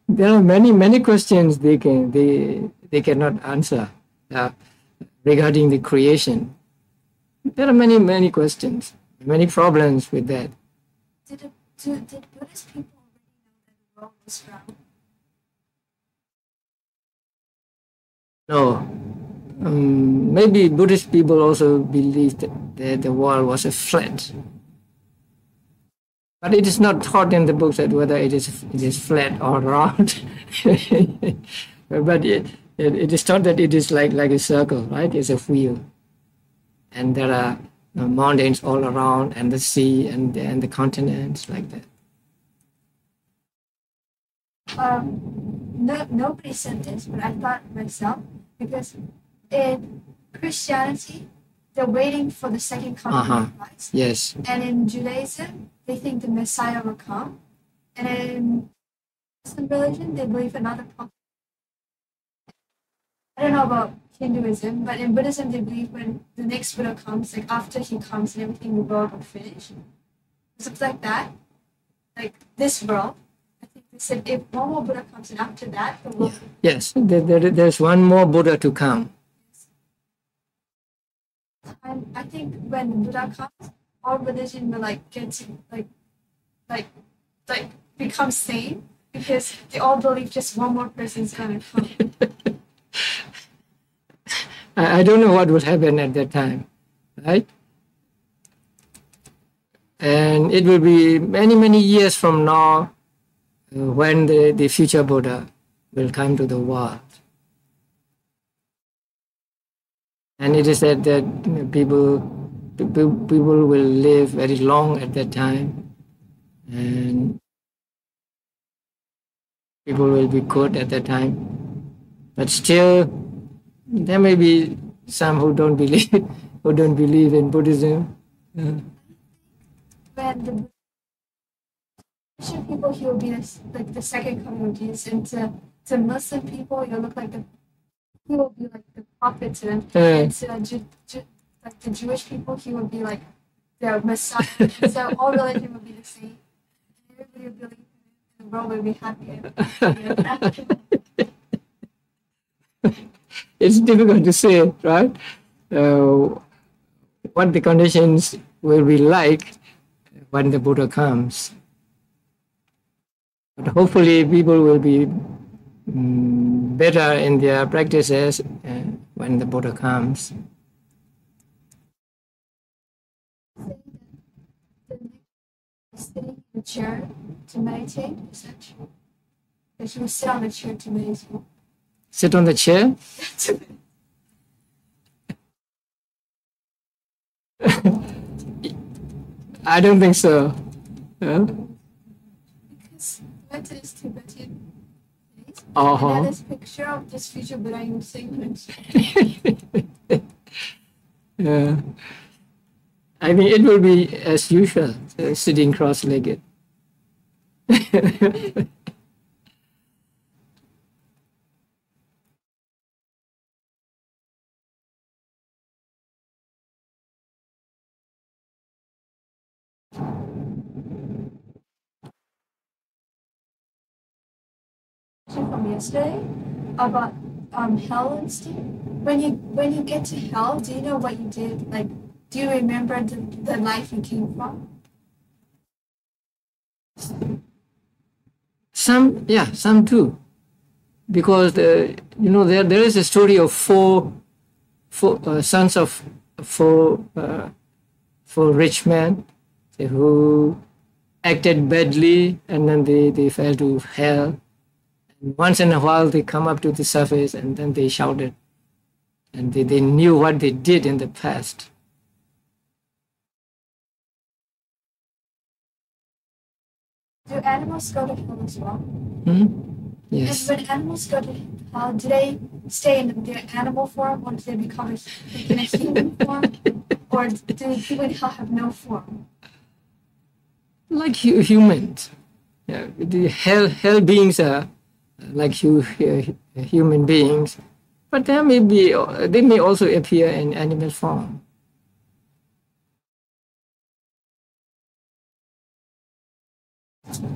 There are many questions they cannot answer regarding the creation. There are many questions, many problems with that. Did Buddhist people already know that the world was round? No. Maybe Buddhist people also believe that the world was a flat. But it is not taught in the books that whether it is flat or round. But it is taught that it is like a circle, right? It's a wheel. And there are mountains all around, and the sea, and the continents, like that. Nobody said this, but I thought myself, because in Christianity, they're waiting for the second coming of Christ. Yes. And in Judaism, they think the Messiah will come. And in Muslim religion, they believe another prophet. I don't know about Hinduism, but in Buddhism, they believe when the next Buddha comes, like after he comes and everything, the world will finish. Something like that. Like this world. I think they said if one more Buddha comes and after that, the world. Yes, there's one more Buddha to come. And I think when the Buddha comes, all religion will like get to like become sane because they all believe just one more person's gonna come. I don't know what will happen at that time, right? And it will be many, many years from now when the future Buddha will come to the world. And it is said that people will live very long at that time, and people will be good at that time. But still, there may be some who don't believe in Buddhism. When the Christian people, he will be like the second coming of Jesus, and to Muslim people, he'll look like he will be like the prophet to them, and to like the Jewish people, he will be like their Messiah. So all religion will be the same. Everybody will believe in the world will be happy. It's difficult to say, right? What the conditions will be like when the Buddha comes. But hopefully people will be better in their practices when the Buddha comes. Sitting in a chair to meditate, is that true? That he will sit on a chair to meditate. Sit on the chair? I don't think so. Because Tibetan is Tibetan. And then this picture of this future Buddha in singlet. I mean, it will be as usual, sitting cross-legged. From yesterday about hell and stuff. When you get to hell, do you know what you did? Like, do you remember the life you came from? Some do, because there is a story of four sons of four rich men who acted badly, and then they fell to hell. And once in a while they come up to the surface, and then they shouted, and they knew what they did in the past. Do animals go to hell as well? Yes. And when animals go to hell, do they stay in their animal form, or do they become in a human form, or do people in hell have no form? Like humans, the hell beings are like human beings, but they may also appear in animal form. Okay.